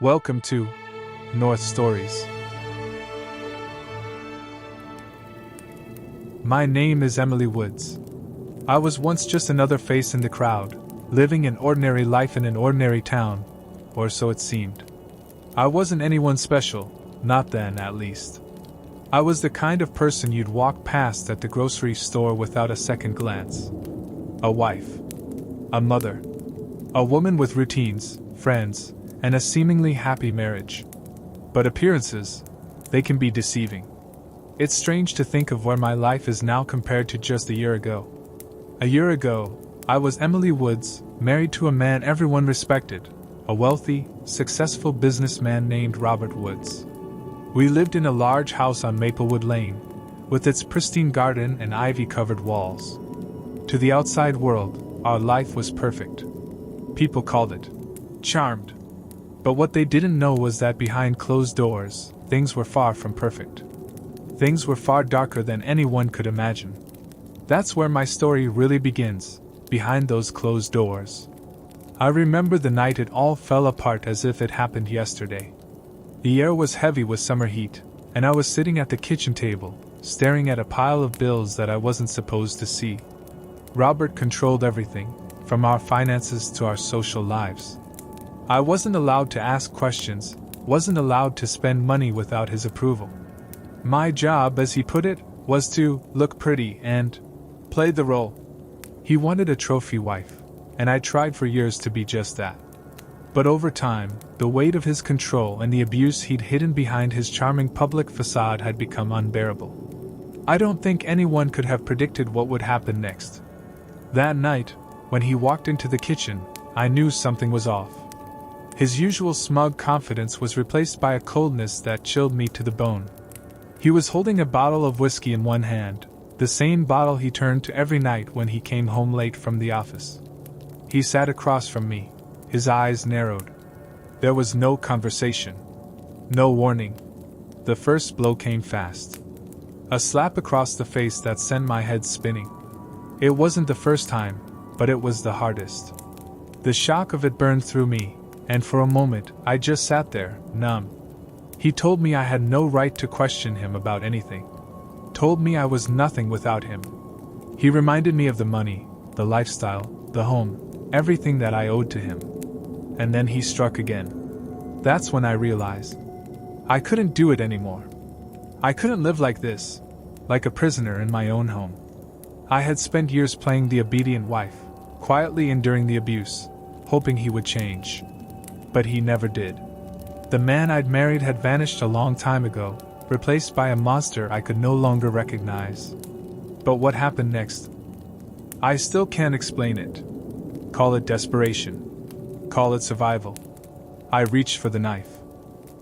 Welcome to North Stories. My name is Emily Woods. I was once just another face in the crowd, living an ordinary life in an ordinary town, or so it seemed. I wasn't anyone special, not then at least. I was the kind of person you'd walk past at the grocery store without a second glance. A wife. A mother. A woman with routines, friends, and a seemingly happy marriage. But appearances, they can be deceiving. It's strange to think of where my life is now compared to just a year ago. A year ago, I was Emily Woods, married to a man everyone respected, a wealthy, successful businessman named Robert Woods. We lived in a large house on Maplewood Lane, with its pristine garden and ivy-covered walls. To the outside world, our life was perfect. People called it charmed. But what they didn't know was that behind closed doors, things were far from perfect. Things were far darker than anyone could imagine. That's where my story really begins, behind those closed doors. I remember the night it all fell apart as if it happened yesterday. The air was heavy with summer heat, and I was sitting at the kitchen table, staring at a pile of bills that I wasn't supposed to see. Robert controlled everything, from our finances to our social lives. I wasn't allowed to ask questions, wasn't allowed to spend money without his approval. My job, as he put it, was to look pretty and play the role. He wanted a trophy wife, and I tried for years to be just that. But over time, the weight of his control and the abuse he'd hidden behind his charming public facade had become unbearable. I don't think anyone could have predicted what would happen next. That night, when he walked into the kitchen, I knew something was off. His usual smug confidence was replaced by a coldness that chilled me to the bone. He was holding a bottle of whiskey in one hand, the same bottle he turned to every night when he came home late from the office. He sat across from me, his eyes narrowed. There was no conversation. No warning. The first blow came fast. A slap across the face that sent my head spinning. It wasn't the first time, but it was the hardest. The shock of it burned through me, and for a moment, I just sat there, numb. He told me I had no right to question him about anything. Told me I was nothing without him. He reminded me of the money, the lifestyle, the home, everything that I owed to him. And then he struck again. That's when I realized. I couldn't do it anymore. I couldn't live like this, like a prisoner in my own home. I had spent years playing the obedient wife, quietly enduring the abuse, hoping he would change. But he never did. The man I'd married had vanished a long time ago, replaced by a monster I could no longer recognize. But what happened next? I still can't explain it. Call it desperation. Call it survival. I reached for the knife.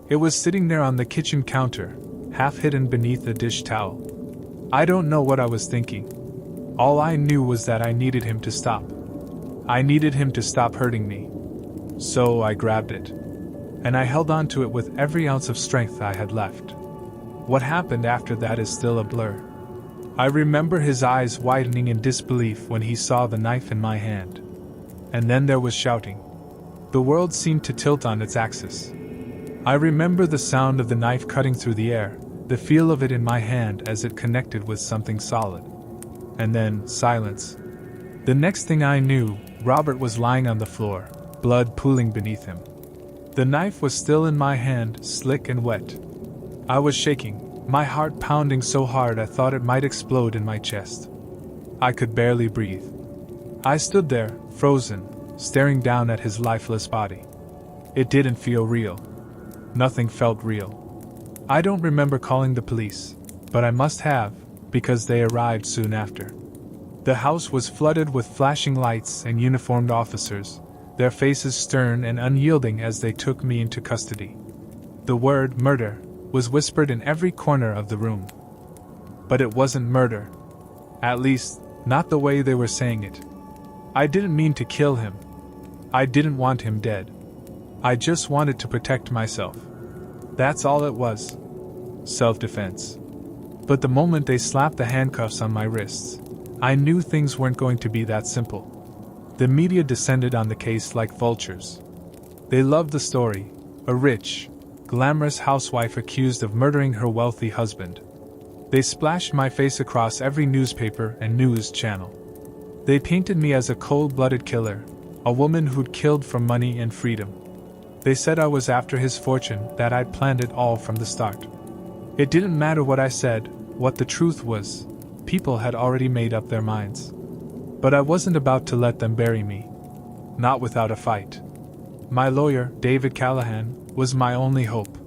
It was sitting there on the kitchen counter, half hidden beneath a dish towel. I don't know what I was thinking. All I knew was that I needed him to stop. I needed him to stop hurting me. So I grabbed it. And I held on to it with every ounce of strength I had left. What happened after that is still a blur. I remember his eyes widening in disbelief when he saw the knife in my hand. And then there was shouting. The world seemed to tilt on its axis. I remember the sound of the knife cutting through the air, the feel of it in my hand as it connected with something solid. And then, silence. The next thing I knew, Robert was lying on the floor, blood pooling beneath him. The knife was still in my hand, slick and wet. I was shaking, my heart pounding so hard I thought it might explode in my chest. I could barely breathe. I stood there, frozen, staring down at his lifeless body. It didn't feel real. Nothing felt real. I don't remember calling the police, but I must have, because they arrived soon after. The house was flooded with flashing lights and uniformed officers, their faces stern and unyielding as they took me into custody. The word murder was whispered in every corner of the room. But it wasn't murder. At least, not the way they were saying it. I didn't mean to kill him. I didn't want him dead. I just wanted to protect myself. That's all it was. Self-defense. But the moment they slapped the handcuffs on my wrists, I knew things weren't going to be that simple. The media descended on the case like vultures. They loved the story, a rich, glamorous housewife accused of murdering her wealthy husband. They splashed my face across every newspaper and news channel. They painted me as a cold-blooded killer, a woman who'd killed for money and freedom. They said I was after his fortune, that I'd planned it all from the start. It didn't matter what I said, what the truth was. People had already made up their minds. But I wasn't about to let them bury me. Not without a fight. My lawyer, David Callahan, was my only hope.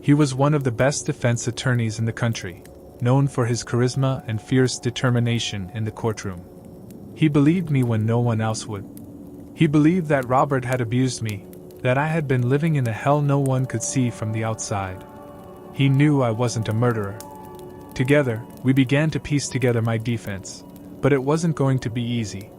He was one of the best defense attorneys in the country, known for his charisma and fierce determination in the courtroom. He believed me when no one else would. He believed that Robert had abused me, that I had been living in a hell no one could see from the outside. He knew I wasn't a murderer. Together, we began to piece together my defense, but it wasn't going to be easy.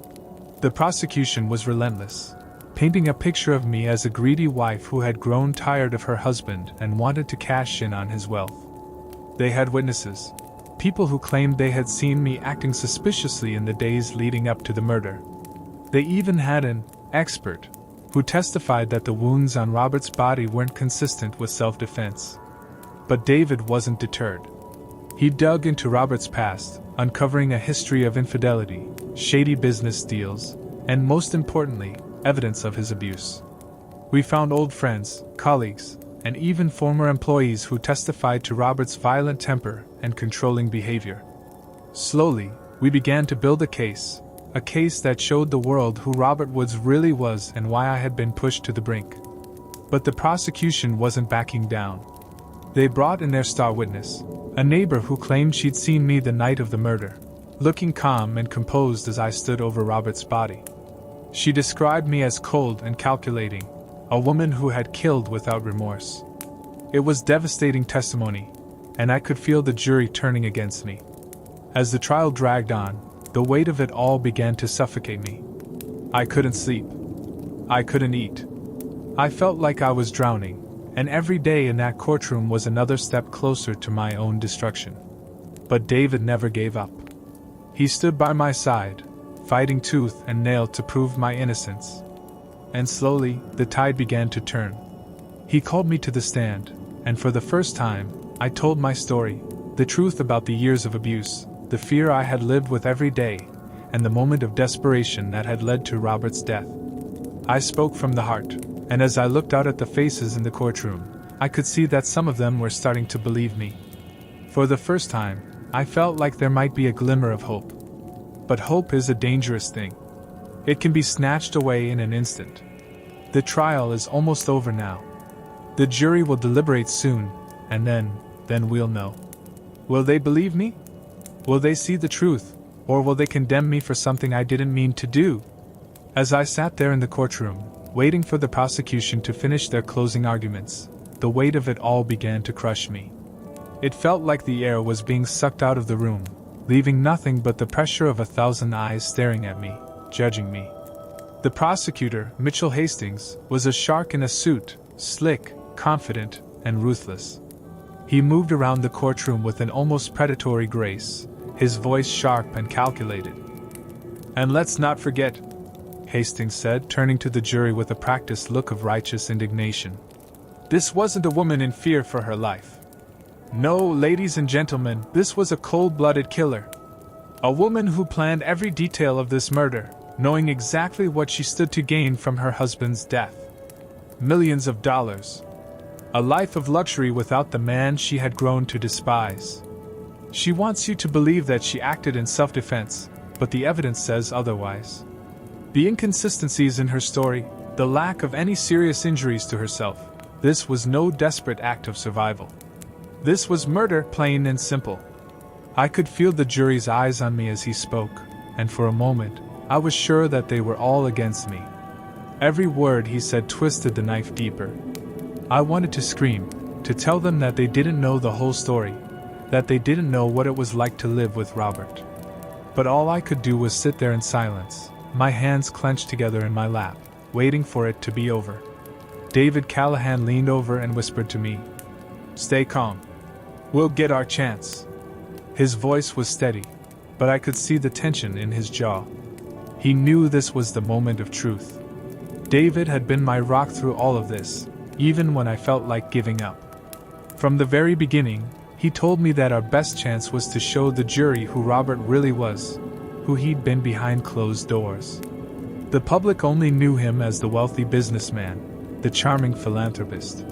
The prosecution was relentless, painting a picture of me as a greedy wife who had grown tired of her husband and wanted to cash in on his wealth. They had witnesses, people who claimed they had seen me acting suspiciously in the days leading up to the murder. They even had an expert who testified that the wounds on Robert's body weren't consistent with self-defense. But David wasn't deterred. He dug into Robert's past, uncovering a history of infidelity, shady business deals, and most importantly, evidence of his abuse. We found old friends, colleagues, and even former employees who testified to Robert's violent temper and controlling behavior. Slowly, we began to build a case that showed the world who Robert Woods really was and why I had been pushed to the brink. But the prosecution wasn't backing down. They brought in their star witness, a neighbor who claimed she'd seen me the night of the murder, looking calm and composed as I stood over Robert's body. She described me as cold and calculating, a woman who had killed without remorse. It was devastating testimony, and I could feel the jury turning against me. As the trial dragged on, the weight of it all began to suffocate me. I couldn't sleep. I couldn't eat. I felt like I was drowning, and every day in that courtroom was another step closer to my own destruction. But David never gave up. He stood by my side, fighting tooth and nail to prove my innocence. And slowly, the tide began to turn. He called me to the stand, and for the first time, I told my story, the truth about the years of abuse, the fear I had lived with every day, and the moment of desperation that had led to Robert's death. I spoke from the heart, and as I looked out at the faces in the courtroom, I could see that some of them were starting to believe me. For the first time, I felt like there might be a glimmer of hope. But hope is a dangerous thing. It can be snatched away in an instant. The trial is almost over now. The jury will deliberate soon, and then we'll know. Will they believe me? Will they see the truth, or will they condemn me for something I didn't mean to do? As I sat there in the courtroom, waiting for the prosecution to finish their closing arguments, the weight of it all began to crush me. It felt like the air was being sucked out of the room, leaving nothing but the pressure of 1,000 eyes staring at me, judging me. The prosecutor, Mitchell Hastings, was a shark in a suit, slick, confident, and ruthless. He moved around the courtroom with an almost predatory grace, his voice sharp and calculated. "And let's not forget," Hastings said, turning to the jury with a practiced look of righteous indignation. "This wasn't a woman in fear for her life. No, ladies and gentlemen, this was a cold-blooded killer. A woman who planned every detail of this murder, knowing exactly what she stood to gain from her husband's death. Millions of dollars. A life of luxury without the man she had grown to despise. She wants you to believe that she acted in self-defense, but the evidence says otherwise. The inconsistencies in her story, the lack of any serious injuries to herself, this was no desperate act of survival. This was murder, plain and simple." I could feel the jury's eyes on me as he spoke, and for a moment, I was sure that they were all against me. Every word he said twisted the knife deeper. I wanted to scream, to tell them that they didn't know the whole story, that they didn't know what it was like to live with Robert. But all I could do was sit there in silence, my hands clenched together in my lap, waiting for it to be over. David Callahan leaned over and whispered to me, "Stay calm. We'll get our chance." His voice was steady, but I could see the tension in his jaw. He knew this was the moment of truth. David had been my rock through all of this, even when I felt like giving up. From the very beginning, he told me that our best chance was to show the jury who Robert really was, who he'd been behind closed doors. The public only knew him as the wealthy businessman, the charming philanthropist.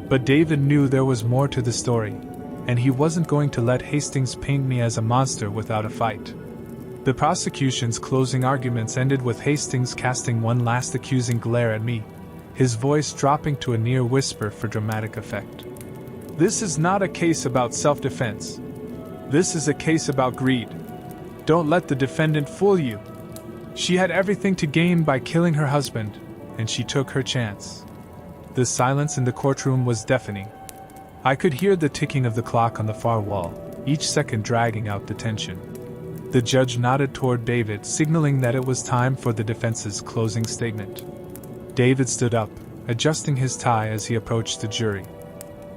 But David knew there was more to the story, and he wasn't going to let Hastings paint me as a monster without a fight. The prosecution's closing arguments ended with Hastings casting one last accusing glare at me, his voice dropping to a near whisper for dramatic effect. "This is not a case about self-defense. This is a case about greed. Don't let the defendant fool you. She had everything to gain by killing her husband, and she took her chance." The silence in the courtroom was deafening. I could hear the ticking of the clock on the far wall, each second dragging out the tension. The judge nodded toward David, signaling that it was time for the defense's closing statement. David stood up, adjusting his tie as he approached the jury.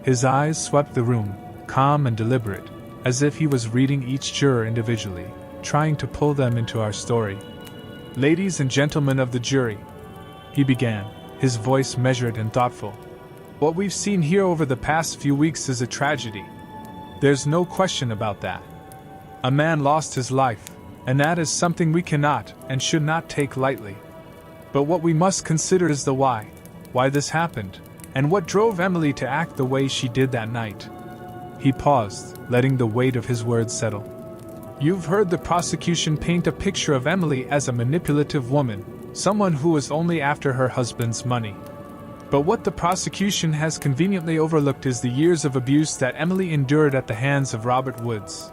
His eyes swept the room, calm and deliberate, as if he was reading each juror individually, trying to pull them into our story. "Ladies and gentlemen of the jury," he began, his voice measured and thoughtful. "What we've seen here over the past few weeks is a tragedy. There's no question about that. A man lost his life, and that is something we cannot and should not take lightly. But what we must consider is the why this happened, and what drove Emily to act the way she did that night." He paused, letting the weight of his words settle. "You've heard the prosecution paint a picture of Emily as a manipulative woman, someone who was only after her husband's money. But what the prosecution has conveniently overlooked is the years of abuse that Emily endured at the hands of Robert Woods.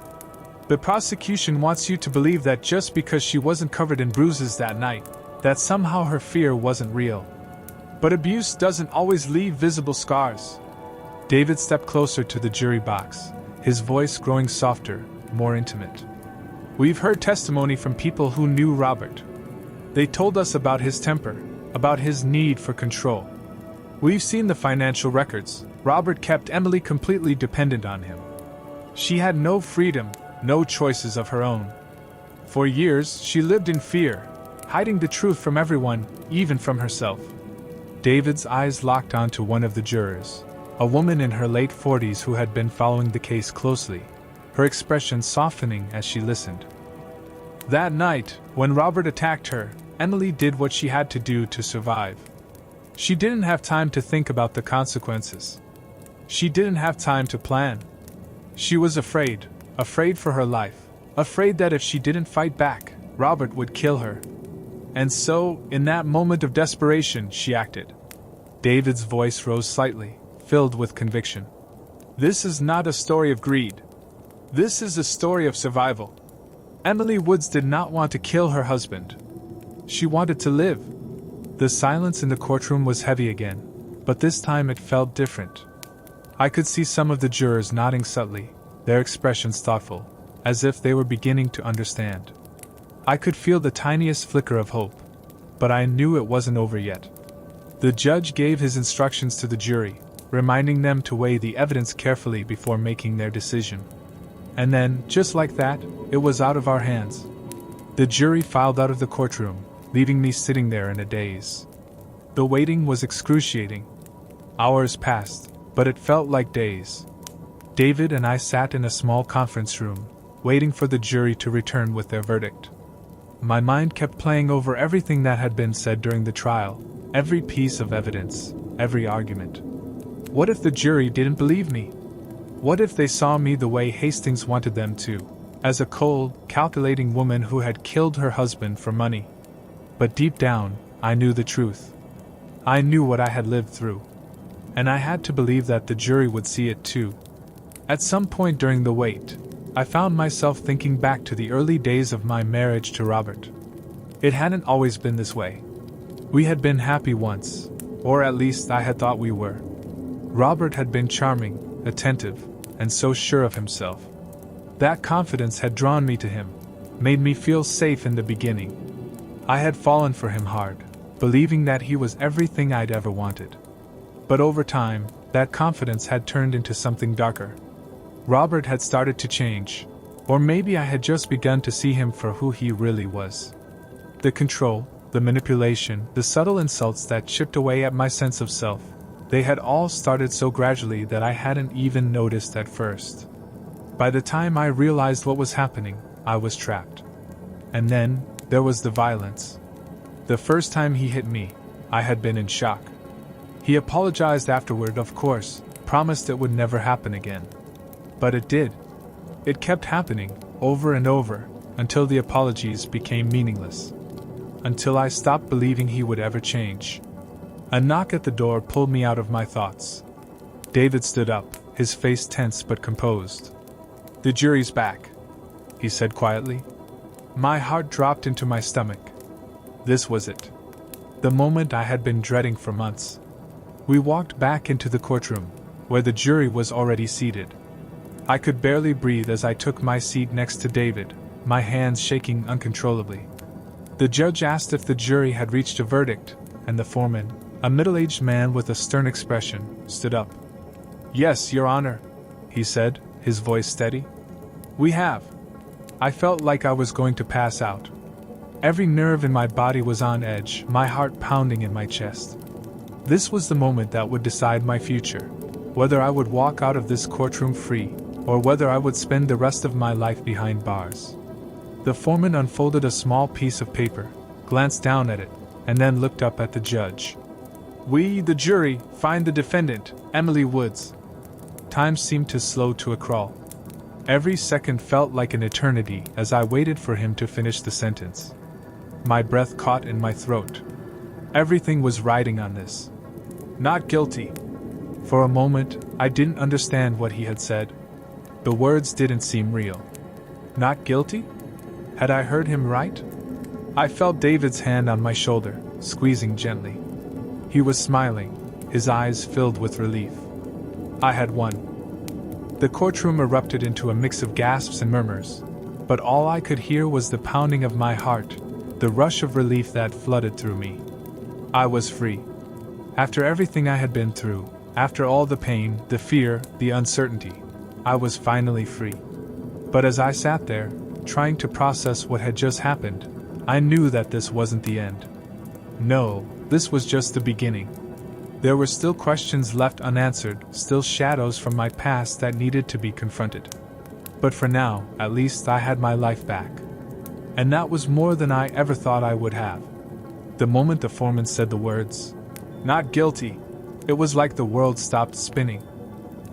The prosecution wants you to believe that just because she wasn't covered in bruises that night, that somehow her fear wasn't real. But abuse doesn't always leave visible scars." David stepped closer to the jury box, his voice growing softer, more intimate. "We've heard testimony from people who knew Robert. They told us about his temper, about his need for control. We've seen the financial records. Robert kept Emily completely dependent on him. She had no freedom, no choices of her own. For years, she lived in fear, hiding the truth from everyone, even from herself." David's eyes locked onto one of the jurors, a woman in her late 40s who had been following the case closely, her expression softening as she listened. "That night, when Robert attacked her, Emily did what she had to do to survive. She didn't have time to think about the consequences. She didn't have time to plan. She was afraid for her life, afraid that if she didn't fight back, Robert would kill her. And so, in that moment of desperation, she acted." David's voice rose slightly, filled with conviction. "This is not a story of greed. This is a story of survival. Emily Woods did not want to kill her husband. She wanted to live." The silence in the courtroom was heavy again, but this time it felt different. I could see some of the jurors nodding subtly, their expressions thoughtful, as if they were beginning to understand. I could feel the tiniest flicker of hope, but I knew it wasn't over yet. The judge gave his instructions to the jury, reminding them to weigh the evidence carefully before making their decision. And then, just like that, it was out of our hands. The jury filed out of the courtroom, leaving me sitting there in a daze. The waiting was excruciating. Hours passed, but it felt like days. David and I sat in a small conference room, waiting for the jury to return with their verdict. My mind kept playing over everything that had been said during the trial, every piece of evidence, every argument. What if the jury didn't believe me? What if they saw me the way Hastings wanted them to, as a cold, calculating woman who had killed her husband for money? But deep down, I knew the truth. I knew what I had lived through. And I had to believe that the jury would see it too. At some point during the wait, I found myself thinking back to the early days of my marriage to Robert. It hadn't always been this way. We had been happy once, or at least I had thought we were. Robert had been charming, attentive, and so sure of himself. That confidence had drawn me to him, made me feel safe in the beginning. I had fallen for him hard, believing that he was everything I'd ever wanted. But over time, that confidence had turned into something darker. Robert had started to change, or maybe I had just begun to see him for who he really was. The control, the manipulation, the subtle insults that chipped away at my sense of self, They had all started so gradually that I hadn't even noticed at first. By the time I realized what was happening, I was trapped. And then, there was the violence. The first time he hit me, I had been in shock. He apologized afterward, of course, promised it would never happen again. But it did. It kept happening, over and over, until the apologies became meaningless. Until I stopped believing he would ever change. A knock at the door pulled me out of my thoughts. David stood up, his face tense but composed. "The jury's back," he said quietly. My heart dropped into my stomach. This was it. The moment I had been dreading for months. We walked back into the courtroom, where the jury was already seated. I could barely breathe as I took my seat next to David, my hands shaking uncontrollably. The judge asked if the jury had reached a verdict, and the foreman, a middle-aged man with a stern expression, stood up. "Yes, Your Honor," he said, his voice steady. "We have." I felt like I was going to pass out. Every nerve in my body was on edge, my heart pounding in my chest. This was the moment that would decide my future, whether I would walk out of this courtroom free, or whether I would spend the rest of my life behind bars. The foreman unfolded a small piece of paper, glanced down at it, and then looked up at the judge. "We, the jury, find the defendant, Emily Woods." Time seemed to slow to a crawl. Every second felt like an eternity as I waited for him to finish the sentence. My breath caught in my throat. Everything was riding on this. "Not guilty." For a moment, I didn't understand what he had said. The words didn't seem real. Not guilty? Had I heard him right? I felt David's hand on my shoulder, squeezing gently. He was smiling, his eyes filled with relief. I had won. The courtroom erupted into a mix of gasps and murmurs, but all I could hear was the pounding of my heart, the rush of relief that flooded through me. I was free. After everything I had been through, after all the pain, the fear, the uncertainty, I was finally free. But as I sat there, trying to process what had just happened, I knew that this wasn't the end. No, this was just the beginning. There were still questions left unanswered, still shadows from my past that needed to be confronted. But for now, at least I had my life back. And that was more than I ever thought I would have. The moment the foreman said the words, "Not guilty," it was like the world stopped spinning.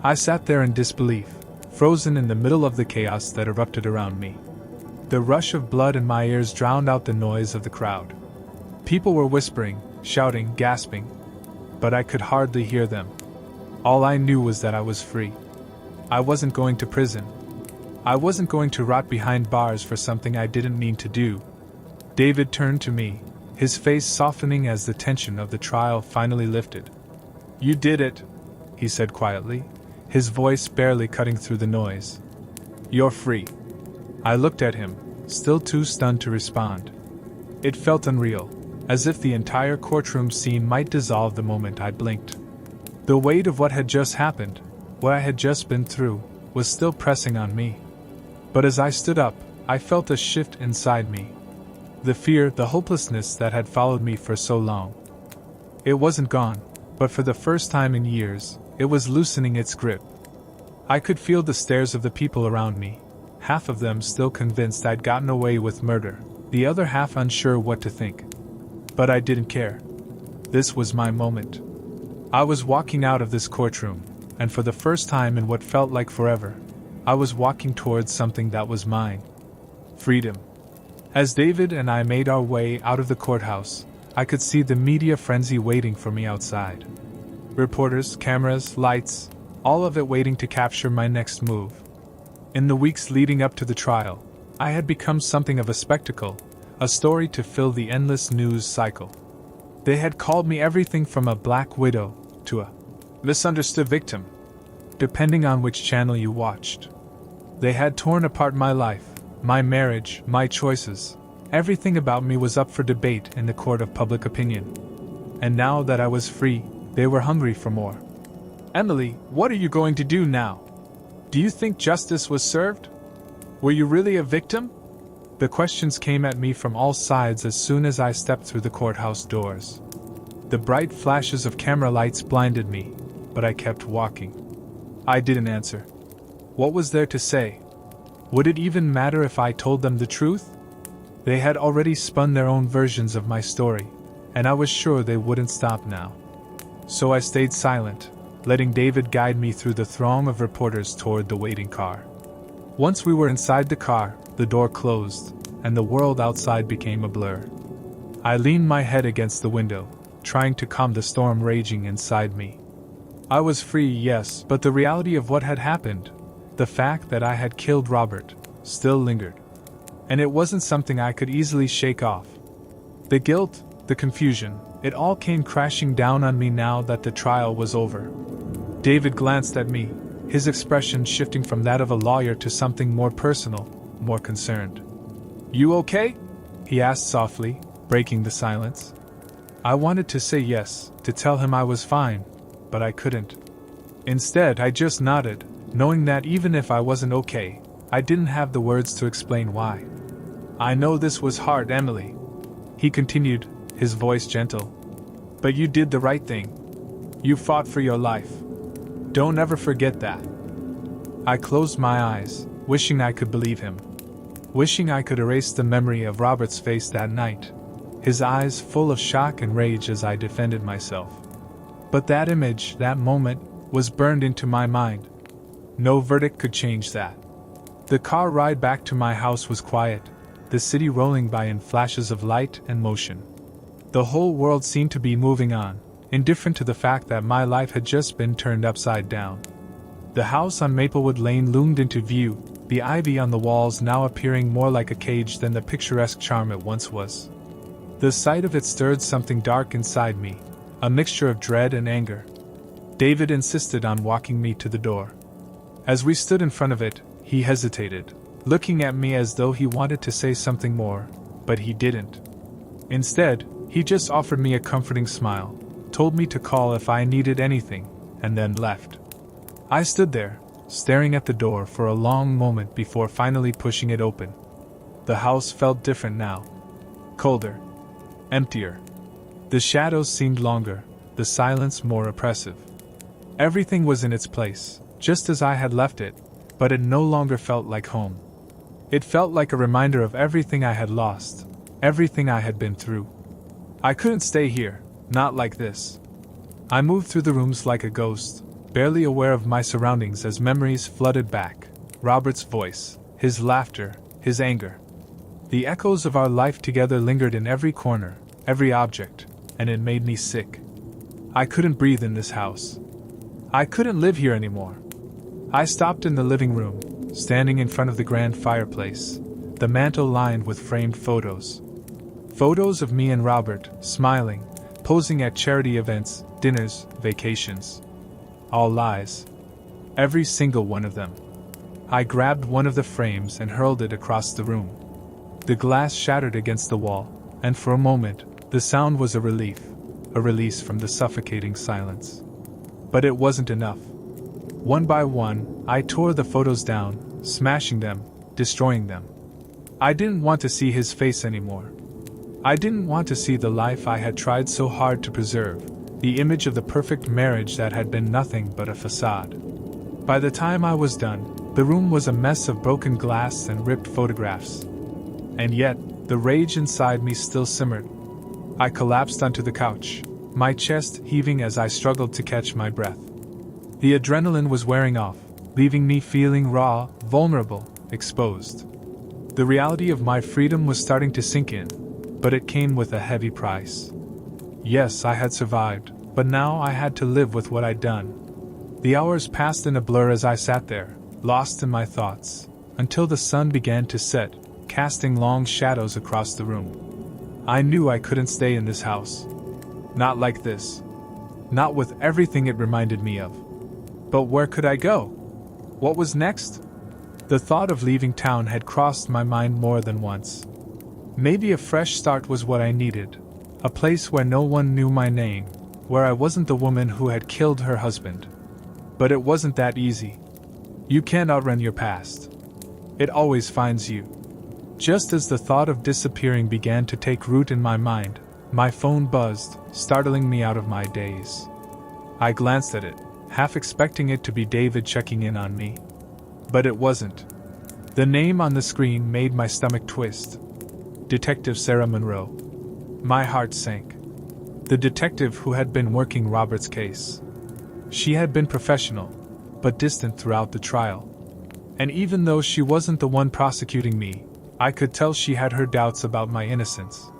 I sat there in disbelief, frozen in the middle of the chaos that erupted around me. The rush of blood in my ears drowned out the noise of the crowd. People were whispering, shouting, gasping, but I could hardly hear them. All I knew was that I was free. I wasn't going to prison. I wasn't going to rot behind bars for something I didn't mean to do. David turned to me, his face softening as the tension of the trial finally lifted. "You did it," he said quietly, his voice barely cutting through the noise. "You're free." I looked at him, still too stunned to respond. It felt unreal, as if the entire courtroom scene might dissolve the moment I blinked. The weight of what had just happened, what I had just been through, was still pressing on me. But as I stood up, I felt a shift inside me. The fear, the hopelessness that had followed me for so long. It wasn't gone, but for the first time in years, it was loosening its grip. I could feel the stares of the people around me, half of them still convinced I'd gotten away with murder, the other half unsure what to think. But I didn't care. This was my moment. I was walking out of this courtroom, and for the first time in what felt like forever, I was walking towards something that was mine. Freedom. As David and I made our way out of the courthouse, I could see the media frenzy waiting for me outside. Reporters, cameras, lights, all of it waiting to capture my next move. In the weeks leading up to the trial, I had become something of a spectacle, a story to fill the endless news cycle. They had called me everything from a black widow to a misunderstood victim, depending on which channel you watched. They had torn apart my life, my marriage, my choices. Everything about me was up for debate in the court of public opinion. And now that I was free, they were hungry for more. "Emily, what are you going to do now? Do you think justice was served? Were you really a victim?" The questions came at me from all sides as soon as I stepped through the courthouse doors. The bright flashes of camera lights blinded me, but I kept walking. I didn't answer. What was there to say? Would it even matter if I told them the truth? They had already spun their own versions of my story, and I was sure they wouldn't stop now. So I stayed silent, letting David guide me through the throng of reporters toward the waiting car. Once we were inside the car, the door closed, and the world outside became a blur. I leaned my head against the window, trying to calm the storm raging inside me. I was free, yes, but the reality of what had happened, the fact that I had killed Robert, still lingered. And it wasn't something I could easily shake off. The guilt, the confusion, it all came crashing down on me now that the trial was over. David glanced at me, his expression shifting from that of a lawyer to something more personal, more concerned. "You okay?" he asked softly, breaking the silence. I wanted to say yes, to tell him I was fine, but I couldn't. Instead, I just nodded, knowing that even if I wasn't okay, I didn't have the words to explain why. "I know this was hard, Emily," he continued, his voice gentle. "But you did the right thing. You fought for your life. Don't ever forget that." I closed my eyes, wishing I could believe him. Wishing I could erase the memory of Robert's face that night, his eyes full of shock and rage as I defended myself. But that image, that moment, was burned into my mind. No verdict could change that. The car ride back to my house was quiet, the city rolling by in flashes of light and motion. The whole world seemed to be moving on, indifferent to the fact that my life had just been turned upside down. The house on Maplewood Lane loomed into view, the ivy on the walls now appearing more like a cage than the picturesque charm it once was. The sight of it stirred something dark inside me, a mixture of dread and anger. David insisted on walking me to the door. As we stood in front of it, he hesitated, looking at me as though he wanted to say something more, but he didn't. Instead, he just offered me a comforting smile, told me to call if I needed anything, and then left. I stood there, staring at the door for a long moment before finally pushing it open. The house felt different now. Colder. Emptier. The shadows seemed longer, the silence more oppressive. Everything was in its place, just as I had left it, but it no longer felt like home. It felt like a reminder of everything I had lost, everything I had been through. I couldn't stay here, not like this. I moved through the rooms like a ghost, barely aware of my surroundings as memories flooded back. Robert's voice, his laughter, his anger. The echoes of our life together lingered in every corner, every object, and it made me sick. I couldn't breathe in this house. I couldn't live here anymore. I stopped in the living room, standing in front of the grand fireplace, the mantel lined with framed photos. Photos of me and Robert, smiling, posing at charity events, dinners, vacations. All lies. Every single one of them. I grabbed one of the frames and hurled it across the room. The glass shattered against the wall, and for a moment, the sound was a relief, a release from the suffocating silence. But it wasn't enough. One by one, I tore the photos down, smashing them, destroying them. I didn't want to see his face anymore. I didn't want to see the life I had tried so hard to preserve, the image of the perfect marriage that had been nothing but a facade. By the time I was done, the room was a mess of broken glass and ripped photographs. And yet, the rage inside me still simmered. I collapsed onto the couch, my chest heaving as I struggled to catch my breath. The adrenaline was wearing off, leaving me feeling raw, vulnerable, exposed. The reality of my freedom was starting to sink in, but it came with a heavy price. Yes, I had survived, but now I had to live with what I'd done. The hours passed in a blur as I sat there, lost in my thoughts, until the sun began to set, casting long shadows across the room. I knew I couldn't stay in this house. Not like this. Not with everything it reminded me of. But where could I go? What was next? The thought of leaving town had crossed my mind more than once. Maybe a fresh start was what I needed. A place where no one knew my name, where I wasn't the woman who had killed her husband. But it wasn't that easy. You can't outrun your past. It always finds you. Just as the thought of disappearing began to take root in my mind, My phone buzzed, startling me out of my daze. I glanced at it, half expecting it to be David checking in on me. But it wasn't. The name on the screen made my stomach twist. Detective Sarah Monroe. My heart sank. The detective who had been working Robert's case. She had been professional, but distant throughout the trial. And even though she wasn't the one prosecuting me, I could tell she had her doubts about my innocence.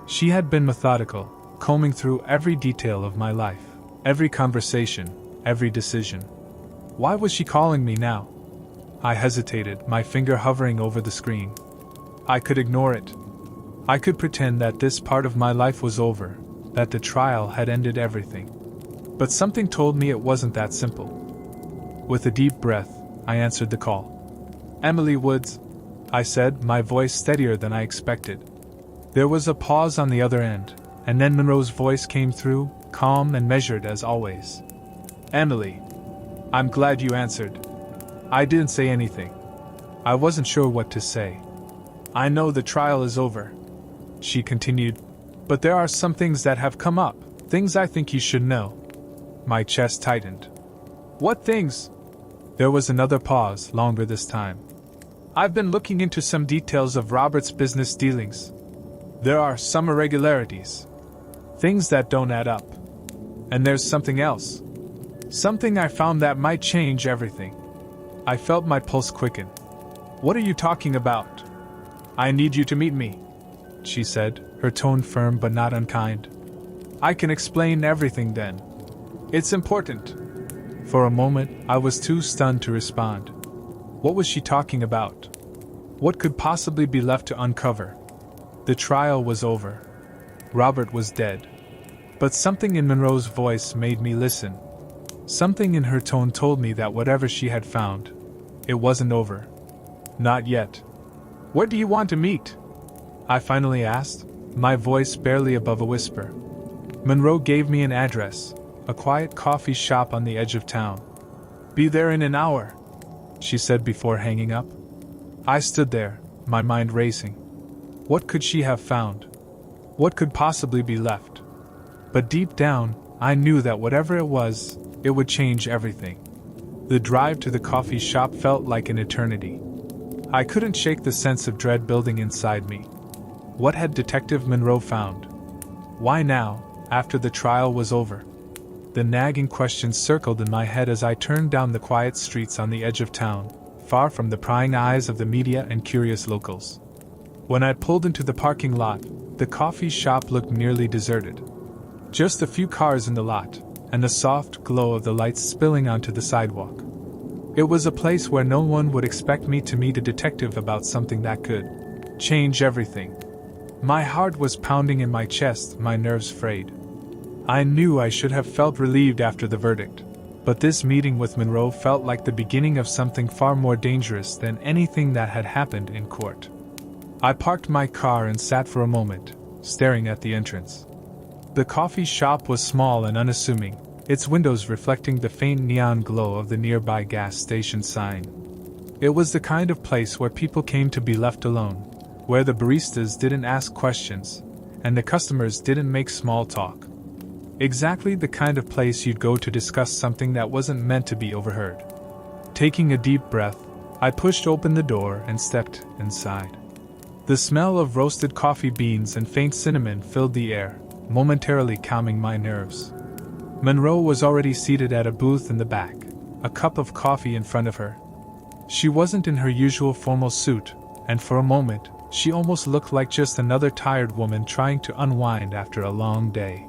She had been methodical, combing through every detail of my life, every conversation, every decision. Why was she calling me now? I hesitated, my finger hovering over the screen. I could ignore it. I could pretend that this part of my life was over, that the trial had ended everything. But something told me it wasn't that simple. With a deep breath, I answered the call. Emily Woods, I said, my voice steadier than I expected. There was a pause on the other end, and then Monroe's voice came through, calm and measured as always. Emily, I'm glad you answered. I didn't say anything. I wasn't sure what to say. I know the trial is over, she continued, but there are some things that have come up, things I think you should know. My chest tightened. What things? There was another pause, longer this time. I've been looking into some details of Robert's business dealings. There are some irregularities. Things that don't add up. And there's something else. Something I found that might change everything. I felt my pulse quicken. What are you talking about? I need you to meet me, she said, her tone firm but not unkind. I can explain everything then. It's important. For a moment, I was too stunned to respond. What was she talking about? What could possibly be left to uncover? The trial was over. Robert was dead. But something in Monroe's voice made me listen. Something in her tone told me that whatever she had found, it wasn't over. Not yet. Where do you want to meet? I finally asked, my voice barely above a whisper. Monroe gave me an address, a quiet coffee shop on the edge of town. Be there in an hour, she said before hanging up. I stood there, my mind racing. What could she have found? What could possibly be left? But deep down, I knew that whatever it was, it would change everything. The drive to the coffee shop felt like an eternity. I couldn't shake the sense of dread building inside me. What had Detective Monroe found? Why now, after the trial was over? The nagging questions circled in my head as I turned down the quiet streets on the edge of town, far from the prying eyes of the media and curious locals. When I pulled into the parking lot, the coffee shop looked nearly deserted. Just a few cars in the lot, and the soft glow of the lights spilling onto the sidewalk. It was a place where no one would expect me to meet a detective about something that could change everything. My heart was pounding in my chest, my nerves frayed. I knew I should have felt relieved after the verdict, but this meeting with Monroe felt like the beginning of something far more dangerous than anything that had happened in court. I parked my car and sat for a moment, staring at the entrance. The coffee shop was small and unassuming, its windows reflecting the faint neon glow of the nearby gas station sign. It was the kind of place where people came to be left alone, where the baristas didn't ask questions, and the customers didn't make small talk. Exactly the kind of place you'd go to discuss something that wasn't meant to be overheard. Taking a deep breath, I pushed open the door and stepped inside. The smell of roasted coffee beans and faint cinnamon filled the air, momentarily calming my nerves. Monroe was already seated at a booth in the back, a cup of coffee in front of her. She wasn't in her usual formal suit, and for a moment, she almost looked like just another tired woman trying to unwind after a long day.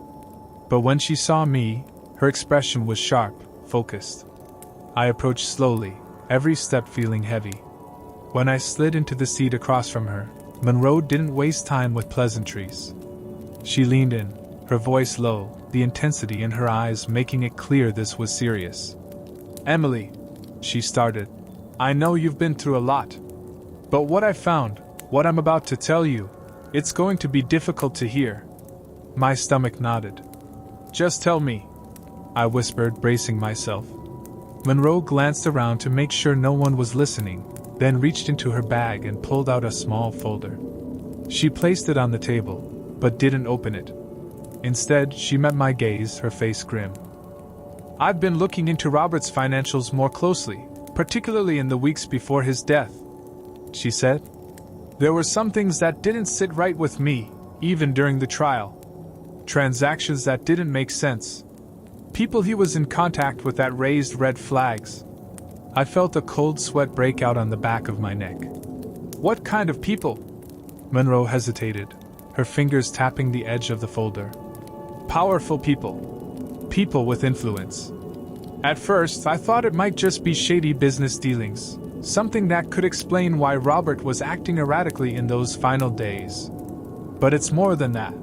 But when she saw me, her expression was sharp, focused. I approached slowly, every step feeling heavy. When I slid into the seat across from her, Monroe didn't waste time with pleasantries. She leaned in, her voice low, the intensity in her eyes making it clear this was serious. Emily, she started, I know you've been through a lot. But what I found, what I'm about to tell you, it's going to be difficult to hear. My stomach nodded. Just tell me, I whispered, bracing myself. Monroe glanced around to make sure no one was listening, then reached into her bag and pulled out a small folder. She placed it on the table, but didn't open it. Instead, she met my gaze, her face grim. "I've been looking into Robert's financials more closely, particularly in the weeks before his death," she said. "There were some things that didn't sit right with me, even during the trial. Transactions that didn't make sense. People he was in contact with that raised red flags." I felt a cold sweat break out on the back of my neck. "What kind of people?" Monroe hesitated, her fingers tapping the edge of the folder. "Powerful people. People with influence. At first, I thought it might just be shady business dealings, something that could explain why Robert was acting erratically in those final days. But it's more than that."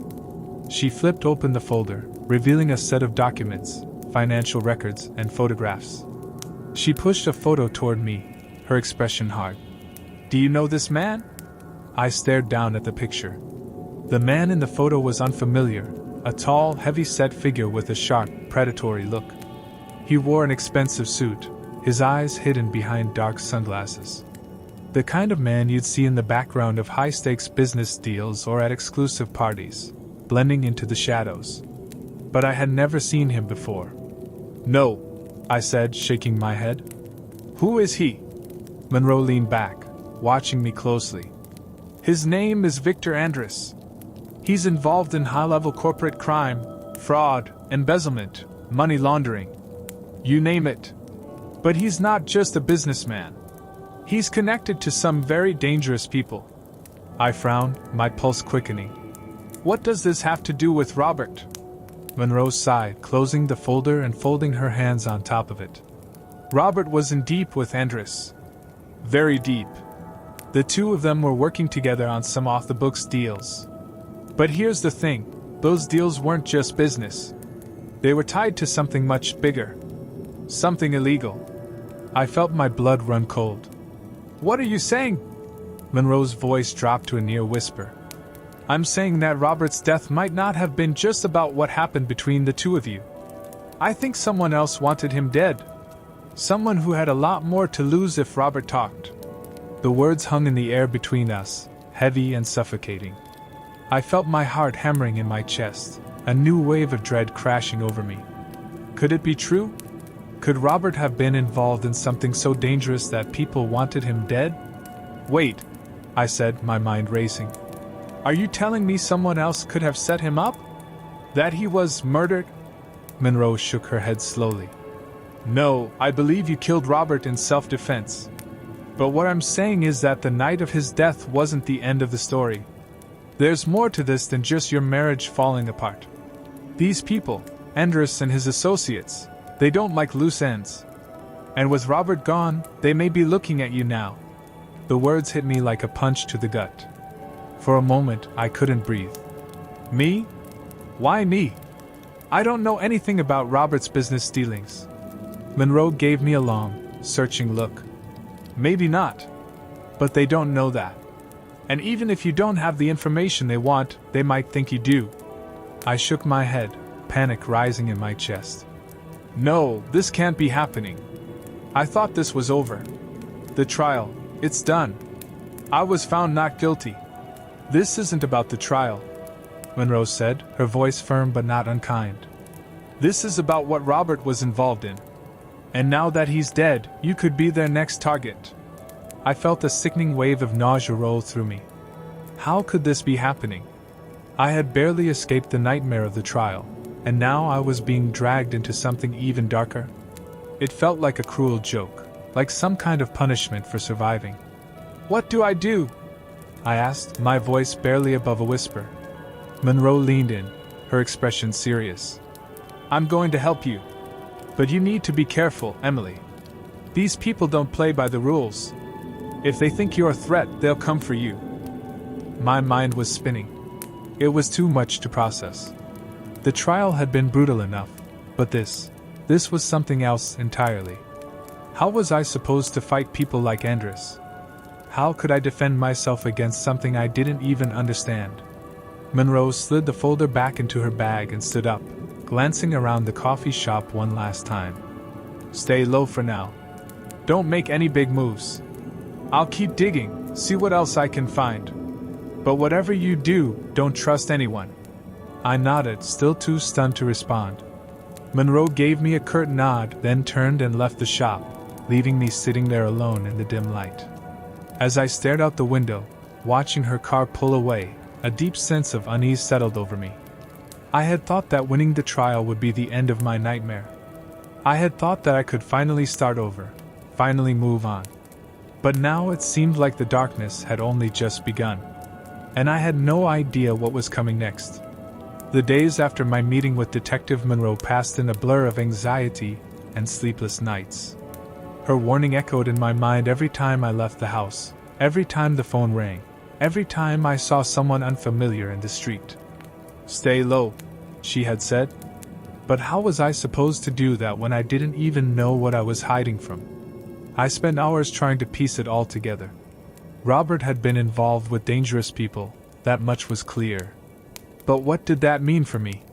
She flipped open the folder, revealing a set of documents, financial records, and photographs. She pushed a photo toward me, her expression hard. "Do you know this man?" I stared down at the picture. The man in the photo was unfamiliar, a tall, heavy-set figure with a sharp, predatory look. He wore an expensive suit, his eyes hidden behind dark sunglasses. The kind of man you'd see in the background of high-stakes business deals or at exclusive parties, blending into the shadows. But I had never seen him before. "No," I said, shaking my head. "Who is he?" Monroe leaned back, watching me closely. "His name is Victor Andrus. He's involved in high-level corporate crime, fraud, embezzlement, money laundering. You name it. But he's not just a businessman. He's connected to some very dangerous people." I frowned, my pulse quickening. "What does this have to do with Robert?" Monroe sighed, closing the folder and folding her hands on top of it. "Robert was in deep with Andrus. Very deep. The two of them were working together on some off-the-books deals. But here's the thing, those deals weren't just business. They were tied to something much bigger. Something illegal." I felt my blood run cold. "What are you saying?" Monroe's voice dropped to a near whisper. "I'm saying that Robert's death might not have been just about what happened between the two of you. I think someone else wanted him dead. Someone who had a lot more to lose if Robert talked." The words hung in the air between us, heavy and suffocating. I felt my heart hammering in my chest, a new wave of dread crashing over me. Could it be true? Could Robert have been involved in something so dangerous that people wanted him dead? "Wait," I said, my mind racing. "Are you telling me someone else could have set him up? That he was murdered?" Monroe shook her head slowly. "No, I believe you killed Robert in self-defense. But what I'm saying is that the night of his death wasn't the end of the story. There's more to this than just your marriage falling apart. These people, Andrus and his associates, they don't like loose ends. And with Robert gone, they may be looking at you now." The words hit me like a punch to the gut. For a moment, I couldn't breathe. "Me? Why me? I don't know anything about Robert's business dealings." Monroe gave me a long, searching look. "Maybe not. But they don't know that. And even if you don't have the information they want, they might think you do." I shook my head, panic rising in my chest. "No, this can't be happening. I thought this was over. The trial, it's done. I was found not guilty." "This isn't about the trial," Monroe said, her voice firm but not unkind. "This is about what Robert was involved in. And now that he's dead, you could be their next target." I felt a sickening wave of nausea roll through me. How could this be happening? I had barely escaped the nightmare of the trial, and now I was being dragged into something even darker. It felt like a cruel joke, like some kind of punishment for surviving. "What do I do?" I asked, my voice barely above a whisper. Monroe leaned in, her expression serious. "I'm going to help you. But you need to be careful, Emily. These people don't play by the rules. If they think you're a threat, they'll come for you." My mind was spinning. It was too much to process. The trial had been brutal enough, but this was something else entirely. How was I supposed to fight people like Andrus? How could I defend myself against something I didn't even understand? Monroe slid the folder back into her bag and stood up, glancing around the coffee shop one last time. "Stay low for now. Don't make any big moves. I'll keep digging, see what else I can find. But whatever you do, don't trust anyone. I nodded, still too stunned to respond. Monroe gave me a curt nod, then turned and left the shop, leaving me sitting there alone in the dim light. As I stared out the window, watching her car pull away, a deep sense of unease settled over me. I had thought that winning the trial would be the end of my nightmare. I had thought that I could finally start over, finally move on. But now it seemed like the darkness had only just begun, and I had no idea what was coming next. The days after my meeting with Detective Monroe passed in a blur of anxiety and sleepless nights. Her warning echoed in my mind every time I left the house, every time the phone rang, every time I saw someone unfamiliar in the street. "Stay low," she had said. But how was I supposed to do that when I didn't even know what I was hiding from? I spent hours trying to piece it all together. Robert had been involved with dangerous people, that much was clear. But what did that mean for me?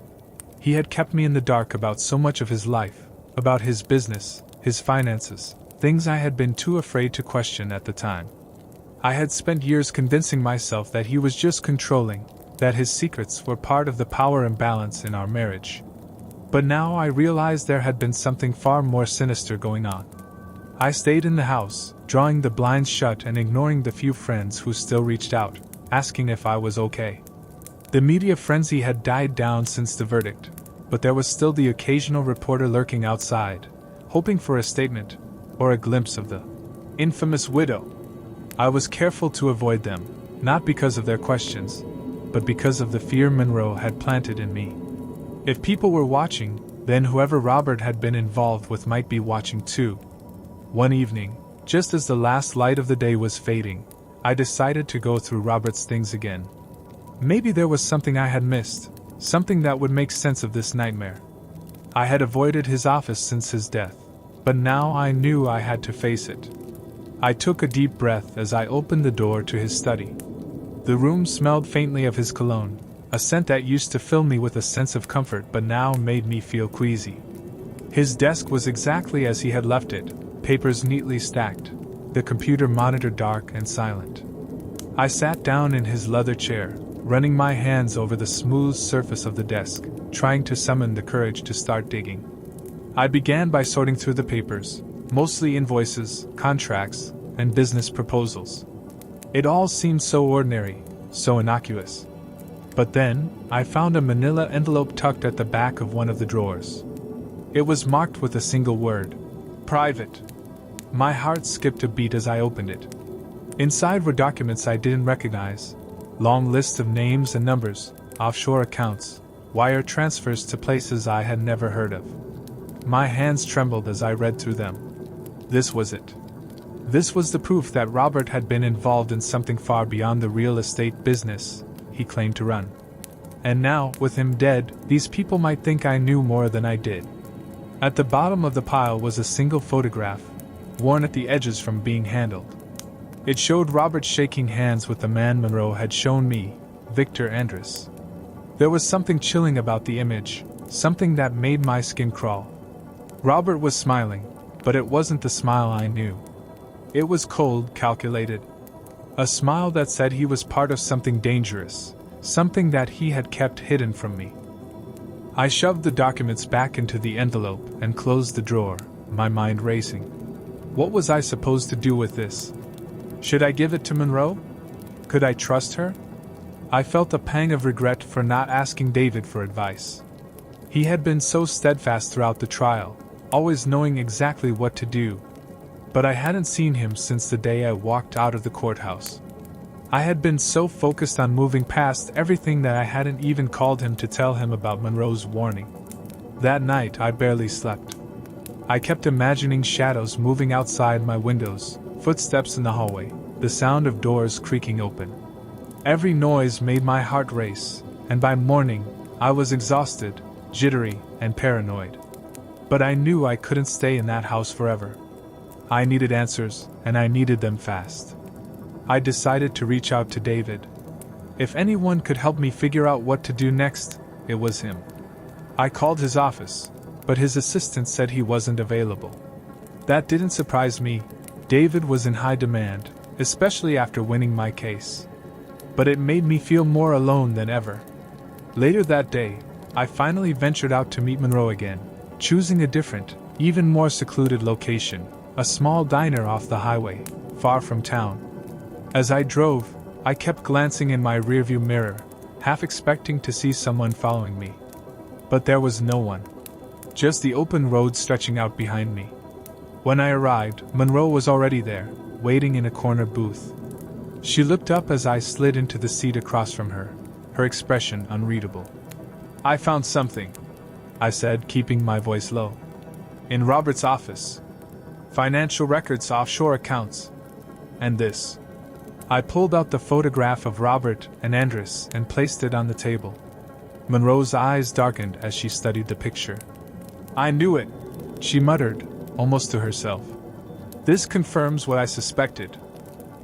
He had kept me in the dark about so much of his life, about his business, his finances, things I had been too afraid to question at the time. I had spent years convincing myself that he was just controlling, that his secrets were part of the power imbalance in our marriage. But now I realized there had been something far more sinister going on. I stayed in the house, drawing the blinds shut and ignoring the few friends who still reached out, asking if I was okay. The media frenzy had died down since the verdict, but there was still the occasional reporter lurking outside, hoping for a statement, or a glimpse of the infamous widow. I was careful to avoid them, not because of their questions, but because of the fear Monroe had planted in me. If people were watching, then whoever Robert had been involved with might be watching too. One evening, just as the last light of the day was fading, I decided to go through Robert's things again. Maybe there was something I had missed, something that would make sense of this nightmare. I had avoided his office since his death, but now I knew I had to face it. I took a deep breath as I opened the door to his study. The room smelled faintly of his cologne, a scent that used to fill me with a sense of comfort but now made me feel queasy. His desk was exactly as he had left it, papers neatly stacked, the computer monitor dark and silent. I sat down in his leather chair, running my hands over the smooth surface of the desk, trying to summon the courage to start digging. I began by sorting through the papers, mostly invoices, contracts, and business proposals. It all seemed so ordinary, so innocuous. But then, I found a manila envelope tucked at the back of one of the drawers. It was marked with a single word: private. My heart skipped a beat as I opened it. Inside were documents I didn't recognize, long lists of names and numbers, offshore accounts, wire transfers to places I had never heard of. My hands trembled as I read through them. This was it. This was the proof that Robert had been involved in something far beyond the real estate business he claimed to run. And now, with him dead, these people might think I knew more than I did. At the bottom of the pile was a single photograph, worn at the edges from being handled. It showed Robert shaking hands with the man Monroe had shown me, Victor Andrus. There was something chilling about the image, something that made my skin crawl. Robert was smiling, but it wasn't the smile I knew. It was cold, calculated. A smile that said he was part of something dangerous, something that he had kept hidden from me. I shoved the documents back into the envelope and closed the drawer, my mind racing. What was I supposed to do with this? Should I give it to Monroe? Could I trust her? I felt a pang of regret for not asking David for advice. He had been so steadfast throughout the trial, always knowing exactly what to do. But I hadn't seen him since the day I walked out of the courthouse. I had been so focused on moving past everything that I hadn't even called him to tell him about Monroe's warning. That night I barely slept. I kept imagining shadows moving outside my windows, footsteps in the hallway, the sound of doors creaking open. Every noise made my heart race, and by morning, I was exhausted, jittery, and paranoid. But I knew I couldn't stay in that house forever. I needed answers, and I needed them fast. I decided to reach out to David. If anyone could help me figure out what to do next, it was him. I called his office, but his assistant said he wasn't available. That didn't surprise me. David was in high demand, especially after winning my case. But it made me feel more alone than ever. Later that day, I finally ventured out to meet Monroe again, choosing a different, even more secluded location, a small diner off the highway, far from town. As I drove, I kept glancing in my rearview mirror, half expecting to see someone following me. But there was no one. Just the open road stretching out behind me. When I arrived, Monroe was already there, waiting in a corner booth. She looked up as I slid into the seat across from her, her expression unreadable. "I found something," I said, keeping my voice low. "In Robert's office. Financial records, offshore accounts. And this." I pulled out the photograph of Robert and Andres and placed it on the table. Monroe's eyes darkened as she studied the picture. "I knew it," she muttered, almost to herself. "This confirms what I suspected.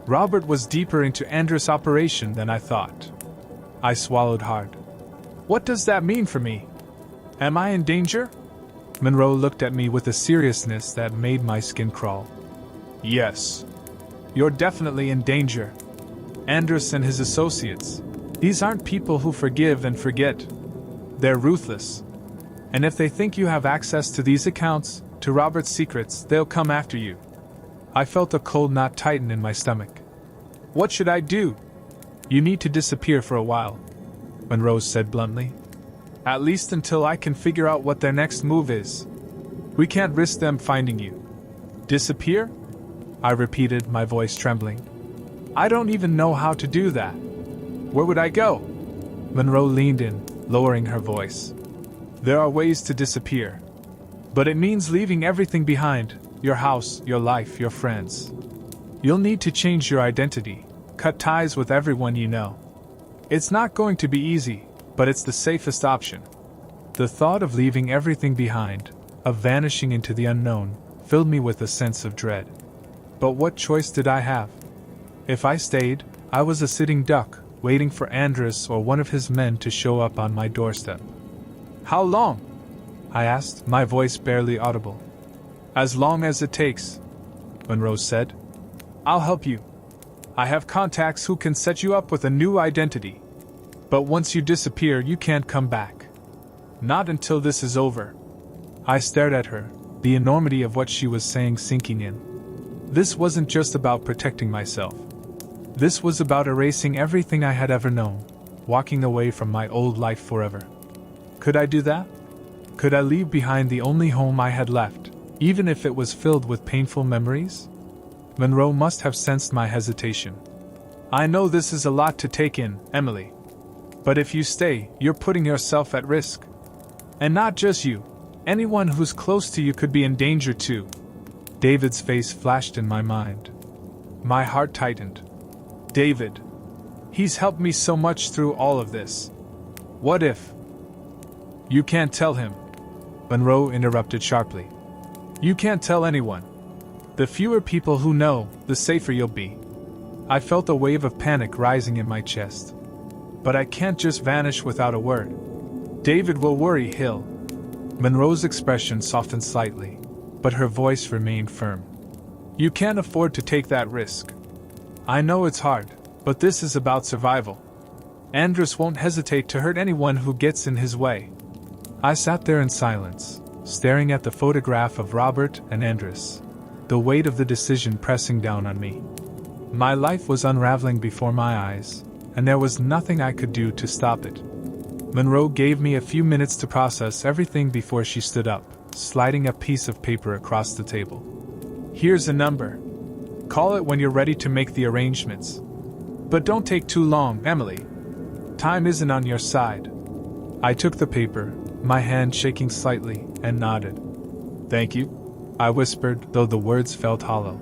Robert was deeper into Andres' operation than I thought." I swallowed hard. "What does that mean for me? Am I in danger?" Monroe looked at me with a seriousness that made my skin crawl. "Yes. You're definitely in danger. Andres and his associates. These aren't people who forgive and forget. They're ruthless. And if they think you have access to these accounts, to Robert's secrets, they'll come after you." I felt a cold knot tighten in my stomach. "What should I do?" "You need to disappear for a while," Monroe said bluntly. "At least until I can figure out what their next move is. We can't risk them finding you." "Disappear?" I repeated, my voice trembling. "I don't even know how to do that. Where would I go?" Monroe leaned in, lowering her voice. "There are ways to disappear. But it means leaving everything behind, your house, your life, your friends. You'll need to change your identity, cut ties with everyone you know. It's not going to be easy, but it's the safest option." The thought of leaving everything behind, of vanishing into the unknown, filled me with a sense of dread. But what choice did I have? If I stayed, I was a sitting duck, waiting for Andres or one of his men to show up on my doorstep. "How long?" I asked, my voice barely audible. "As long as it takes," Monroe said. "I'll help you. I have contacts who can set you up with a new identity. But once you disappear, you can't come back. Not until this is over." I stared at her, the enormity of what she was saying sinking in. This wasn't just about protecting myself. This was about erasing everything I had ever known, walking away from my old life forever. Could I do that? Could I leave behind the only home I had left, even if it was filled with painful memories? Monroe must have sensed my hesitation. "I know this is a lot to take in, Emily. But if you stay, you're putting yourself at risk. And not just you. Anyone who's close to you could be in danger too." David's face flashed in my mind. My heart tightened. David. He's helped me so much through all of this. What if? "You can't tell him," Monroe interrupted sharply. "You can't tell anyone. The fewer people who know, the safer you'll be." I felt a wave of panic rising in my chest. "But I can't just vanish without a word. David will worry, he'll..." Monroe's expression softened slightly, but her voice remained firm. "You can't afford to take that risk. I know it's hard, but this is about survival. Andres won't hesitate to hurt anyone who gets in his way." I sat there in silence, staring at the photograph of Robert and Andres, the weight of the decision pressing down on me. My life was unraveling before my eyes, and there was nothing I could do to stop it. Monroe gave me a few minutes to process everything before she stood up, sliding a piece of paper across the table. "Here's a number. Call it when you're ready to make the arrangements. But don't take too long, Emily. Time isn't on your side." I took the paper, my hand shaking slightly, and nodded. "Thank you," I whispered, though the words felt hollow.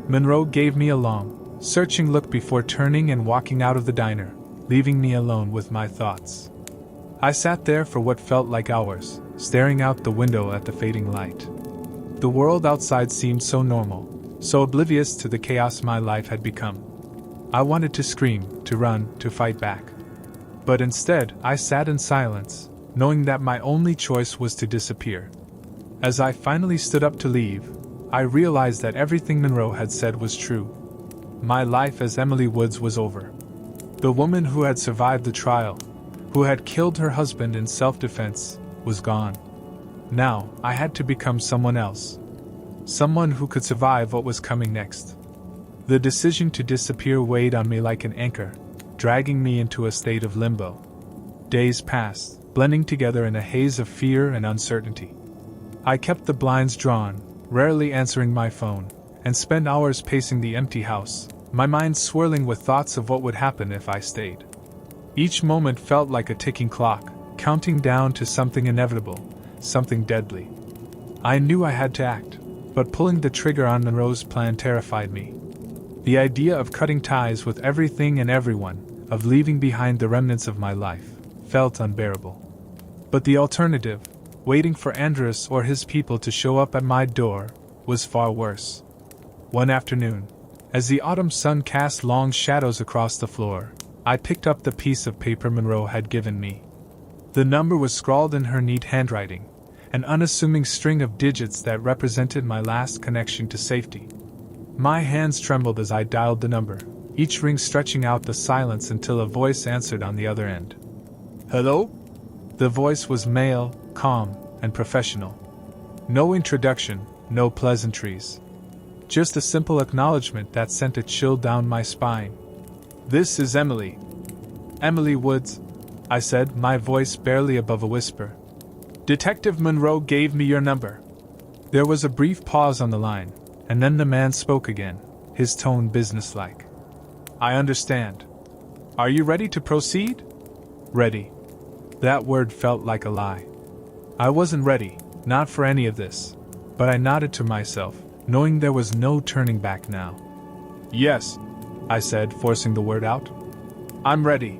Monroe gave me a long, searching look before turning and walking out of the diner, leaving me alone with my thoughts. I sat there for what felt like hours, staring out the window at the fading light. The world outside seemed so normal, so oblivious to the chaos my life had become. I wanted to scream, to run, to fight back. But instead, I sat in silence, knowing that my only choice was to disappear. As I finally stood up to leave, I realized that everything Monroe had said was true. My life as Emily Woods was over. The woman who had survived the trial, who had killed her husband in self-defense, was gone. Now, I had to become someone else. Someone who could survive what was coming next. The decision to disappear weighed on me like an anchor, dragging me into a state of limbo. Days passed, blending together in a haze of fear and uncertainty. I kept the blinds drawn, rarely answering my phone, and spent hours pacing the empty house, my mind swirling with thoughts of what would happen if I stayed. Each moment felt like a ticking clock, counting down to something inevitable, something deadly. I knew I had to act, but pulling the trigger on Monroe's plan terrified me. The idea of cutting ties with everything and everyone, of leaving behind the remnants of my life, felt unbearable. But the alternative, waiting for Andrus or his people to show up at my door, was far worse. One afternoon, as the autumn sun cast long shadows across the floor, I picked up the piece of paper Monroe had given me. The number was scrawled in her neat handwriting, an unassuming string of digits that represented my last connection to safety. My hands trembled as I dialed the number, each ring stretching out the silence until a voice answered on the other end. "Hello?" The voice was male, calm, and professional. No introduction, no pleasantries. Just a simple acknowledgement that sent a chill down my spine. "This is Emily." "Emily Woods," I said, my voice barely above a whisper. "Detective Monroe gave me your number." There was a brief pause on the line, and then the man spoke again, his tone businesslike. "I understand. Are you ready to proceed?" "Ready." That word felt like a lie. I wasn't ready, not for any of this, but I nodded to myself, knowing there was no turning back now. "Yes," I said, forcing the word out. "I'm ready."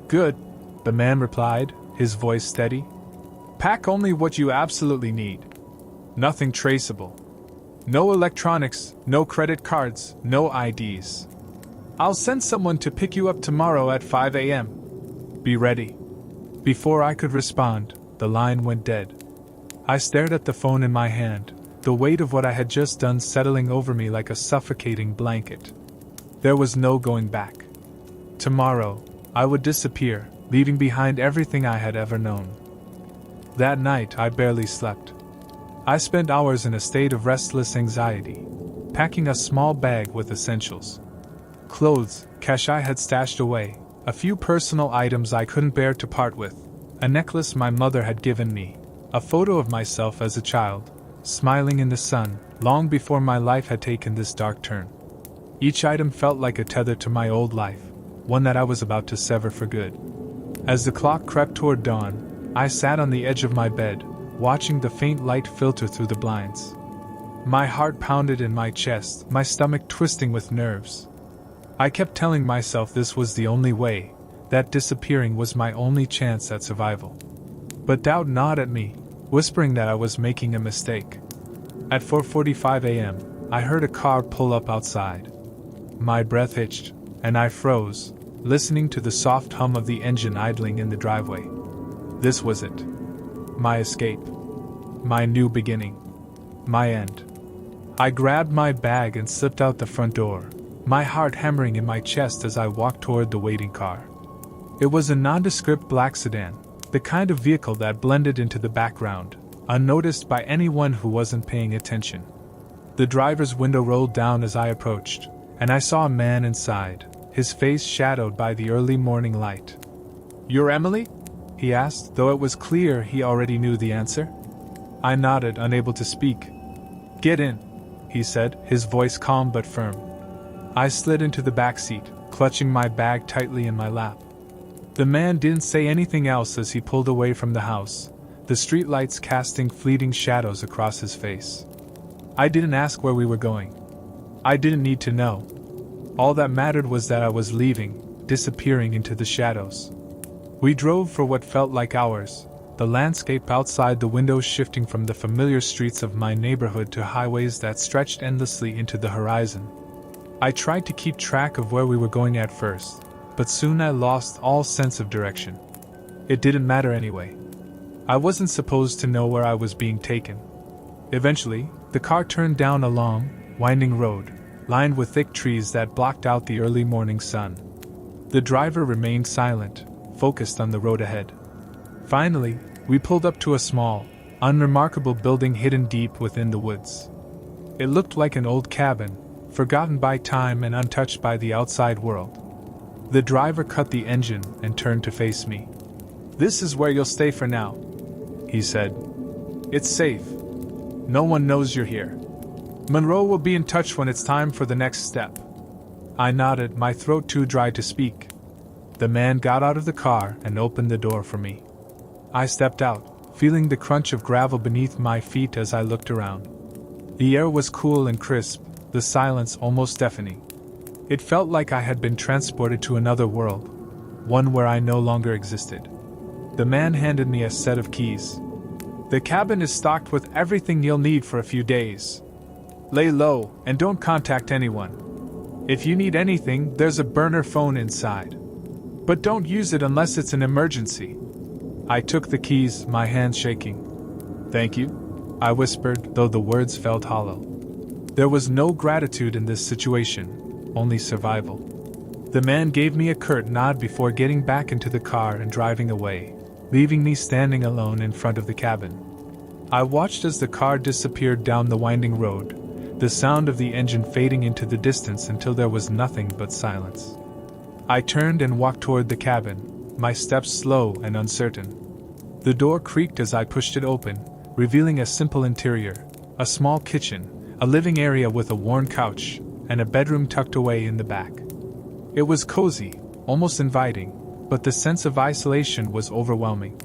"Good," the man replied, his voice steady. "Pack only what you absolutely need. Nothing traceable. No electronics, no credit cards, no IDs. I'll send someone to pick you up tomorrow at 5 a.m. Be ready." Before I could respond, the line went dead. I stared at the phone in my hand, the weight of what I had just done settling over me like a suffocating blanket. There was no going back. Tomorrow, I would disappear, leaving behind everything I had ever known. That night, I barely slept. I spent hours in a state of restless anxiety, packing a small bag with essentials. Clothes, cash I had stashed away, a few personal items I couldn't bear to part with, a necklace my mother had given me, a photo of myself as a child, smiling in the sun, long before my life had taken this dark turn. Each item felt like a tether to my old life, one that I was about to sever for good. As the clock crept toward dawn, I sat on the edge of my bed, watching the faint light filter through the blinds. My heart pounded in my chest, my stomach twisting with nerves. I kept telling myself this was the only way, that disappearing was my only chance at survival. But doubt gnawed at me, whispering that I was making a mistake. At 4:45 a.m., I heard a car pull up outside. My breath hitched, and I froze, listening to the soft hum of the engine idling in the driveway. This was it. My escape. My new beginning. My end. I grabbed my bag and slipped out the front door, my heart hammering in my chest as I walked toward the waiting car. It was a nondescript black sedan, the kind of vehicle that blended into the background, unnoticed by anyone who wasn't paying attention. The driver's window rolled down as I approached, and I saw a man inside, his face shadowed by the early morning light. "You're Emily?" he asked, though it was clear he already knew the answer. I nodded, unable to speak. "Get in," he said, his voice calm but firm. I slid into the back seat, clutching my bag tightly in my lap. The man didn't say anything else as he pulled away from the house, the streetlights casting fleeting shadows across his face. I didn't ask where we were going. I didn't need to know. All that mattered was that I was leaving, disappearing into the shadows. We drove for what felt like hours, the landscape outside the windows shifting from the familiar streets of my neighborhood to highways that stretched endlessly into the horizon. I tried to keep track of where we were going at first, but soon I lost all sense of direction. It didn't matter anyway. I wasn't supposed to know where I was being taken. Eventually, the car turned down a long, winding road, lined with thick trees that blocked out the early morning sun. The driver remained silent, focused on the road ahead. Finally, we pulled up to a small, unremarkable building hidden deep within the woods. It looked like an old cabin, forgotten by time and untouched by the outside world. The driver cut the engine and turned to face me. "This is where you'll stay for now," he said. "It's safe. No one knows you're here. Monroe will be in touch when it's time for the next step." I nodded, my throat too dry to speak. The man got out of the car and opened the door for me. I stepped out, feeling the crunch of gravel beneath my feet as I looked around. The air was cool and crisp, the silence almost deafening. It felt like I had been transported to another world, one where I no longer existed. The man handed me a set of keys. "The cabin is stocked with everything you'll need for a few days. Lay low and don't contact anyone. If you need anything, there's a burner phone inside. But don't use it unless it's an emergency." I took the keys, my hands shaking. "Thank you," I whispered, though the words felt hollow. There was no gratitude in this situation, only survival. The man gave me a curt nod before getting back into the car and driving away, leaving me standing alone in front of the cabin. I watched as the car disappeared down the winding road, the sound of the engine fading into the distance until there was nothing but silence. I turned and walked toward the cabin, my steps slow and uncertain. The door creaked as I pushed it open, revealing a simple interior, a small kitchen, a living area with a worn couch, and a bedroom tucked away in the back. It was cozy, almost inviting, but the sense of isolation was overwhelming.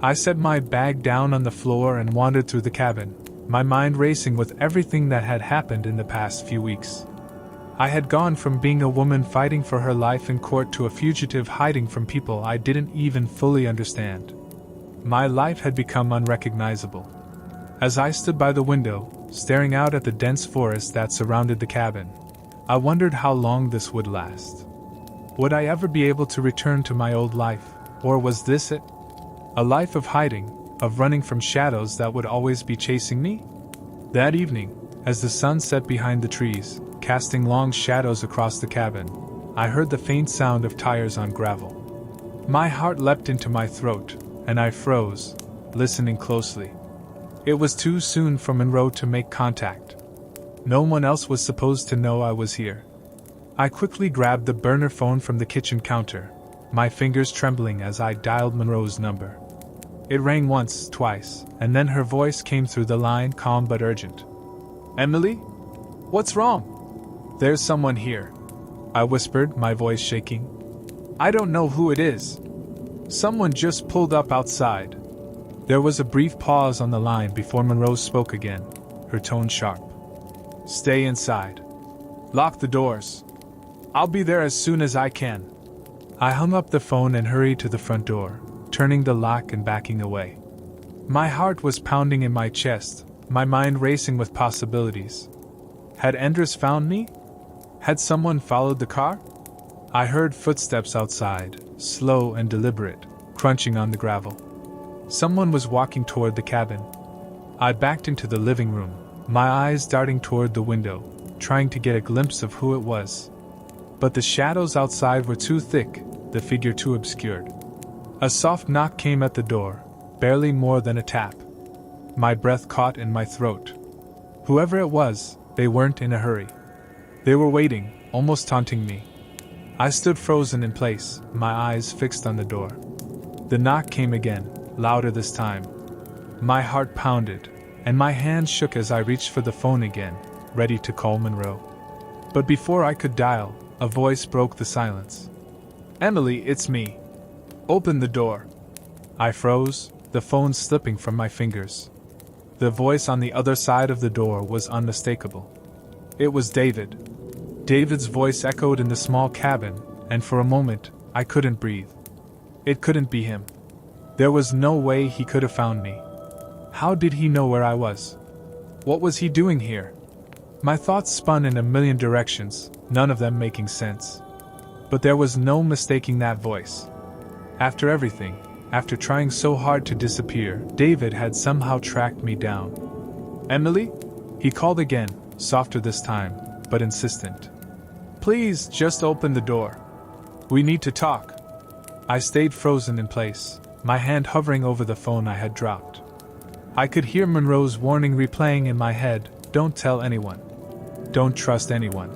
I set my bag down on the floor and wandered through the cabin, my mind racing with everything that had happened in the past few weeks. I had gone from being a woman fighting for her life in court to a fugitive hiding from people I didn't even fully understand. My life had become unrecognizable. As I stood by the window, staring out at the dense forest that surrounded the cabin, I wondered how long this would last. Would I ever be able to return to my old life, or was this it? A life of hiding, of running from shadows that would always be chasing me? That evening, as the sun set behind the trees, casting long shadows across the cabin, I heard the faint sound of tires on gravel. My heart leapt into my throat, and I froze, listening closely. It was too soon for Monroe to make contact. No one else was supposed to know I was here. I quickly grabbed the burner phone from the kitchen counter, my fingers trembling as I dialed Monroe's number. It rang once, twice, and then her voice came through the line, calm but urgent. "Emily? What's wrong?" "There's someone here," I whispered, my voice shaking. "I don't know who it is. Someone just pulled up outside." There was a brief pause on the line before Monroe spoke again, her tone sharp. "Stay inside. Lock the doors. I'll be there as soon as I can." I hung up the phone and hurried to the front door, turning the lock and backing away. My heart was pounding in my chest, my mind racing with possibilities. Had Endres found me? Had someone followed the car? I heard footsteps outside, slow and deliberate, crunching on the gravel. Someone was walking toward the cabin. I backed into the living room, my eyes darting toward the window, trying to get a glimpse of who it was. But the shadows outside were too thick, the figure too obscured. A soft knock came at the door, barely more than a tap. My breath caught in my throat. Whoever it was, they weren't in a hurry. They were waiting, almost taunting me. I stood frozen in place, my eyes fixed on the door. The knock came again, louder this time. My heart pounded, and my hands shook as I reached for the phone again, ready to call Monroe. But before I could dial, a voice broke the silence. "Emily, it's me. Open the door." I froze, the phone slipping from my fingers. The voice on the other side of the door was unmistakable. It was David. David's voice echoed in the small cabin, and for a moment, I couldn't breathe. It couldn't be him. There was no way he could have found me. How did he know where I was? What was he doing here? My thoughts spun in a million directions, none of them making sense. But there was no mistaking that voice. After everything, after trying so hard to disappear, David had somehow tracked me down. "Emily?" He called again, softer this time, but insistent. "Please, just open the door. We need to talk." I stayed frozen in place, my hand hovering over the phone I had dropped. I could hear Monroe's warning replaying in my head, "Don't tell anyone. Don't trust anyone."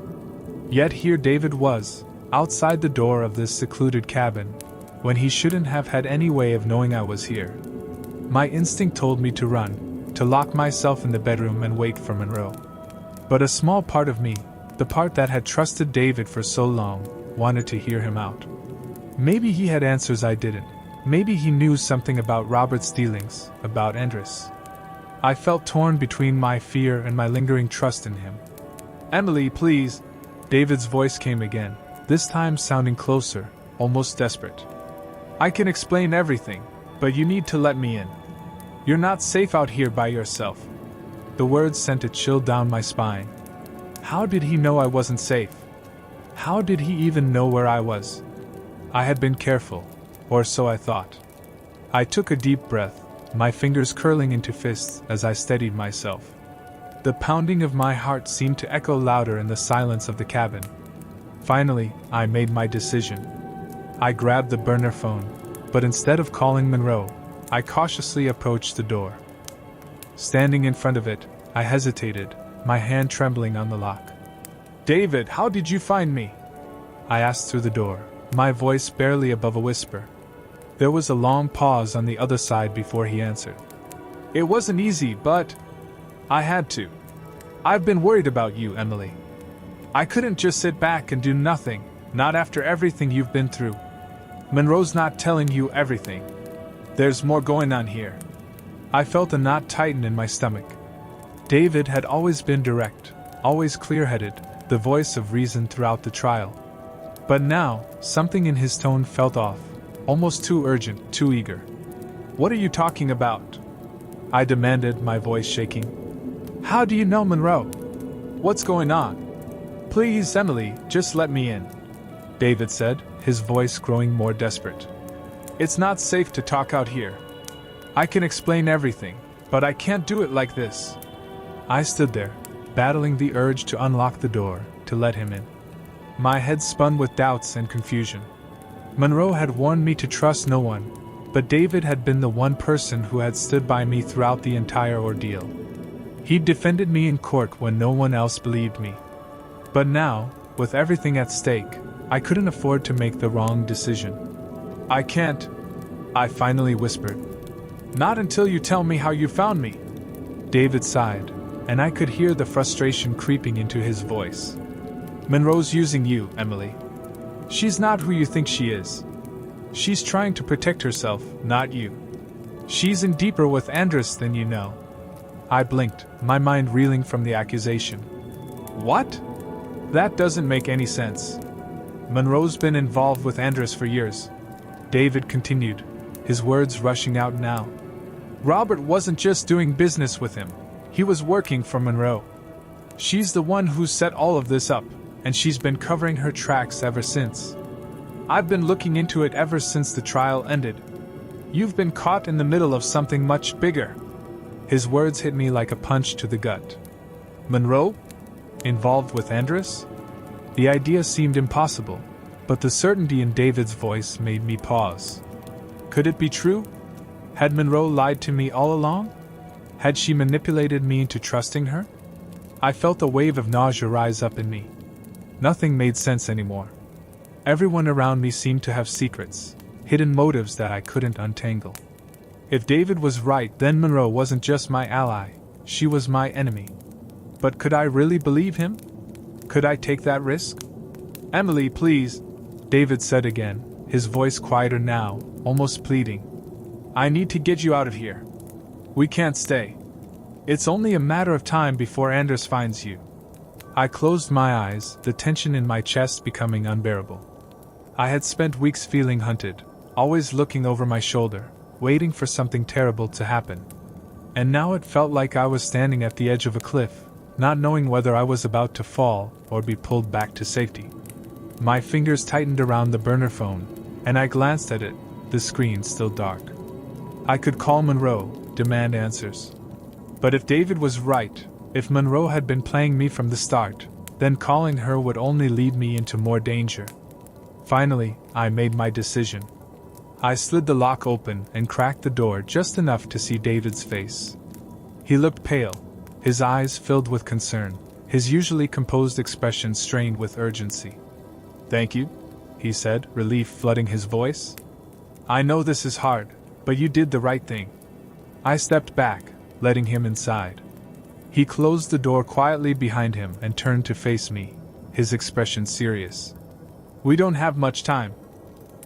Yet here David was, outside the door of this secluded cabin, when he shouldn't have had any way of knowing I was here. My instinct told me to run, to lock myself in the bedroom and wait for Monroe. But a small part of me, the part that had trusted David for so long, wanted to hear him out. Maybe he had answers I didn't. Maybe he knew something about Robert's dealings, about Andres. I felt torn between my fear and my lingering trust in him. "Emily, please," David's voice came again, this time sounding closer, almost desperate. "I can explain everything, but you need to let me in. You're not safe out here by yourself." The words sent a chill down my spine. How did he know I wasn't safe? How did he even know where I was? I had been careful, or so I thought. I took a deep breath, my fingers curling into fists as I steadied myself. The pounding of my heart seemed to echo louder in the silence of the cabin. Finally, I made my decision. I grabbed the burner phone, but instead of calling Monroe, I cautiously approached the door. Standing in front of it, I hesitated, my hand trembling on the lock. "David, how did you find me?" I asked through the door, my voice barely above a whisper. There was a long pause on the other side before he answered. "It wasn't easy, but I had to. I've been worried about you, Emily. I couldn't just sit back and do nothing, not after everything you've been through. Monroe's not telling you everything. There's more going on here." I felt a knot tighten in my stomach. David had always been direct, always clear-headed, the voice of reason throughout the trial. But now, something in his tone felt off, almost too urgent, too eager. "What are you talking about?" I demanded, my voice shaking. "How do you know Monroe? What's going on? Please, Emily, just let me in," David said, his voice growing more desperate. "It's not safe to talk out here. I can explain everything, but I can't do it like this." I stood there, battling the urge to unlock the door, to let him in. My head spun with doubts and confusion. Monroe had warned me to trust no one, but David had been the one person who had stood by me throughout the entire ordeal. He'd defended me in court when no one else believed me. But now, with everything at stake, I couldn't afford to make the wrong decision. "I can't," I finally whispered. "Not until you tell me how you found me." David sighed, and I could hear the frustration creeping into his voice. "Monroe's using you, Emily. She's not who you think she is. She's trying to protect herself, not you. She's in deeper with Andres than you know." I blinked, my mind reeling from the accusation. "What? That doesn't make any sense. Monroe's been involved with Andres for years," David continued, his words rushing out now. "Robert wasn't just doing business with him, he was working for Monroe. She's the one who set all of this up, and she's been covering her tracks ever since. I've been looking into it ever since the trial ended. You've been caught in the middle of something much bigger." His words hit me like a punch to the gut. Monroe? Involved with Andres? The idea seemed impossible, but the certainty in David's voice made me pause. Could it be true? Had Monroe lied to me all along? Had she manipulated me into trusting her? I felt a wave of nausea rise up in me. Nothing made sense anymore. Everyone around me seemed to have secrets, hidden motives that I couldn't untangle. If David was right, then Monroe wasn't just my ally, she was my enemy. But could I really believe him? Could I take that risk? "Emily, please," David said again, his voice quieter now, almost pleading. "I need to get you out of here. We can't stay. It's only a matter of time before Andres finds you." I closed my eyes, the tension in my chest becoming unbearable. I had spent weeks feeling hunted, always looking over my shoulder, waiting for something terrible to happen. And now it felt like I was standing at the edge of a cliff, not knowing whether I was about to fall or be pulled back to safety. My fingers tightened around the burner phone, and I glanced at it, the screen still dark. I could call Monroe, demand answers. But if David was right, if Monroe had been playing me from the start, then calling her would only lead me into more danger. Finally, I made my decision. I slid the lock open and cracked the door just enough to see David's face. He looked pale, his eyes filled with concern, his usually composed expression strained with urgency. "Thank you," he said, relief flooding his voice. "I know this is hard, but you did the right thing." I stepped back, letting him inside. He closed the door quietly behind him and turned to face me, his expression serious. "We don't have much time,"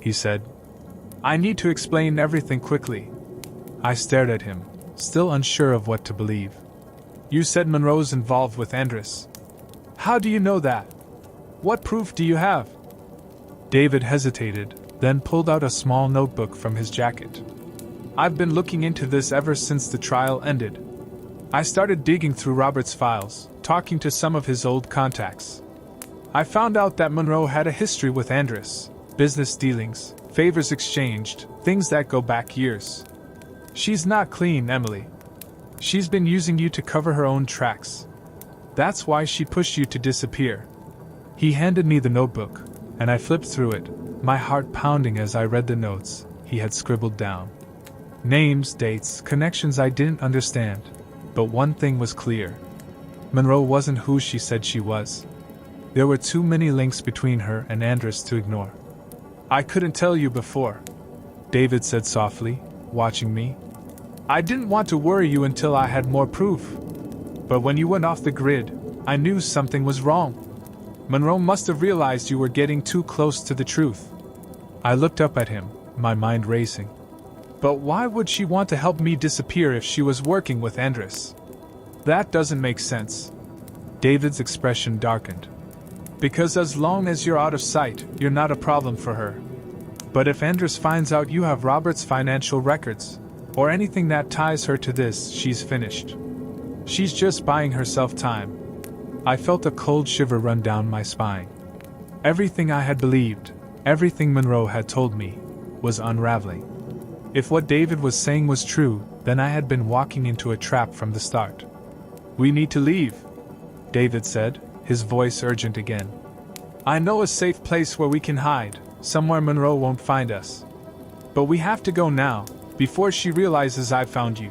he said. "I need to explain everything quickly." I stared at him, still unsure of what to believe. "You said Monroe's involved with Andres. How do you know that? What proof do you have?" David hesitated, then pulled out a small notebook from his jacket. "I've been looking into this ever since the trial ended. I started digging through Robert's files, talking to some of his old contacts. I found out that Monroe had a history with Andres, business dealings, favors exchanged, things that go back years. She's not clean, Emily. She's been using you to cover her own tracks. That's why she pushed you to disappear." He handed me the notebook, and I flipped through it, my heart pounding as I read the notes he had scribbled down. Names, dates, connections I didn't understand, but one thing was clear. Monroe wasn't who she said she was. There were too many links between her and Andres to ignore. "I couldn't tell you before," David said softly, watching me. "I didn't want to worry you until I had more proof. But when you went off the grid, I knew something was wrong. Monroe must have realized you were getting too close to the truth." I looked up at him, my mind racing. "But why would she want to help me disappear if she was working with Andres? That doesn't make sense." David's expression darkened. "Because as long as you're out of sight, you're not a problem for her. But if Andres finds out you have Robert's financial records, or anything that ties her to this, she's finished. She's just buying herself time." I felt a cold shiver run down my spine. Everything I had believed, everything Monroe had told me, was unraveling. If what David was saying was true, then I had been walking into a trap from the start. "We need to leave," David said, his voice urgent again. "I know a safe place where we can hide, somewhere Monroe won't find us. But we have to go now, before she realizes I found you."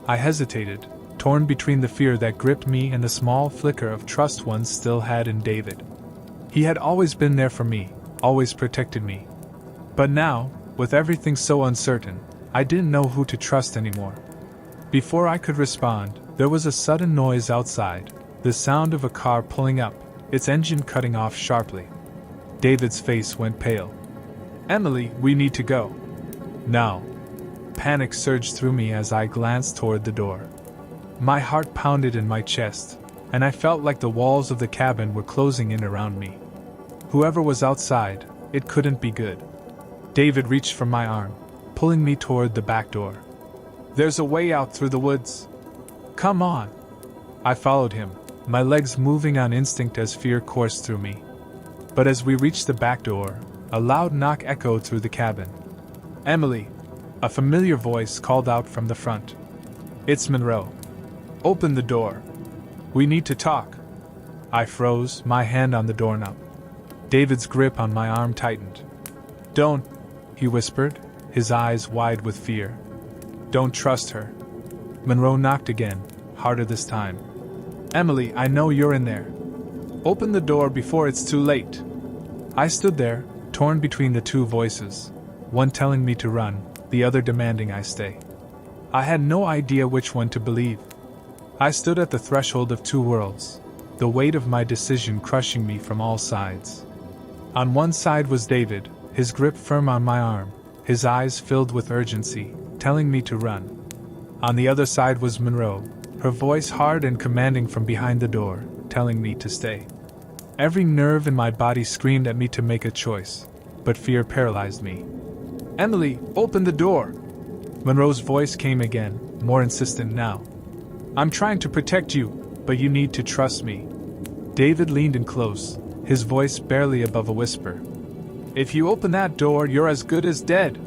I hesitated, torn between the fear that gripped me and the small flicker of trust one still had in David. He had always been there for me, always protected me. But now, with everything so uncertain, I didn't know who to trust anymore. Before I could respond, there was a sudden noise outside, the sound of a car pulling up, its engine cutting off sharply. David's face went pale. "Emily, we need to go. Now." Panic surged through me as I glanced toward the door. My heart pounded in my chest, and I felt like the walls of the cabin were closing in around me. Whoever was outside, it couldn't be good. David reached for my arm, pulling me toward the back door. "There's a way out through the woods. Come on." I followed him, my legs moving on instinct as fear coursed through me. But as we reached the back door, a loud knock echoed through the cabin. "Emily," a familiar voice called out from the front. "It's Monroe. Open the door. We need to talk." I froze, my hand on the doorknob. David's grip on my arm tightened. "Don't," he whispered, his eyes wide with fear. "Don't trust her." Monroe knocked again, harder this time. "Emily, I know you're in there. Open the door before it's too late." I stood there, torn between the two voices, one telling me to run, the other demanding I stay. I had no idea which one to believe. I stood at the threshold of two worlds, the weight of my decision crushing me from all sides. On one side was David, his grip firm on my arm, his eyes filled with urgency, telling me to run. On the other side was Monroe, her voice hard and commanding from behind the door, telling me to stay. Every nerve in my body screamed at me to make a choice, but fear paralyzed me. "Emily, open the door!" Monroe's voice came again, more insistent now. "I'm trying to protect you, but you need to trust me." David leaned in close, his voice barely above a whisper. "If you open that door, you're as good as dead."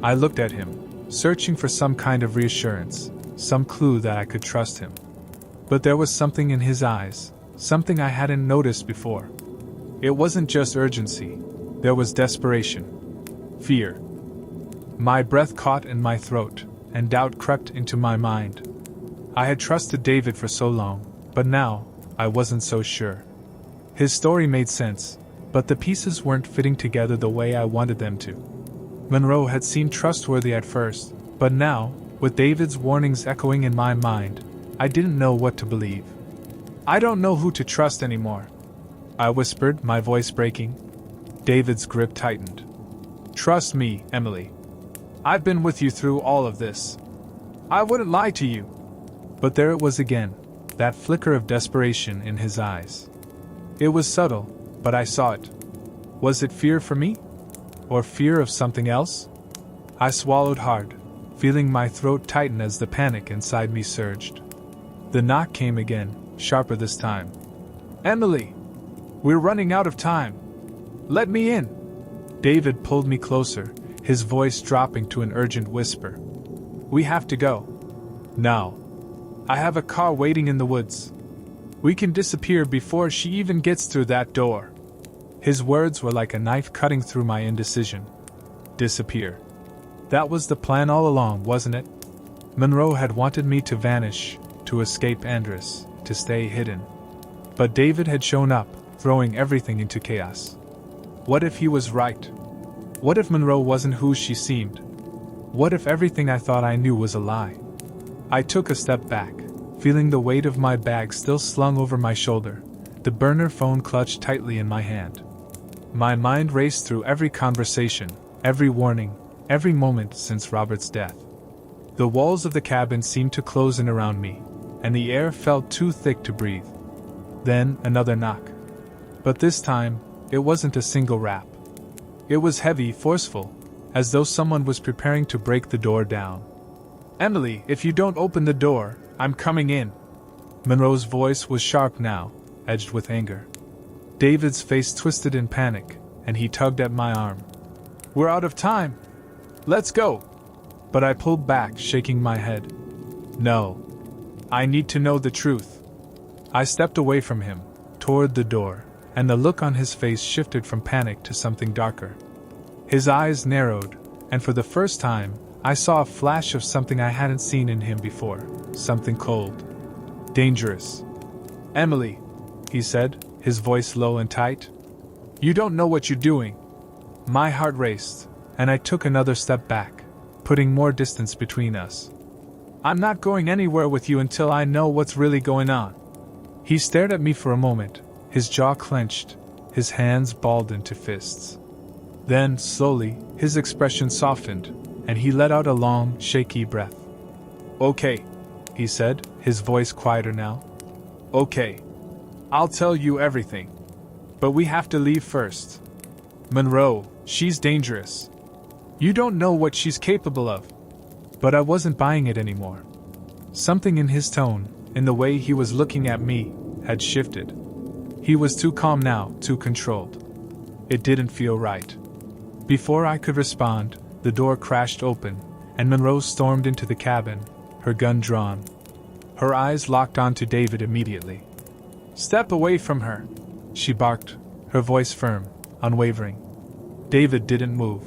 I looked at him, searching for some kind of reassurance, some clue that I could trust him. But there was something in his eyes, something I hadn't noticed before. It wasn't just urgency, there was desperation. Fear. My breath caught in my throat, and doubt crept into my mind. I had trusted David for so long, but now, I wasn't so sure. His story made sense, but the pieces weren't fitting together the way I wanted them to. Monroe had seemed trustworthy at first, but now, with David's warnings echoing in my mind, I didn't know what to believe. I don't know who to trust anymore, I whispered, my voice breaking. David's grip tightened. Trust me, Emily. I've been with you through all of this. I wouldn't lie to you. But there it was again, that flicker of desperation in his eyes. It was subtle, but I saw it. Was it fear for me? Or fear of something else? I swallowed hard, feeling my throat tighten as the panic inside me surged. The knock came again, sharper this time. Emily! We're running out of time. Let me in! David pulled me closer, his voice dropping to an urgent whisper. We have to go. Now. I have a car waiting in the woods. We can disappear before she even gets through that door. His words were like a knife cutting through my indecision. Disappear. That was the plan all along, wasn't it? Monroe had wanted me to vanish, to escape Andress, to stay hidden. But David had shown up, throwing everything into chaos. What if he was right? What if Monroe wasn't who she seemed? What if everything I thought I knew was a lie? I took a step back, feeling the weight of my bag still slung over my shoulder, the burner phone clutched tightly in my hand. My mind raced through every conversation, every warning, every moment since Robert's death. The walls of the cabin seemed to close in around me, and the air felt too thick to breathe. Then another knock. But this time, it wasn't a single rap. It was heavy, forceful, as though someone was preparing to break the door down. Emily, if you don't open the door, I'm coming in. Monroe's voice was sharp now, edged with anger. David's face twisted in panic, and he tugged at my arm. We're out of time. Let's go. But I pulled back, shaking my head. No. I need to know the truth. I stepped away from him, toward the door, and the look on his face shifted from panic to something darker. His eyes narrowed, and for the first time, I saw a flash of something I hadn't seen in him before, something cold. Dangerous. Emily, he said, his voice low and tight. You don't know what you're doing. My heart raced, and I took another step back, putting more distance between us. I'm not going anywhere with you until I know what's really going on. He stared at me for a moment, his jaw clenched, his hands balled into fists. Then, slowly, his expression softened, and he let out a long, shaky breath. Okay, he said, his voice quieter now. Okay. I'll tell you everything. But we have to leave first. Monroe, she's dangerous. You don't know what she's capable of. But I wasn't buying it anymore. Something in his tone, in the way he was looking at me, had shifted. He was too calm now, too controlled. It didn't feel right. Before I could respond, the door crashed open, and Monroe stormed into the cabin, her gun drawn. Her eyes locked onto David immediately. Step away from her, she barked, her voice firm, unwavering. David didn't move.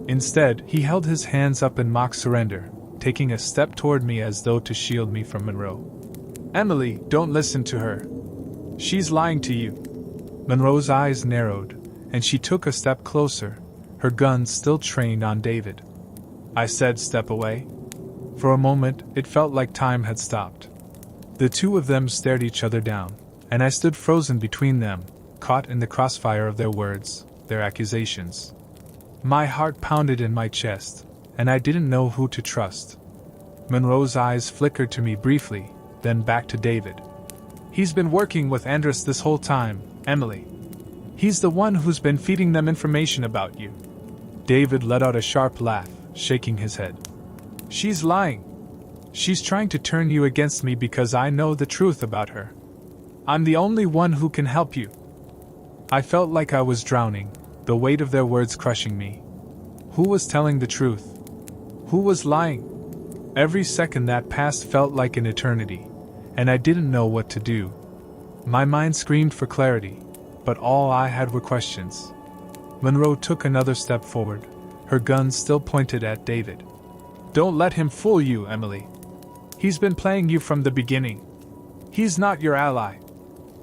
Instead, he held his hands up in mock surrender, taking a step toward me as though to shield me from Monroe. Emily, don't listen to her. She's lying to you. Monroe's eyes narrowed, and she took a step closer, her gun still trained on David. I said, step away. For a moment, it felt like time had stopped. The two of them stared each other down, and I stood frozen between them, caught in the crossfire of their words, their accusations. My heart pounded in my chest, and I didn't know who to trust. Monroe's eyes flickered to me briefly, then back to David. He's been working with Andress this whole time, Emily. He's the one who's been feeding them information about you. David let out a sharp laugh, shaking his head. She's lying. She's trying to turn you against me because I know the truth about her. I'm the only one who can help you. I felt like I was drowning, the weight of their words crushing me. Who was telling the truth? Who was lying? Every second that passed felt like an eternity, and I didn't know what to do. My mind screamed for clarity, but all I had were questions. Monroe took another step forward, her gun still pointed at David. "Don't let him fool you, Emily. He's been playing you from the beginning. He's not your ally."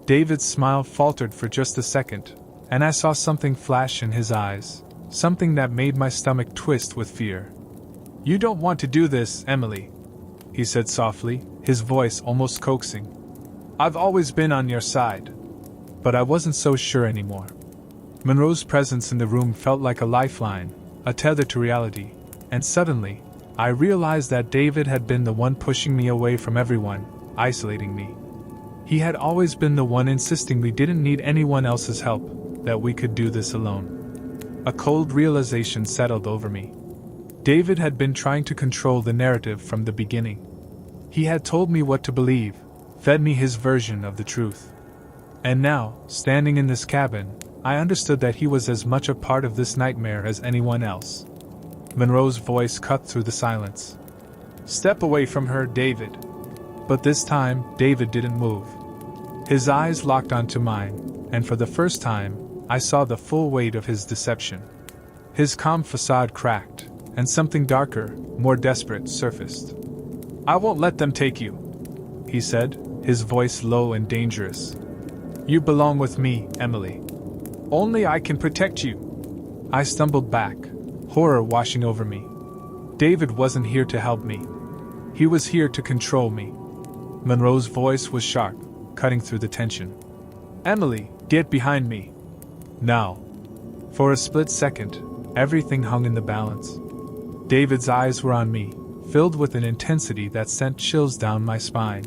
David's smile faltered for just a second, and I saw something flash in his eyes, something that made my stomach twist with fear. "You don't want to do this, Emily," he said softly, his voice almost coaxing. "I've always been on your side." But I wasn't so sure anymore. Monroe's presence in the room felt like a lifeline, a tether to reality, and suddenly, I realized that David had been the one pushing me away from everyone, isolating me. He had always been the one insisting we didn't need anyone else's help, that we could do this alone. A cold realization settled over me. David had been trying to control the narrative from the beginning. He had told me what to believe, fed me his version of the truth. And now, standing in this cabin, I understood that he was as much a part of this nightmare as anyone else. Monroe's voice cut through the silence. "Step away from her, David." But this time, David didn't move. His eyes locked onto mine, and for the first time, I saw the full weight of his deception. His calm facade cracked, and something darker, more desperate, surfaced. "I won't let them take you," he said, his voice low and dangerous. "You belong with me, Emily. Only I can protect you." I stumbled back, horror washing over me. David wasn't here to help me. He was here to control me. Monroe's voice was sharp, cutting through the tension. "Emily, get behind me. Now." For a split second, everything hung in the balance. David's eyes were on me, filled with an intensity that sent chills down my spine.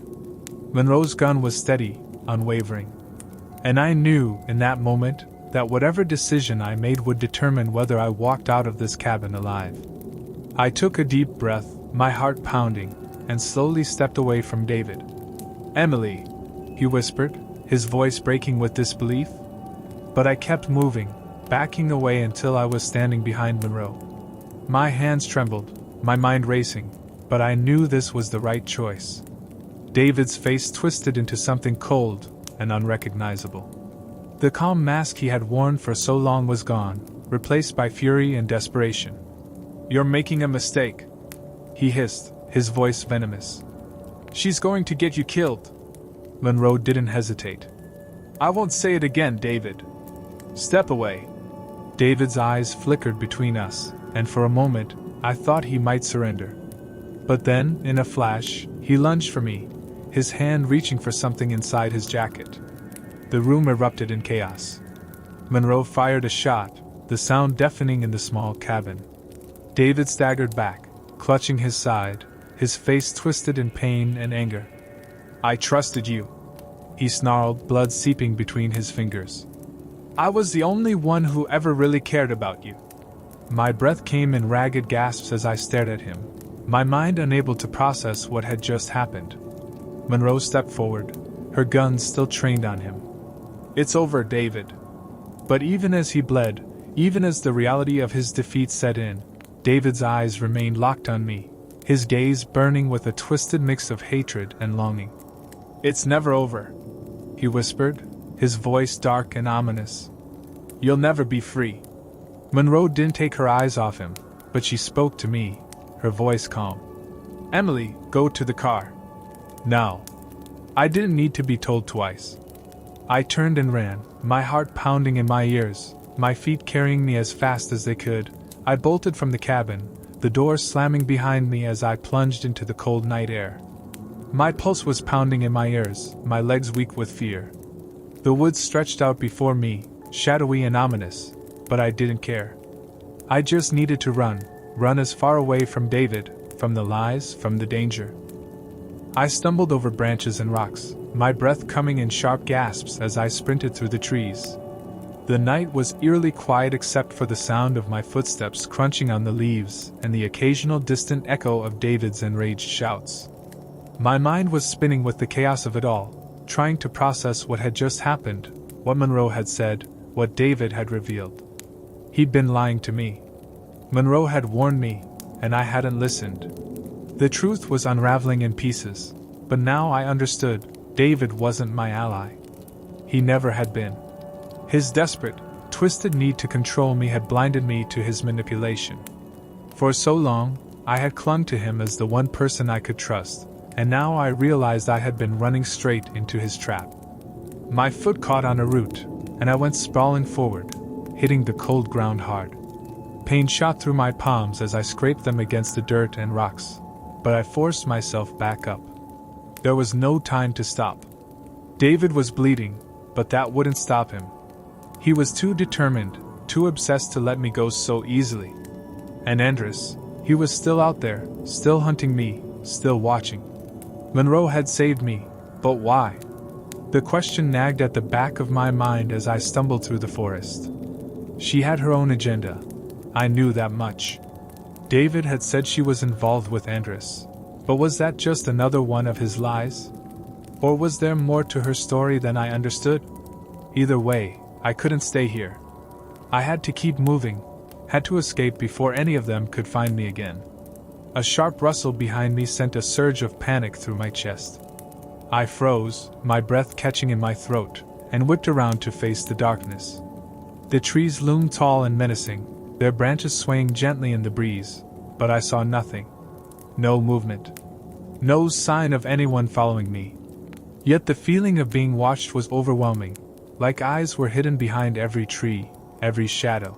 Monroe's gun was steady, unwavering. And I knew, in that moment, that whatever decision I made would determine whether I walked out of this cabin alive. I took a deep breath, my heart pounding, and slowly stepped away from David. "Emily," he whispered, his voice breaking with disbelief. But I kept moving, backing away until I was standing behind Monroe. My hands trembled, my mind racing, but I knew this was the right choice. David's face twisted into something cold and unrecognizable. The calm mask he had worn for so long was gone, replaced by fury and desperation. "You're making a mistake," he hissed, his voice venomous. "She's going to get you killed." Monroe didn't hesitate. "I won't say it again, David. Step away." David's eyes flickered between us, and for a moment, I thought he might surrender. But then, in a flash, he lunged for me, his hand reaching for something inside his jacket. The room erupted in chaos. Monroe fired a shot, the sound deafening in the small cabin. David staggered back, clutching his side, his face twisted in pain and anger. "I trusted you," he snarled, blood seeping between his fingers. "I was the only one who ever really cared about you." My breath came in ragged gasps as I stared at him, my mind unable to process what had just happened. Monroe stepped forward, her gun still trained on him. "It's over, David." But even as he bled, even as the reality of his defeat set in, David's eyes remained locked on me, his gaze burning with a twisted mix of hatred and longing. "It's never over," he whispered, his voice dark and ominous. "You'll never be free." Monroe didn't take her eyes off him, but she spoke to me, her voice calm. "Emily, go to the car. Now." I didn't need to be told twice. I turned and ran, my heart pounding in my ears, my feet carrying me as fast as they could. I bolted from the cabin, the door slamming behind me as I plunged into the cold night air. My pulse was pounding in my ears, my legs weak with fear. The woods stretched out before me, shadowy and ominous, but I didn't care. I just needed to run as far away from David, from the lies, from the danger. I stumbled over branches and rocks, my breath coming in sharp gasps as I sprinted through the trees. The night was eerily quiet except for the sound of my footsteps crunching on the leaves and the occasional distant echo of David's enraged shouts. My mind was spinning with the chaos of it all, trying to process what had just happened, what Monroe had said, what David had revealed. He'd been lying to me. Monroe had warned me, and I hadn't listened. The truth was unraveling in pieces, but now I understood. David wasn't my ally. He never had been. His desperate, twisted need to control me had blinded me to his manipulation. For so long, I had clung to him as the one person I could trust, and now I realized I had been running straight into his trap. My foot caught on a root, and I went sprawling forward, hitting the cold ground hard. Pain shot through my palms as I scraped them against the dirt and rocks, but I forced myself back up. There was no time to stop. David was bleeding, but that wouldn't stop him. He was too determined, too obsessed to let me go so easily. And Andres, he was still out there, still hunting me, still watching. Monroe had saved me, but why? The question nagged at the back of my mind as I stumbled through the forest. She had her own agenda. I knew that much. David had said she was involved with Andres, but was that just another one of his lies? Or was there more to her story than I understood? Either way, I couldn't stay here. I had to keep moving, had to escape before any of them could find me again. A sharp rustle behind me sent a surge of panic through my chest. I froze, my breath catching in my throat, and whipped around to face the darkness. The trees loomed tall and menacing, their branches swaying gently in the breeze, but I saw nothing. No movement. No sign of anyone following me. Yet the feeling of being watched was overwhelming, like eyes were hidden behind every tree, every shadow.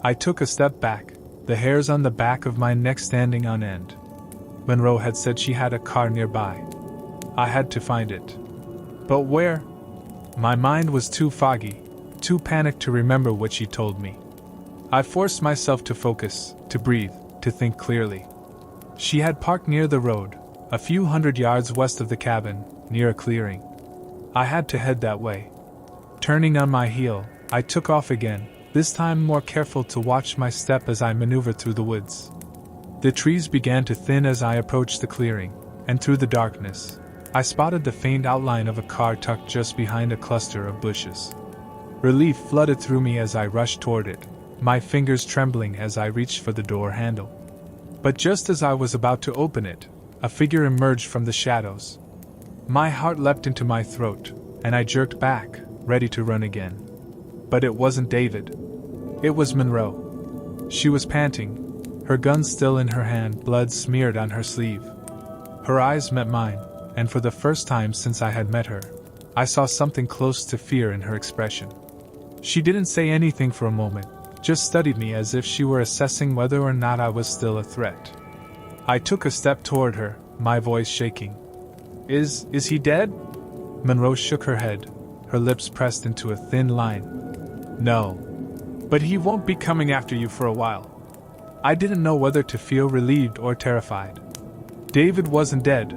I took a step back, the hairs on the back of my neck standing on end. Monroe had said she had a car nearby. I had to find it. But where? My mind was too foggy, too panicked to remember what she told me. I forced myself to focus, to breathe, to think clearly. She had parked near the road, a few hundred yards west of the cabin, near a clearing. I had to head that way. Turning on my heel, I took off again, this time more careful to watch my step as I maneuvered through the woods. The trees began to thin as I approached the clearing, and through the darkness, I spotted the faint outline of a car tucked just behind a cluster of bushes. Relief flooded through me as I rushed toward it, my fingers trembling as I reached for the door handle. But just as I was about to open it, a figure emerged from the shadows. My heart leapt into my throat, and I jerked back, ready to run again. But it wasn't David. It was Monroe. She was panting, her gun still in her hand, blood smeared on her sleeve. Her eyes met mine, and for the first time since I had met her, I saw something close to fear in her expression. She didn't say anything for a moment, just studied me as if she were assessing whether or not I was still a threat. I took a step toward her, my voice shaking. Is he dead? Monroe shook her head, her lips pressed into a thin line. No. But he won't be coming after you for a while. I didn't know whether to feel relieved or terrified. David wasn't dead,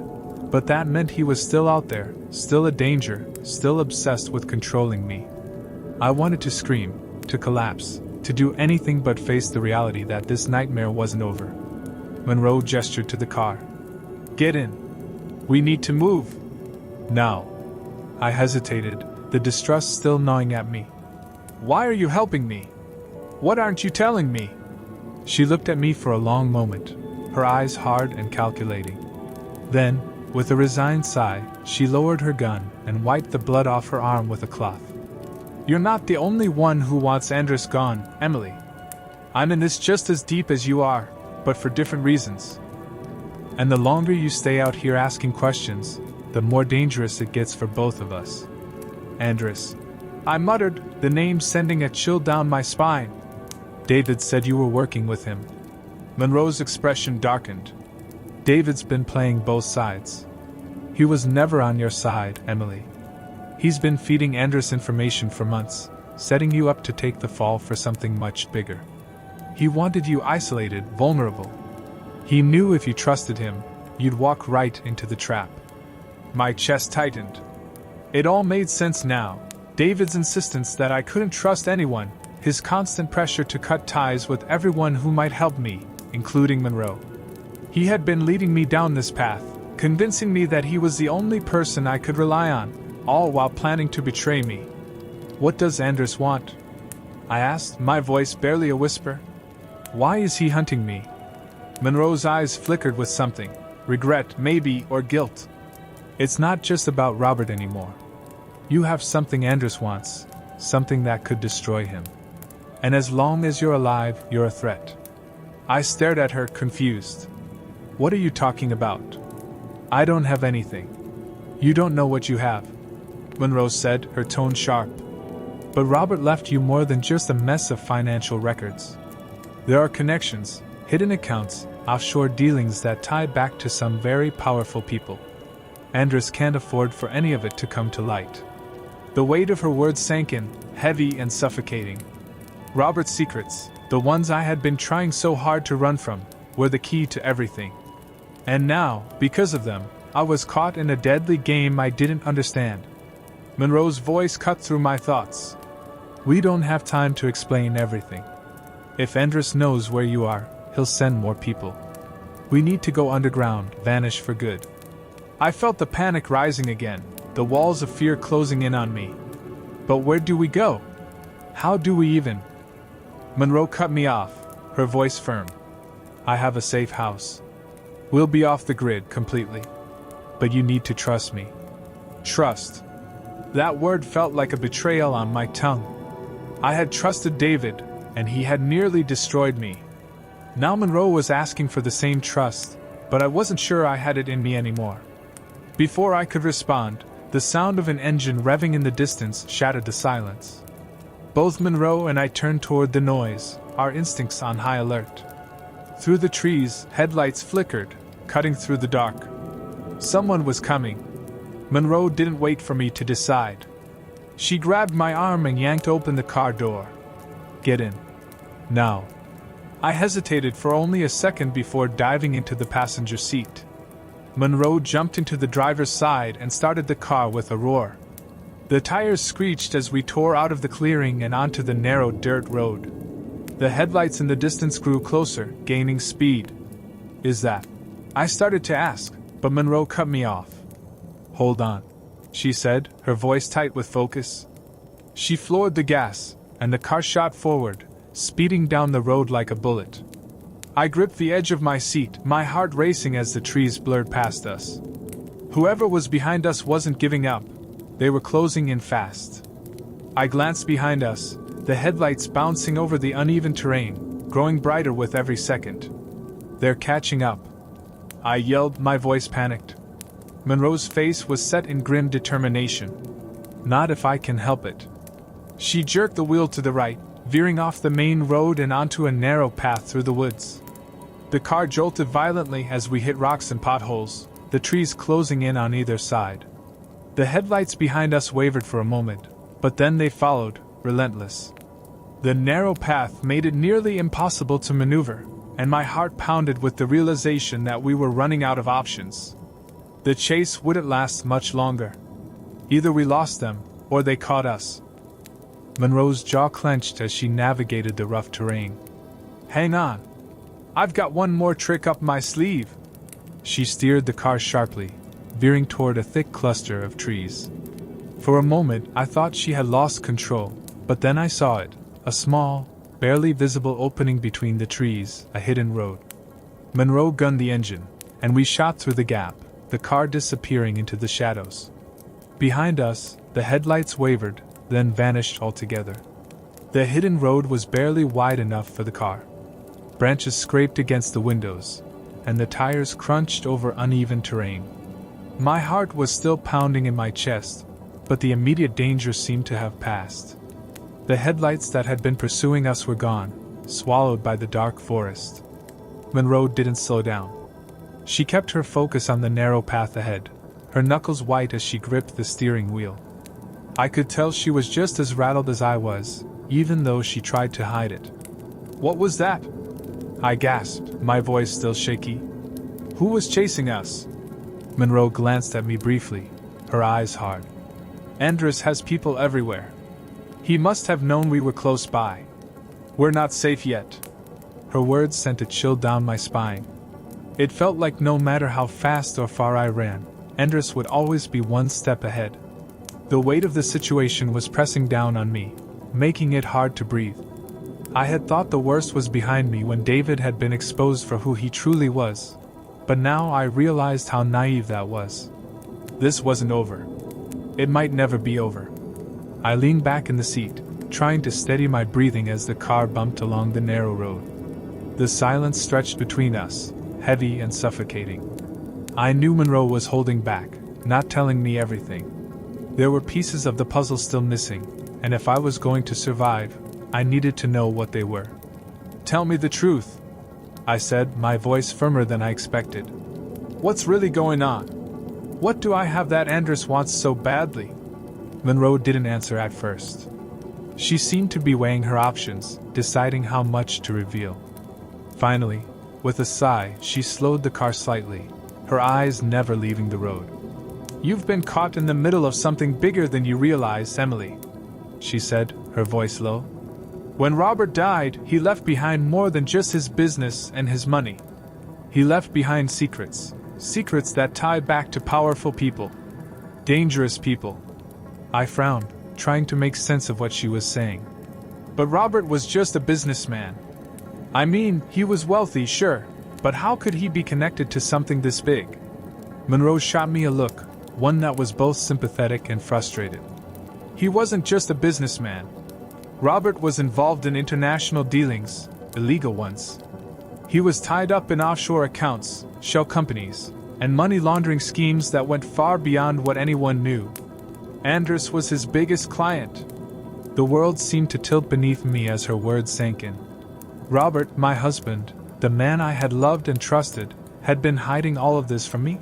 but that meant he was still out there, still a danger, still obsessed with controlling me. I wanted to scream, to collapse, to do anything but face the reality that this nightmare wasn't over. Monroe gestured to the car. Get in. We need to move. Now. I hesitated, the distrust still gnawing at me. Why are you helping me? What aren't you telling me? She looked at me for a long moment, her eyes hard and calculating. Then, with a resigned sigh, she lowered her gun and wiped the blood off her arm with a cloth. You're not the only one who wants Andres gone, Emily. I'm in this just as deep as you are, but for different reasons. And the longer you stay out here asking questions, the more dangerous it gets for both of us. Andres. I muttered, the name sending a chill down my spine. David said you were working with him. Monroe's expression darkened. David's been playing both sides. He was never on your side, Emily. He's been feeding Andres information for months, setting you up to take the fall for something much bigger. He wanted you isolated, vulnerable. He knew if you trusted him, you'd walk right into the trap. My chest tightened. It all made sense now. David's insistence that I couldn't trust anyone, his constant pressure to cut ties with everyone who might help me, including Monroe. He had been leading me down this path, convincing me that he was the only person I could rely on, all while planning to betray me. What does Andres want? I asked, my voice barely a whisper. Why is he hunting me? Monroe's eyes flickered with something, regret maybe, or guilt. It's not just about Robert anymore. You have something Andres wants, something that could destroy him. And as long as you're alive, you're a threat. I stared at her, confused. What are you talking about? I don't have anything. You don't know what you have, Monroe said, her tone sharp. But Robert left you more than just a mess of financial records. There are connections, hidden accounts, offshore dealings that tie back to some very powerful people. Andres can't afford for any of it to come to light. The weight of her words sank in, heavy and suffocating. Robert's secrets, the ones I had been trying so hard to run from, were the key to everything. And now, because of them, I was caught in a deadly game I didn't understand. Monroe's voice cut through my thoughts. We don't have time to explain everything. If Andres knows where you are, he'll send more people. We need to go underground, vanish for good. I felt the panic rising again, the walls of fear closing in on me. But where do we go? How do we even? Monroe cut me off, her voice firm. I have a safe house. We'll be off the grid completely. But you need to trust me. Trust. That word felt like a betrayal on my tongue. I had trusted David, and he had nearly destroyed me. Now Monroe was asking for the same trust, but I wasn't sure I had it in me anymore. Before I could respond, the sound of an engine revving in the distance shattered the silence. Both Monroe and I turned toward the noise, our instincts on high alert. Through the trees, headlights flickered, cutting through the dark. Someone was coming. Monroe didn't wait for me to decide. She grabbed my arm and yanked open the car door. Get in. Now. I hesitated for only a second before diving into the passenger seat. Monroe jumped into the driver's side and started the car with a roar. The tires screeched as we tore out of the clearing and onto the narrow dirt road. The headlights in the distance grew closer, gaining speed. Is that? I started to ask, but Monroe cut me off. Hold on, she said, her voice tight with focus. She floored the gas, and the car shot forward, speeding down the road like a bullet. I gripped the edge of my seat, my heart racing as the trees blurred past us. Whoever was behind us wasn't giving up. They were closing in fast. I glanced behind us, the headlights bouncing over the uneven terrain, growing brighter with every second. They're catching up. I yelled, my voice panicked. Monroe's face was set in grim determination. Not if I can help it. She jerked the wheel to the right, veering off the main road and onto a narrow path through the woods. The car jolted violently as we hit rocks and potholes, the trees closing in on either side. The headlights behind us wavered for a moment, but then they followed, relentless. The narrow path made it nearly impossible to maneuver, and my heart pounded with the realization that we were running out of options. The chase wouldn't last much longer. Either we lost them, or they caught us. Monroe's jaw clenched as she navigated the rough terrain. Hang on. I've got one more trick up my sleeve. She steered the car sharply, veering toward a thick cluster of trees. For a moment, I thought she had lost control, but then I saw it, a small, barely visible opening between the trees, a hidden road. Monroe gunned the engine, and we shot through the gap, the car disappearing into the shadows. Behind us, the headlights wavered, then vanished altogether. The hidden road was barely wide enough for the car. Branches scraped against the windows, and the tires crunched over uneven terrain. My heart was still pounding in my chest, but the immediate danger seemed to have passed. The headlights that had been pursuing us were gone, swallowed by the dark forest. Monroe didn't slow down. She kept her focus on the narrow path ahead, her knuckles white as she gripped the steering wheel. I could tell she was just as rattled as I was, even though she tried to hide it. What was that? I gasped, my voice still shaky. Who was chasing us? Monroe glanced at me briefly, her eyes hard. Andres has people everywhere. He must have known we were close by. We're not safe yet. Her words sent a chill down my spine. It felt like no matter how fast or far I ran, Andres would always be one step ahead. The weight of the situation was pressing down on me, making it hard to breathe. I had thought the worst was behind me when David had been exposed for who he truly was, but now I realized how naive that was. This wasn't over. It might never be over. I leaned back in the seat, trying to steady my breathing as the car bumped along the narrow road. The silence stretched between us, heavy and suffocating. I knew Monroe was holding back, not telling me everything. There were pieces of the puzzle still missing, and if I was going to survive, I needed to know what they were. "Tell me the truth," I said, my voice firmer than I expected. "What's really going on? What do I have that Andrus wants so badly?" Monroe didn't answer at first. She seemed to be weighing her options, deciding how much to reveal. Finally, with a sigh, she slowed the car slightly, her eyes never leaving the road. "You've been caught in the middle of something bigger than you realize, Emily," she said, her voice low. "When Robert died, he left behind more than just his business and his money. He left behind secrets, secrets that tie back to powerful people, dangerous people." I frowned, trying to make sense of what she was saying. "But Robert was just a businessman. I mean, he was wealthy, sure, but how could he be connected to something this big?" Monroe shot me a look, one that was both sympathetic and frustrated. "He wasn't just a businessman. Robert was involved in international dealings, illegal ones. He was tied up in offshore accounts, shell companies, and money laundering schemes that went far beyond what anyone knew. Andrus was his biggest client." The world seemed to tilt beneath me as her words sank in. Robert, my husband, the man I had loved and trusted, had been hiding all of this from me?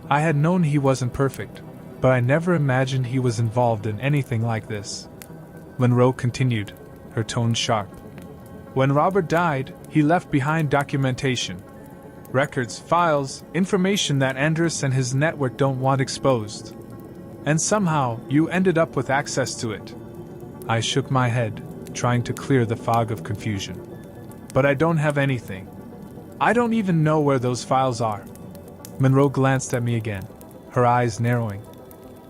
I had known he wasn't perfect, but I never imagined he was involved in anything like this. Monroe continued, her tone sharp. "When Robert died, he left behind documentation. Records, files, information that Andrus and his network don't want exposed. And somehow, you ended up with access to it." I shook my head, trying to clear the fog of confusion. "But I don't have anything. I don't even know where those files are." Monroe glanced at me again, her eyes narrowing.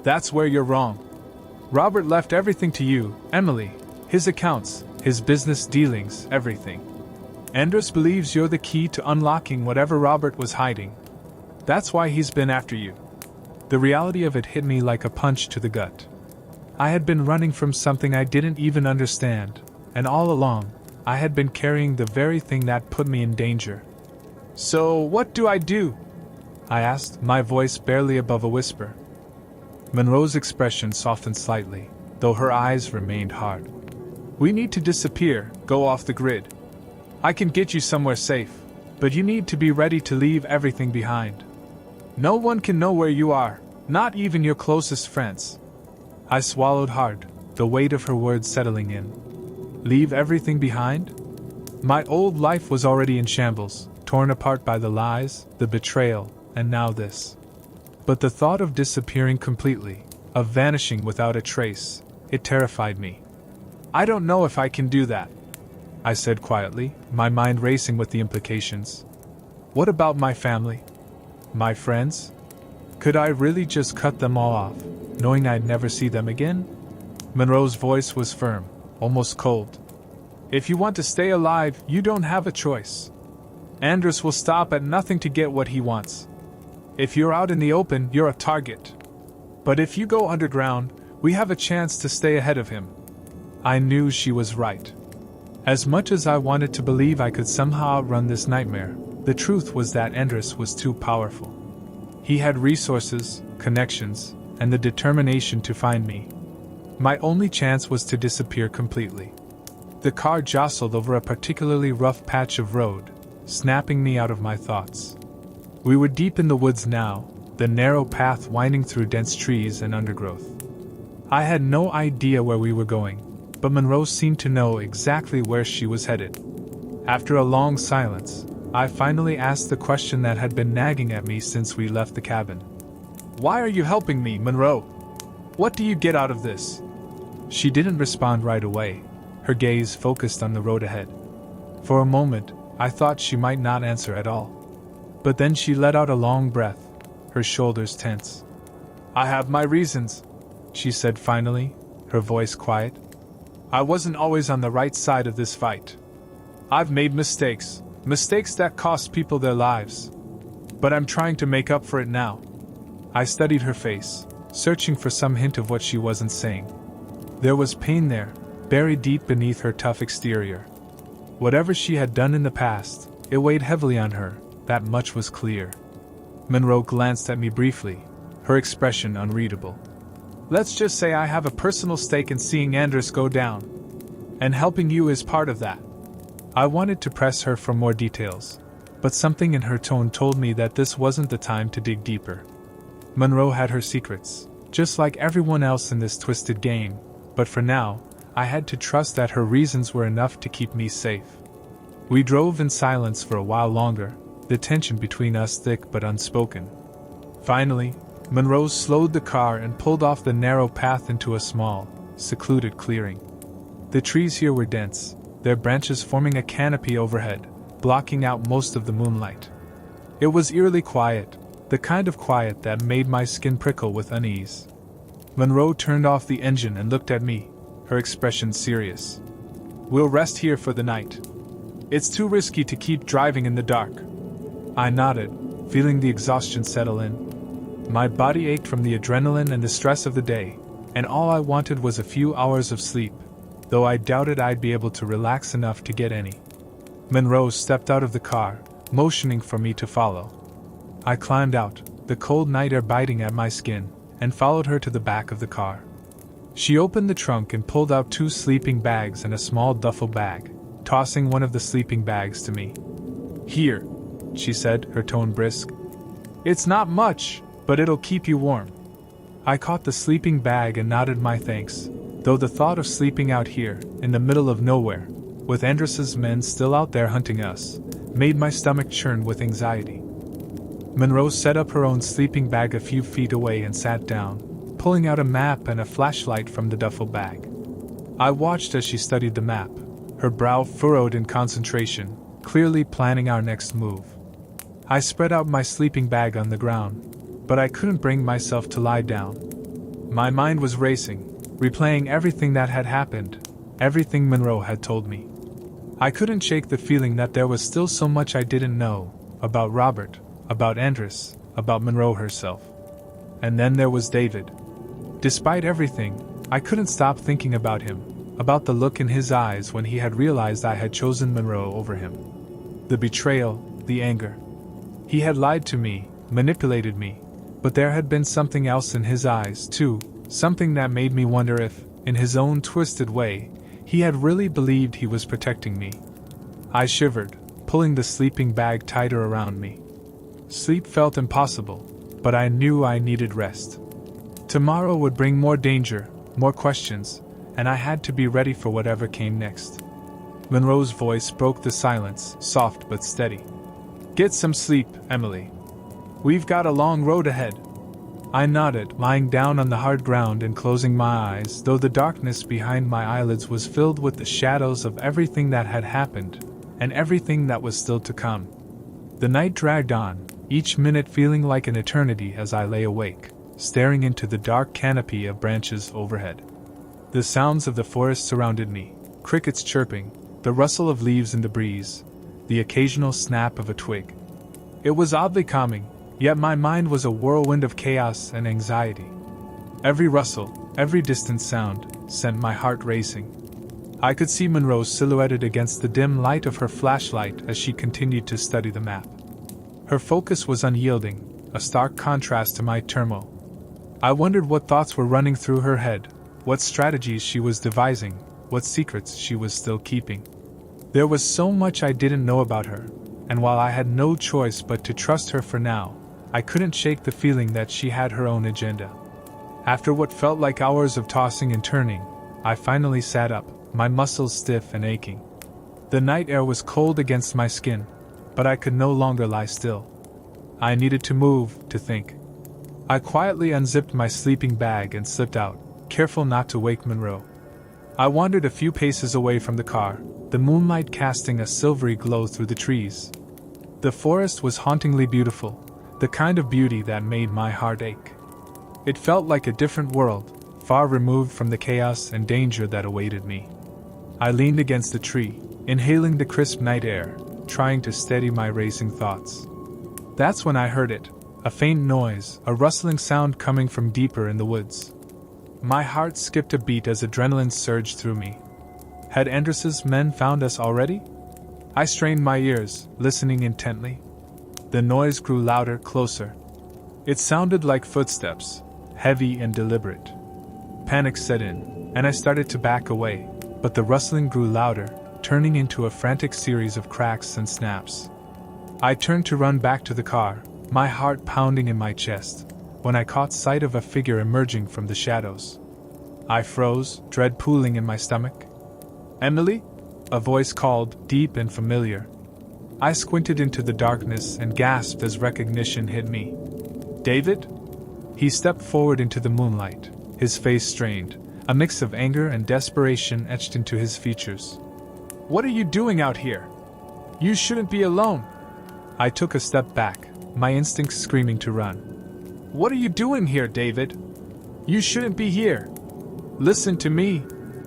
"That's where you're wrong. Robert left everything to you, Emily. His accounts, his business dealings, everything. Andrus believes you're the key to unlocking whatever Robert was hiding. That's why he's been after you." The reality of it hit me like a punch to the gut. I had been running from something I didn't even understand, and all along, I had been carrying the very thing that put me in danger. "So, what do I do?" I asked, my voice barely above a whisper. Monroe's expression softened slightly, though her eyes remained hard. "We need to disappear, go off the grid. I can get you somewhere safe, but you need to be ready to leave everything behind. No one can know where you are, not even your closest friends." I swallowed hard, the weight of her words settling in. Leave everything behind? My old life was already in shambles, torn apart by the lies, the betrayal, and now this. But the thought of disappearing completely, of vanishing without a trace, it terrified me. "I don't know if I can do that," I said quietly, my mind racing with the implications. "What about my family? My friends? Could I really just cut them all off, knowing I'd never see them again?" Monroe's voice was firm, almost cold. "If you want to stay alive, you don't have a choice. Andrus will stop at nothing to get what he wants. If you're out in the open, you're a target. But if you go underground, we have a chance to stay ahead of him." I knew she was right. As much as I wanted to believe I could somehow outrun this nightmare, the truth was that Andrus was too powerful. He had resources, connections, and the determination to find me. My only chance was to disappear completely. The car jostled over a particularly rough patch of road, snapping me out of my thoughts. We were deep in the woods now, the narrow path winding through dense trees and undergrowth. I had no idea where we were going, but Monroe seemed to know exactly where she was headed. After a long silence, I finally asked the question that had been nagging at me since we left the cabin. "Why are you helping me, Monroe? What do you get out of this?" She didn't respond right away, her gaze focused on the road ahead. For a moment, I thought she might not answer at all. But then she let out a long breath, her shoulders tense. "I have my reasons," she said finally, her voice quiet. "I wasn't always on the right side of this fight. I've made mistakes that cost people their lives. But I'm trying to make up for it now." I studied her face, searching for some hint of what she wasn't saying. There was pain there, buried deep beneath her tough exterior. Whatever she had done in the past, it weighed heavily on her, that much was clear. Monroe glanced at me briefly, her expression unreadable. Let's just say I have a personal stake in seeing Andres go down. And helping you is part of that. I wanted to press her for more details, but something in her tone told me that this wasn't the time to dig deeper. Monroe had her secrets, just like everyone else in this twisted game, but for now, I had to trust that her reasons were enough to keep me safe. We drove in silence for a while longer, the tension between us thick but unspoken. Finally, Monroe slowed the car and pulled off the narrow path into a small, secluded clearing. The trees here were dense, their branches forming a canopy overhead, blocking out most of the moonlight. It was eerily quiet, the kind of quiet that made my skin prickle with unease. Monroe turned off the engine and looked at me, her expression serious. We'll rest here for the night. It's too risky to keep driving in the dark. I nodded, feeling the exhaustion settle in. My body ached from the adrenaline and the stress of the day, and all I wanted was a few hours of sleep, though I doubted I'd be able to relax enough to get any. Monroe stepped out of the car, motioning for me to follow. I climbed out, the cold night air biting at my skin, and followed her to the back of the car. She opened the trunk and pulled out 2 sleeping bags and a small duffel bag, tossing one of the sleeping bags to me. Here, she said, her tone brisk. It's not much, but it'll keep you warm. I caught the sleeping bag and nodded my thanks, though the thought of sleeping out here, in the middle of nowhere, with Andres's men still out there hunting us, made my stomach churn with anxiety. Monroe set up her own sleeping bag a few feet away and sat down, pulling out a map and a flashlight from the duffel bag. I watched as she studied the map, her brow furrowed in concentration, clearly planning our next move. I spread out my sleeping bag on the ground, but I couldn't bring myself to lie down. My mind was racing, replaying everything that had happened, everything Monroe had told me. I couldn't shake the feeling that there was still so much I didn't know, about Robert, about Andres, about Monroe herself. And then there was David. Despite everything, I couldn't stop thinking about him, about the look in his eyes when he had realized I had chosen Monroe over him. The betrayal, the anger. He had lied to me, manipulated me, but there had been something else in his eyes, too, something that made me wonder if, in his own twisted way, he had really believed he was protecting me. I shivered, pulling the sleeping bag tighter around me. Sleep felt impossible, but I knew I needed rest. Tomorrow would bring more danger, more questions, and I had to be ready for whatever came next. Monroe's voice broke the silence, soft but steady. Get some sleep, Emily. We've got a long road ahead. I nodded, lying down on the hard ground and closing my eyes, though the darkness behind my eyelids was filled with the shadows of everything that had happened, and everything that was still to come. The night dragged on, each minute feeling like an eternity as I lay awake, staring into the dark canopy of branches overhead. The sounds of the forest surrounded me, crickets chirping, the rustle of leaves in the breeze, the occasional snap of a twig. It was oddly calming, yet my mind was a whirlwind of chaos and anxiety. Every rustle, every distant sound, sent my heart racing. I could see Monroe silhouetted against the dim light of her flashlight as she continued to study the map. Her focus was unyielding, a stark contrast to my turmoil. I wondered what thoughts were running through her head, what strategies she was devising, what secrets she was still keeping. There was so much I didn't know about her, and while I had no choice but to trust her for now, I couldn't shake the feeling that she had her own agenda. After what felt like hours of tossing and turning, I finally sat up, my muscles stiff and aching. The night air was cold against my skin, but I could no longer lie still. I needed to move, to think. I quietly unzipped my sleeping bag and slipped out, careful not to wake Monroe. I wandered a few paces away from the car, the moonlight casting a silvery glow through the trees. The forest was hauntingly beautiful, the kind of beauty that made my heart ache. It felt like a different world, far removed from the chaos and danger that awaited me. I leaned against a tree, inhaling the crisp night air, trying to steady my racing thoughts. That's when I heard it, a faint noise, a rustling sound coming from deeper in the woods. My heart skipped a beat as adrenaline surged through me. Had Andrus's men found us already? I strained my ears, listening intently. The noise grew louder, closer. It sounded like footsteps, heavy and deliberate. Panic set in, and I started to back away, but the rustling grew louder, turning into a frantic series of cracks and snaps. I turned to run back to the car, my heart pounding in my chest, when I caught sight of a figure emerging from the shadows. I froze, dread pooling in my stomach. "Emily?" A voice called, deep and familiar. I squinted into the darkness and gasped as recognition hit me. "David?" He stepped forward into the moonlight, his face strained, a mix of anger and desperation etched into his features. "What are you doing out here? You shouldn't be alone." I took a step back, my instincts screaming to run. "What are you doing here, David? You shouldn't be here. Listen to me,"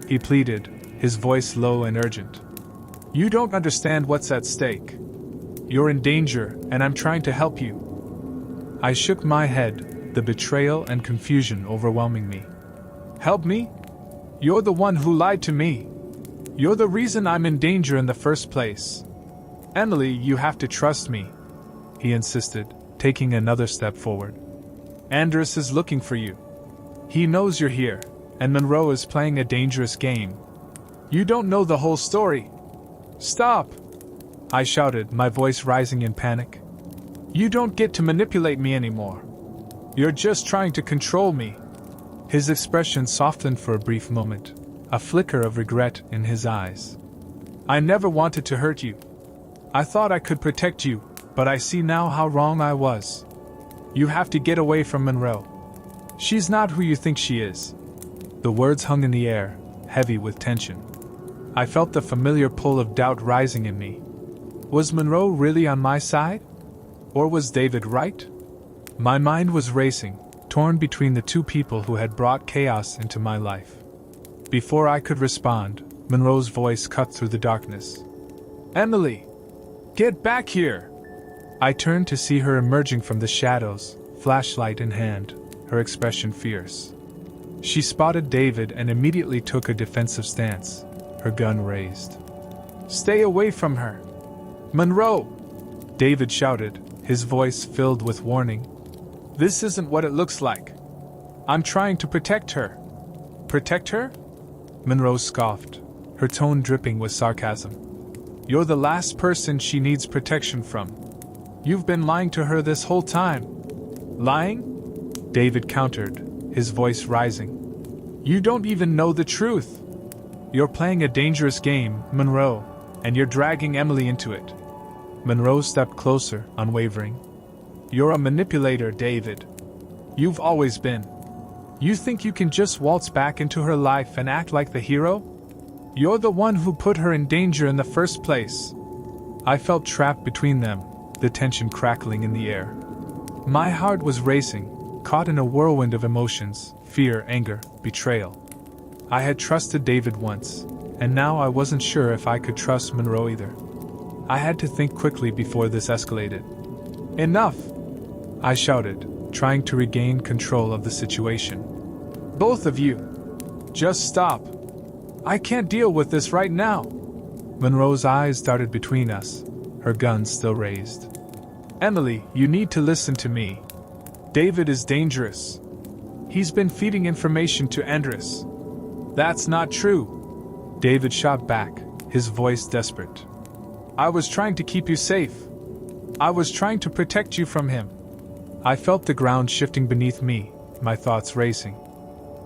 he pleaded, his voice low and urgent. "You don't understand what's at stake. You're in danger, and I'm trying to help you." I shook my head, the betrayal and confusion overwhelming me. "Help me? You're the one who lied to me. You're the reason I'm in danger in the first place. Emily, you have to trust me," he insisted, taking another step forward. "Andrus is looking for you. He knows you're here, and Monroe is playing a dangerous game. You don't know the whole story. Stop!" I shouted, my voice rising in panic. "You don't get to manipulate me anymore. You're just trying to control me." His expression softened for a brief moment, a flicker of regret in his eyes. "I never wanted to hurt you. I thought I could protect you, but I see now how wrong I was. You have to get away from Monroe. She's not who you think she is." The words hung in the air, heavy with tension. I felt the familiar pull of doubt rising in me. Was Monroe really on my side? Or was David right? My mind was racing, torn between the two people who had brought chaos into my life. Before I could respond, Monroe's voice cut through the darkness. "Emily! Get back here!" I turned to see her emerging from the shadows, flashlight in hand, her expression fierce. She spotted David and immediately took a defensive stance, her gun raised. "Stay away from her! Monroe!" David shouted, his voice filled with warning. "This isn't what it looks like. I'm trying to protect her." "Protect her?" Monroe scoffed, her tone dripping with sarcasm. "You're the last person she needs protection from. You've been lying to her this whole time." "Lying?" David countered, his voice rising. "You don't even know the truth. You're playing a dangerous game, Monroe, and you're dragging Emily into it." Monroe stepped closer, unwavering. "You're a manipulator, David. You've always been. You think you can just waltz back into her life and act like the hero? You're the one who put her in danger in the first place." I felt trapped between them, the tension crackling in the air. My heart was racing, caught in a whirlwind of emotions, fear, anger, betrayal. I had trusted David once, and now I wasn't sure if I could trust Monroe either. I had to think quickly before this escalated. "Enough!" I shouted, trying to regain control of the situation. "Both of you! Just stop! I can't deal with this right now!" Monroe's eyes darted between us, her gun still raised. "Emily, you need to listen to me. David is dangerous. He's been feeding information to Andrus." "That's not true," David shot back, his voice desperate. "I was trying to keep you safe. I was trying to protect you from him." I felt the ground shifting beneath me, my thoughts racing.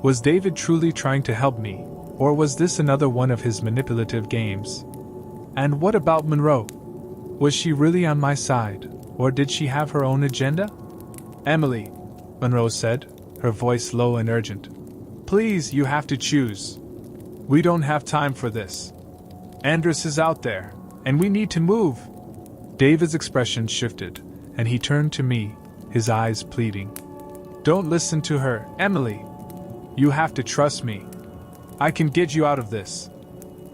Was David truly trying to help me, or was this another one of his manipulative games? And what about Monroe? Was she really on my side, or did she have her own agenda? "Emily," Monroe said, her voice low and urgent. "Please, you have to choose. We don't have time for this. Andrus is out there, and we need to move." David's expression shifted, and he turned to me, his eyes pleading. "Don't listen to her, Emily. You have to trust me. I can get you out of this.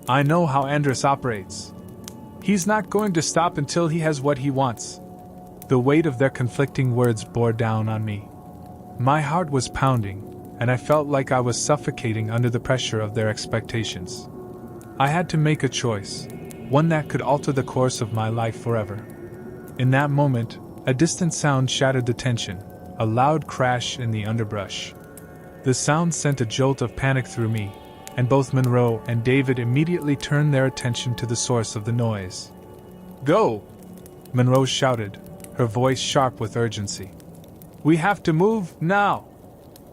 I know how Andrus operates. He's not going to stop until he has what he wants." The weight of their conflicting words bore down on me. My heart was pounding, and I felt like I was suffocating under the pressure of their expectations. I had to make a choice, one that could alter the course of my life forever. In that moment, a distant sound shattered the tension, a loud crash in the underbrush. The sound sent a jolt of panic through me, and both Monroe and David immediately turned their attention to the source of the noise. "Go!" Monroe shouted, her voice sharp with urgency. "We have to move, now!"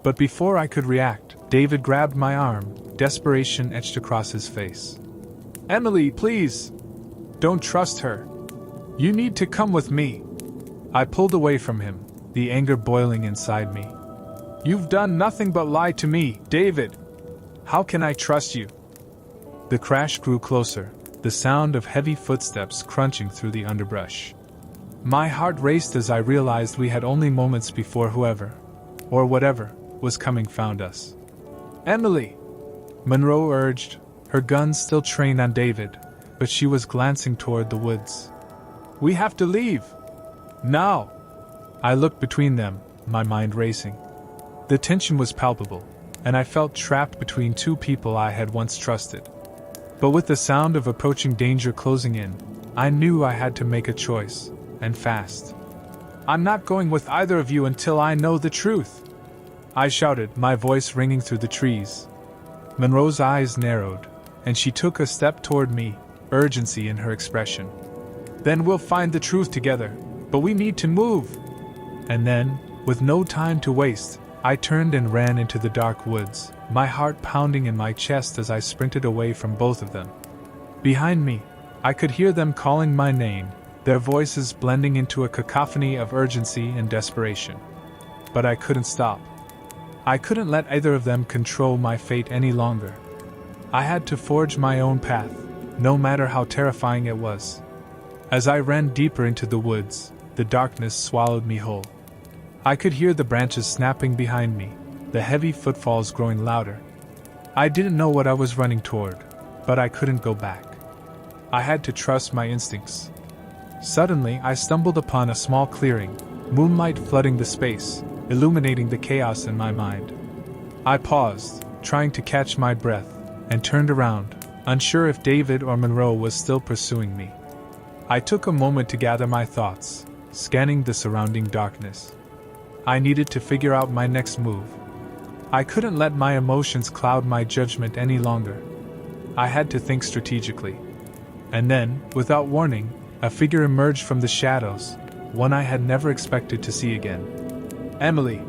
But before I could react, David grabbed my arm, desperation etched across his face. "Emily, please! Don't trust her. You need to come with me." I pulled away from him, the anger boiling inside me. "You've done nothing but lie to me, David. How can I trust you?" The crash grew closer, the sound of heavy footsteps crunching through the underbrush. My heart raced as I realized we had only moments before whoever, or whatever, was coming found us. "Emily!" Monroe urged, her gun still trained on David, but she was glancing toward the woods. "We have to leave! Now!" I looked between them, my mind racing. The tension was palpable, and I felt trapped between two people I had once trusted. But with the sound of approaching danger closing in, I knew I had to make a choice, and fast. "I'm not going with either of you until I know the truth!" I shouted, my voice ringing through the trees. Monroe's eyes narrowed, and she took a step toward me, urgency in her expression. "Then we'll find the truth together, but we need to move!" And then, with no time to waste, I turned and ran into the dark woods, my heart pounding in my chest as I sprinted away from both of them. Behind me, I could hear them calling my name, their voices blending into a cacophony of urgency and desperation. But I couldn't stop. I couldn't let either of them control my fate any longer. I had to forge my own path, no matter how terrifying it was. As I ran deeper into the woods, the darkness swallowed me whole. I could hear the branches snapping behind me, the heavy footfalls growing louder. I didn't know what I was running toward, but I couldn't go back. I had to trust my instincts. Suddenly, I stumbled upon a small clearing, moonlight flooding the space, illuminating the chaos in my mind. I paused, trying to catch my breath, and turned around, unsure if David or Monroe was still pursuing me. I took a moment to gather my thoughts, scanning the surrounding darkness. I needed to figure out my next move. I couldn't let my emotions cloud my judgment any longer. I had to think strategically. And then, without warning, a figure emerged from the shadows, one I had never expected to see again. "Emily,"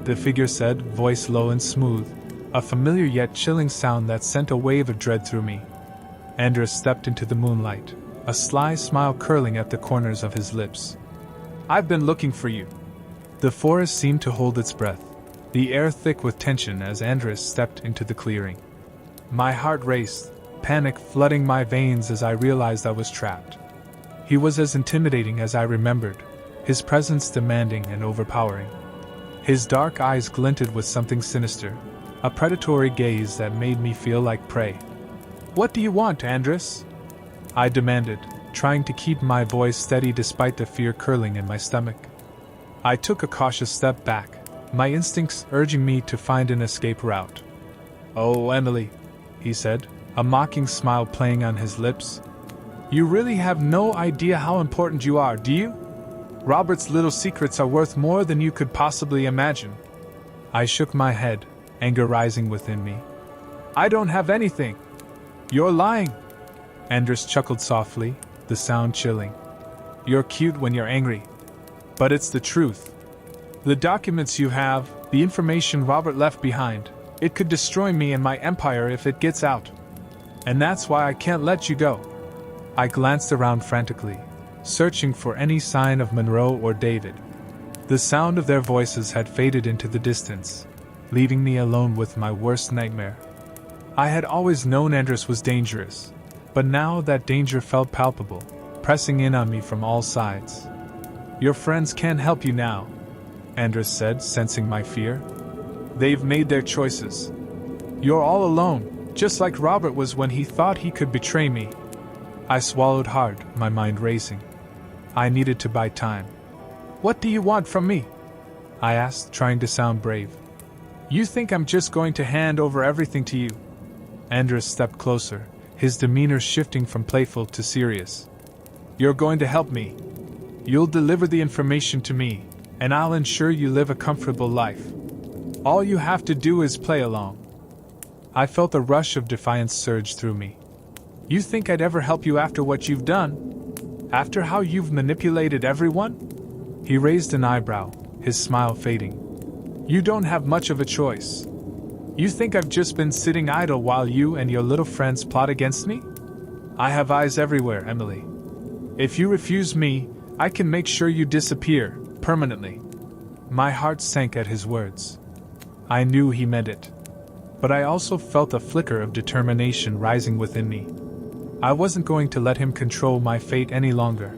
the figure said, voice low and smooth, a familiar yet chilling sound that sent a wave of dread through me. Andres stepped into the moonlight, a sly smile curling at the corners of his lips. "I've been looking for you." The forest seemed to hold its breath, the air thick with tension as Andres stepped into the clearing. My heart raced, panic flooding my veins as I realized I was trapped. He was as intimidating as I remembered, his presence demanding and overpowering. His dark eyes glinted with something sinister, a predatory gaze that made me feel like prey. "What do you want, Andres?" I demanded, trying to keep my voice steady despite the fear curling in my stomach. I took a cautious step back, my instincts urging me to find an escape route. "Oh, Emily," he said, a mocking smile playing on his lips. "You really have no idea how important you are, do you? Robert's little secrets are worth more than you could possibly imagine." I shook my head, anger rising within me. "I don't have anything. You're lying." Andres chuckled softly, the sound chilling. "You're cute when you're angry. But it's the truth. The documents you have, the information Robert left behind, it could destroy me and my empire if it gets out. And that's why I can't let you go." I glanced around frantically, searching for any sign of Monroe or David. The sound of their voices had faded into the distance, leaving me alone with my worst nightmare. I had always known Andres was dangerous, but now that danger felt palpable, pressing in on me from all sides. "Your friends can't help you now," Andres said, sensing my fear. "They've made their choices. You're all alone, just like Robert was when he thought he could betray me." I swallowed hard, my mind racing. I needed to buy time. "What do you want from me?" I asked, trying to sound brave. "You think I'm just going to hand over everything to you?" Andres stepped closer, his demeanor shifting from playful to serious. "You're going to help me. You'll deliver the information to me, and I'll ensure you live a comfortable life. All you have to do is play along." I felt a rush of defiance surge through me. "You think I'd ever help you after what you've done? After how you've manipulated everyone?" He raised an eyebrow, his smile fading. "You don't have much of a choice. You think I've just been sitting idle while you and your little friends plot against me? I have eyes everywhere, Emily. If you refuse me, I can make sure you disappear, permanently." My heart sank at his words. I knew he meant it. But I also felt a flicker of determination rising within me. I wasn't going to let him control my fate any longer.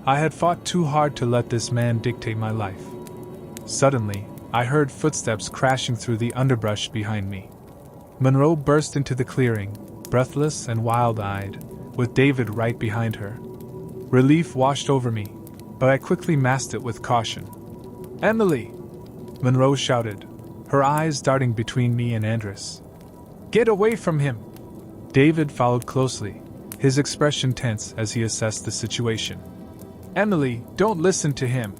I had fought too hard to let this man dictate my life. Suddenly, I heard footsteps crashing through the underbrush behind me. Monroe burst into the clearing, breathless and wild-eyed, with David right behind her. Relief washed over me, but I quickly masked it with caution. "Emily!" Monroe shouted, her eyes darting between me and Andres. "Get away from him!" David followed closely, his expression tense as he assessed the situation. "Emily, don't listen to him.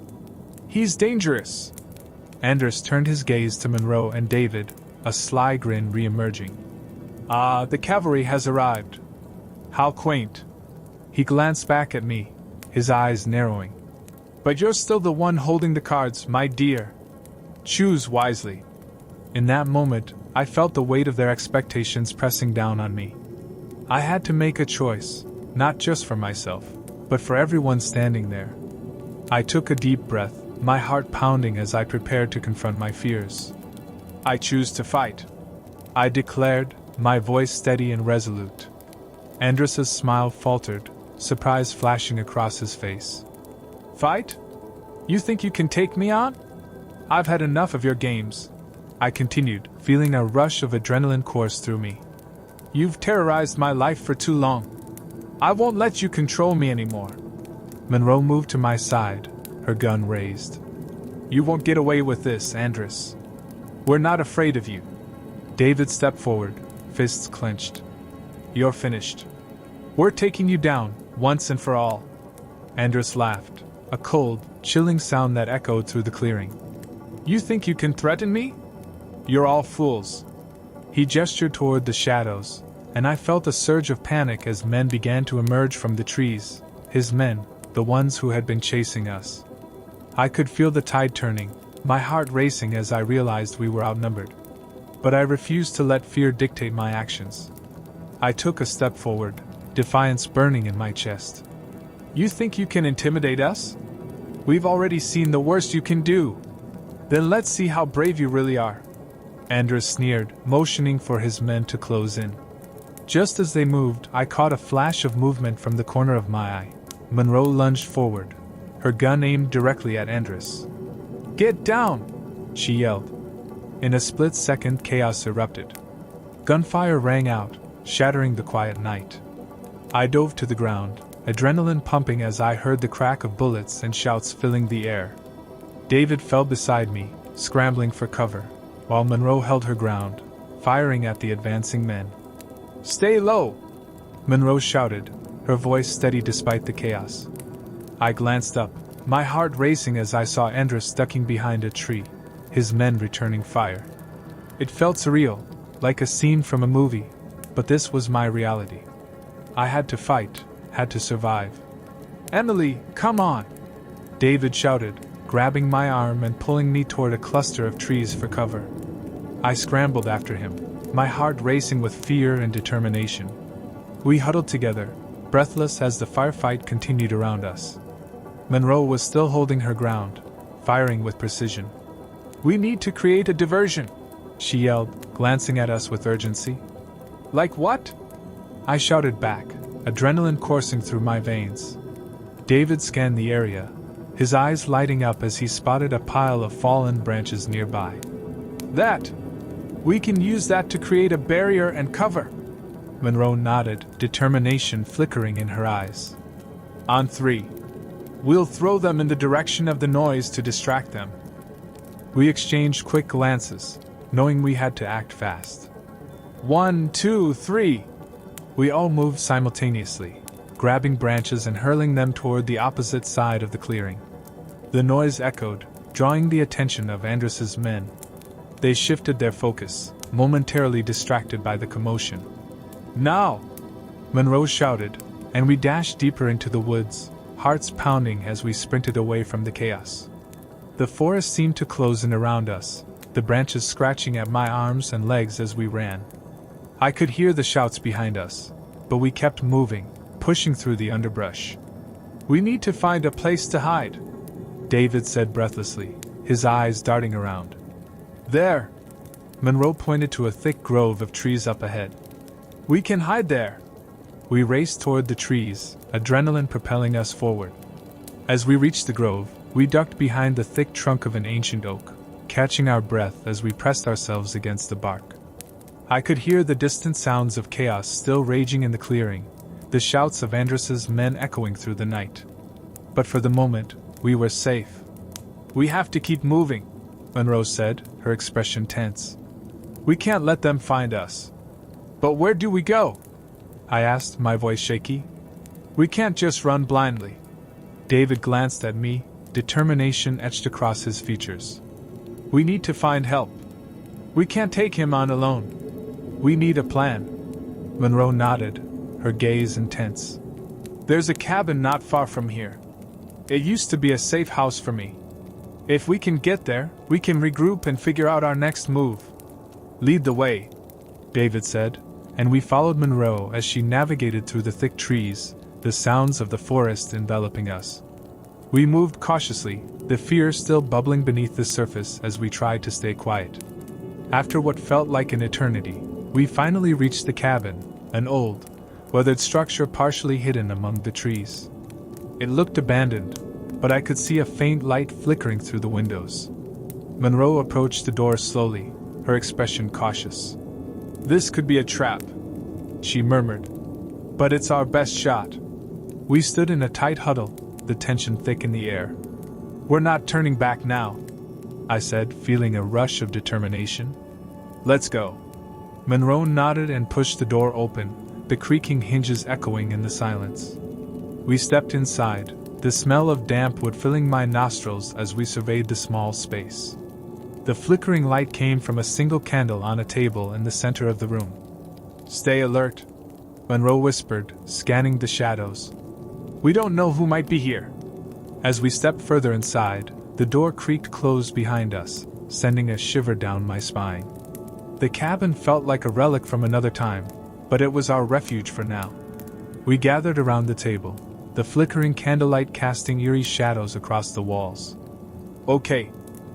He's dangerous." Andres turned his gaze to Monroe and David, a sly grin re-emerging. "Ah, the cavalry has arrived. How quaint." He glanced back at me, his eyes narrowing. "But you're still the one holding the cards, my dear. Choose wisely." In that moment, I felt the weight of their expectations pressing down on me. I had to make a choice, not just for myself, but for everyone standing there. I took a deep breath, my heart pounding as I prepared to confront my fears. "I choose to fight," I declared, my voice steady and resolute. Andres's smile faltered, surprise flashing across his face. "Fight? You think you can take me on? I've had enough of your games," I continued, feeling a rush of adrenaline course through me. "You've terrorized my life for too long. I won't let you control me anymore." Monroe moved to my side, her gun raised. "You won't get away with this, Andres. We're not afraid of you." David stepped forward, fists clenched. "You're finished. We're taking you down, once and for all." Andres laughed, a cold, chilling sound that echoed through the clearing. "You think you can threaten me? You're all fools." He gestured toward the shadows, and I felt a surge of panic as men began to emerge from the trees, his men, the ones who had been chasing us. I could feel the tide turning, my heart racing as I realized we were outnumbered. But I refused to let fear dictate my actions. I took a step forward, defiance burning in my chest. "You think you can intimidate us? We've already seen the worst you can do. Then let's see how brave you really are." Andres sneered, motioning for his men to close in. Just as they moved, I caught a flash of movement from the corner of my eye. Monroe lunged forward, her gun aimed directly at Andres. "Get down!" she yelled. In a split second, chaos erupted. Gunfire rang out, shattering the quiet night. I dove to the ground, adrenaline pumping as I heard the crack of bullets and shouts filling the air. David fell beside me, scrambling for cover, while Monroe held her ground, firing at the advancing men. "Stay low!" Monroe shouted, her voice steady despite the chaos. I glanced up, my heart racing as I saw Andres ducking behind a tree, his men returning fire. It felt surreal, like a scene from a movie, but this was my reality. I had to fight, had to survive. "Emily, come on!" David shouted, grabbing my arm and pulling me toward a cluster of trees for cover. I scrambled after him, my heart racing with fear and determination. We huddled together, breathless as the firefight continued around us. Monroe was still holding her ground, firing with precision. "We need to create a diversion," she yelled, glancing at us with urgency. "Like what?" I shouted back, adrenaline coursing through my veins. David scanned the area, his eyes lighting up as he spotted a pile of fallen branches nearby. "That! We can use that to create a barrier and cover." Monroe nodded, determination flickering in her eyes. "On three. We'll throw them in the direction of the noise to distract them." We exchanged quick glances, knowing we had to act fast. 1, 2, 3. We all moved simultaneously, grabbing branches and hurling them toward the opposite side of the clearing. The noise echoed, drawing the attention of Andrus's men. They shifted their focus, momentarily distracted by the commotion. "Now!" Monroe shouted, and we dashed deeper into the woods, hearts pounding as we sprinted away from the chaos. The forest seemed to close in around us, the branches scratching at my arms and legs as we ran. I could hear the shouts behind us, but we kept moving, pushing through the underbrush. "We need to find a place to hide," David said breathlessly, his eyes darting around. "There!" Monroe pointed to a thick grove of trees up ahead. "We can hide there!" We raced toward the trees, adrenaline propelling us forward. As we reached the grove, we ducked behind the thick trunk of an ancient oak, catching our breath as we pressed ourselves against the bark. I could hear the distant sounds of chaos still raging in the clearing, the shouts of Andrus's men echoing through the night. But for the moment, we were safe. "We have to keep moving," Monroe said, her expression tense. "We can't let them find us." "But where do we go?" I asked, my voice shaky. "We can't just run blindly." David glanced at me, determination etched across his features. "We need to find help. We can't take him on alone. We need a plan." Monroe nodded, her gaze intense. "There's a cabin not far from here. It used to be a safe house for me. If we can get there, we can regroup and figure out our next move." "Lead the way," David said, and we followed Monroe as she navigated through the thick trees, the sounds of the forest enveloping us. We moved cautiously, the fear still bubbling beneath the surface as we tried to stay quiet. After what felt like an eternity, we finally reached the cabin, an old, weathered structure partially hidden among the trees. It looked abandoned, but I could see a faint light flickering through the windows. Monroe approached the door slowly, her expression cautious. "This could be a trap," she murmured. "But it's our best shot." We stood in a tight huddle, the tension thick in the air. "We're not turning back now," I said, feeling a rush of determination. "Let's go." Monroe nodded and pushed the door open, the creaking hinges echoing in the silence. We stepped inside, the smell of damp wood filling my nostrils as we surveyed the small space. The flickering light came from a single candle on a table in the center of the room. "Stay alert," Monroe whispered, scanning the shadows. "We don't know who might be here." As we stepped further inside, the door creaked closed behind us, sending a shiver down my spine. The cabin felt like a relic from another time, but it was our refuge for now. We gathered around the table, the flickering candlelight casting eerie shadows across the walls. "Okay,"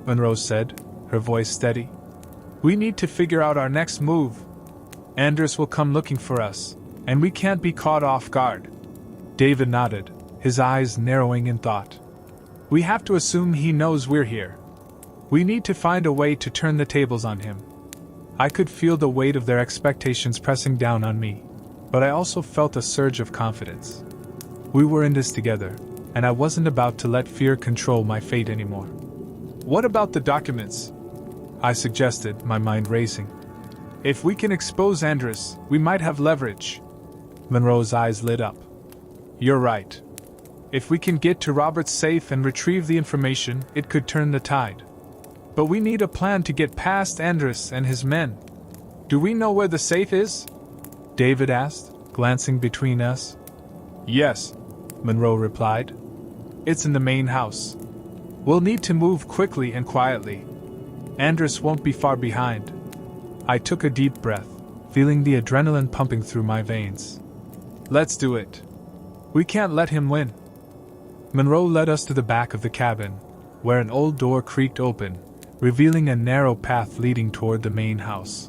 Monroe said, her voice steady. "We need to figure out our next move. Andrus will come looking for us, and we can't be caught off guard." David nodded, his eyes narrowing in thought. "We have to assume he knows we're here. We need to find a way to turn the tables on him." I could feel the weight of their expectations pressing down on me, but I also felt a surge of confidence. We were in this together, and I wasn't about to let fear control my fate anymore. "What about the documents?" I suggested, my mind racing. "If we can expose Andrus, we might have leverage." Monroe's eyes lit up. "You're right. If we can get to Robert's safe and retrieve the information, it could turn the tide. But we need a plan to get past Andrus and his men. Do we know where the safe is?" David asked, glancing between us. "Yes," Monroe replied. "It's in the main house. We'll need to move quickly and quietly. Andrus won't be far behind." I took a deep breath, feeling the adrenaline pumping through my veins. "Let's do it. We can't let him win." Monroe led us to the back of the cabin, where an old door creaked open, revealing a narrow path leading toward the main house.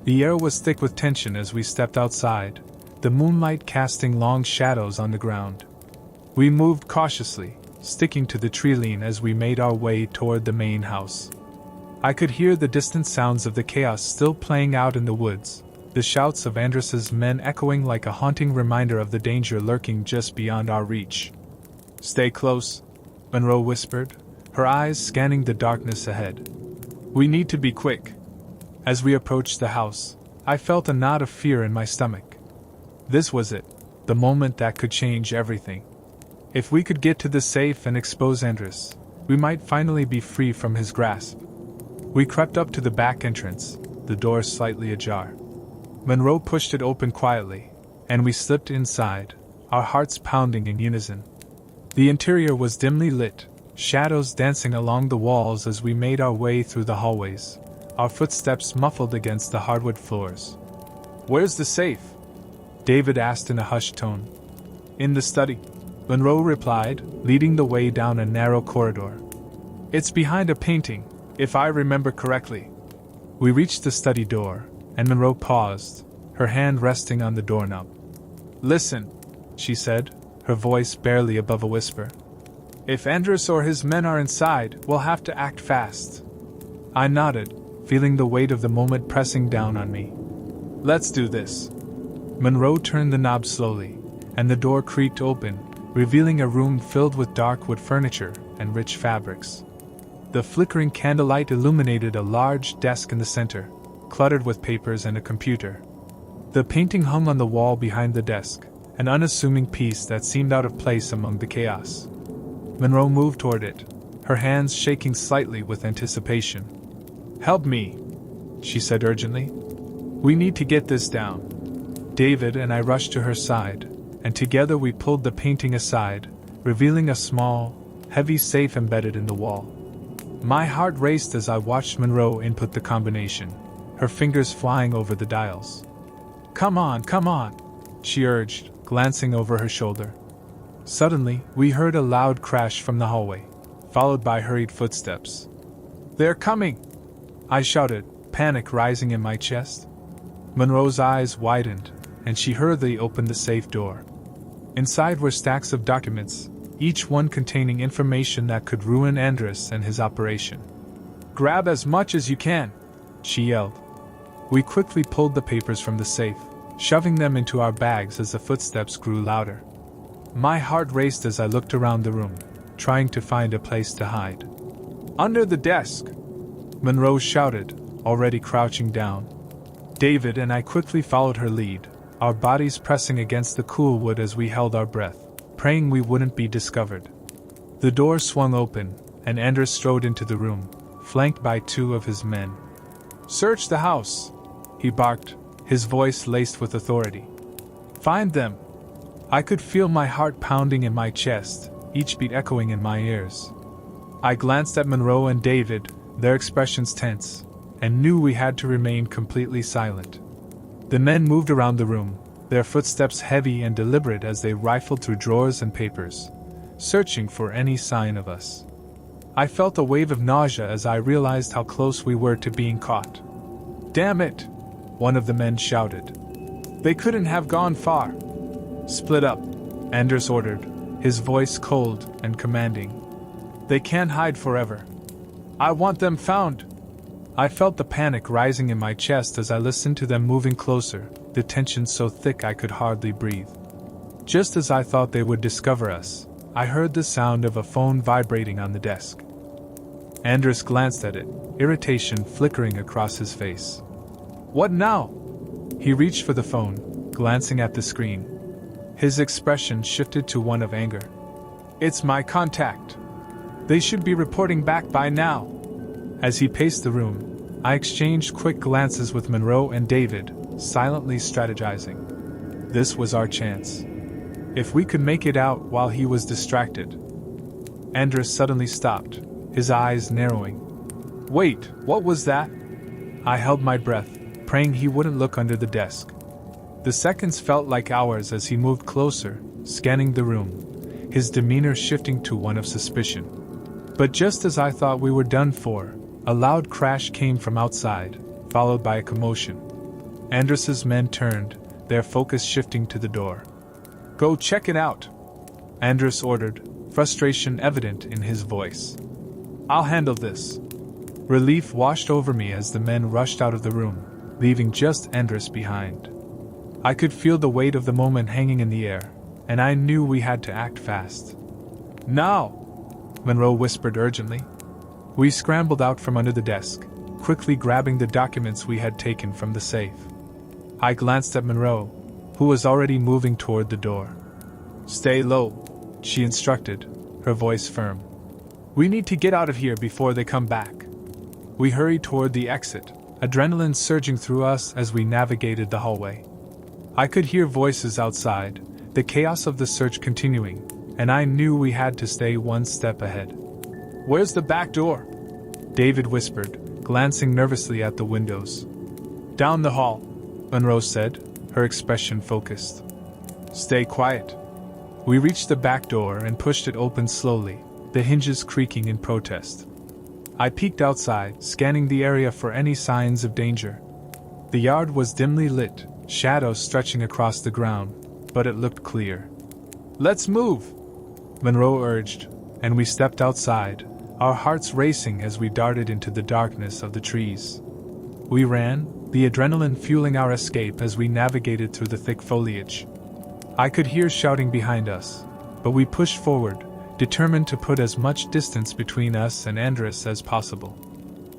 The air was thick with tension as we stepped outside, the moonlight casting long shadows on the ground. We moved cautiously, sticking to the tree-line as we made our way toward the main house. I could hear the distant sounds of the chaos still playing out in the woods, the shouts of Andrus's men echoing like a haunting reminder of the danger lurking just beyond our reach. "Stay close," Monroe whispered, her eyes scanning the darkness ahead. "We need to be quick." As we approached the house, I felt a knot of fear in my stomach. This was it, the moment that could change everything. If we could get to the safe and expose Andres, we might finally be free from his grasp. We crept up to the back entrance, the door slightly ajar. Monroe pushed it open quietly, and we slipped inside, our hearts pounding in unison. The interior was dimly lit, shadows dancing along the walls as we made our way through the hallways, our footsteps muffled against the hardwood floors. "Where's the safe?" David asked in a hushed tone. "In the study," Monroe replied, leading the way down a narrow corridor. "It's behind a painting, if I remember correctly." We reached the study door, and Monroe paused, her hand resting on the doorknob. "Listen," she said, her voice barely above a whisper. "If Andres or his men are inside, we'll have to act fast." I nodded, feeling the weight of the moment pressing down on me. "Let's do this." Monroe turned the knob slowly, and the door creaked open, revealing a room filled with dark wood furniture and rich fabrics. The flickering candlelight illuminated a large desk in the center, cluttered with papers and a computer. The painting hung on the wall behind the desk, an unassuming piece that seemed out of place among the chaos. Monroe moved toward it, her hands shaking slightly with anticipation. "Help me," she said urgently. "We need to get this down." David and I rushed to her side, and together we pulled the painting aside, revealing a small, heavy safe embedded in the wall. My heart raced as I watched Monroe input the combination, her fingers flying over the dials. Come on," she urged, glancing over her shoulder. Suddenly, we heard a loud crash from the hallway, followed by hurried footsteps. "They're coming!" I shouted, panic rising in my chest. Monroe's eyes widened, and she hurriedly opened the safe door. Inside were stacks of documents, each one containing information that could ruin Andres and his operation. "Grab as much as you can," she yelled. We quickly pulled the papers from the safe, shoving them into our bags as the footsteps grew louder. My heart raced as I looked around the room, trying to find a place to hide. "Under the desk!" Monroe shouted, already crouching down. David and I quickly followed her lead, our bodies pressing against the cool wood as we held our breath, praying we wouldn't be discovered. The door swung open, and Anders strode into the room, flanked by two of his men. "Search the house!" he barked, his voice laced with authority. "Find them!" I could feel my heart pounding in my chest, each beat echoing in my ears. I glanced at Monroe and David, their expressions tense, and knew we had to remain completely silent. The men moved around the room, their footsteps heavy and deliberate as they rifled through drawers and papers, searching for any sign of us. I felt a wave of nausea as I realized how close we were to being caught. "Damn it!" one of the men shouted. "They couldn't have gone far." "Split up," Anders ordered, his voice cold and commanding. "They can't hide forever. I want them found." I felt the panic rising in my chest as I listened to them moving closer, the tension so thick I could hardly breathe. Just as I thought they would discover us, I heard the sound of a phone vibrating on the desk. Anders glanced at it, irritation flickering across his face. "What now?" He reached for the phone, glancing at the screen. His expression shifted to one of anger. "It's my contact. They should be reporting back by now." As he paced the room, I exchanged quick glances with Monroe and David, silently strategizing. This was our chance. If we could make it out while he was distracted. Anders suddenly stopped, his eyes narrowing. "Wait, what was that?" I held my breath, praying he wouldn't look under the desk. The seconds felt like hours as he moved closer, scanning the room, his demeanor shifting to one of suspicion. But just as I thought we were done for, a loud crash came from outside, followed by a commotion. Anders's men turned, their focus shifting to the door. "Go check it out," Anders ordered, frustration evident in his voice. "I'll handle this." Relief washed over me as the men rushed out of the room, leaving just Anders behind. I could feel the weight of the moment hanging in the air, and I knew we had to act fast. "Now!" Monroe whispered urgently. We scrambled out from under the desk, quickly grabbing the documents we had taken from the safe. I glanced at Monroe, who was already moving toward the door. "Stay low," she instructed, her voice firm. "We need to get out of here before they come back." We hurried toward the exit, adrenaline surging through us as we navigated the hallway. I could hear voices outside, the chaos of the search continuing, and I knew we had to stay one step ahead. "Where's the back door?" David whispered, glancing nervously at the windows. "Down the hall," Monroe said, her expression focused. "Stay quiet." We reached the back door and pushed it open slowly, the hinges creaking in protest. I peeked outside, scanning the area for any signs of danger. The yard was dimly lit, shadows stretching across the ground, but it looked clear. "Let's move," Monroe urged, and we stepped outside, our hearts racing as we darted into the darkness of the trees. We ran, the adrenaline fueling our escape as we navigated through the thick foliage. I could hear shouting behind us, but we pushed forward, determined to put as much distance between us and Andres as possible.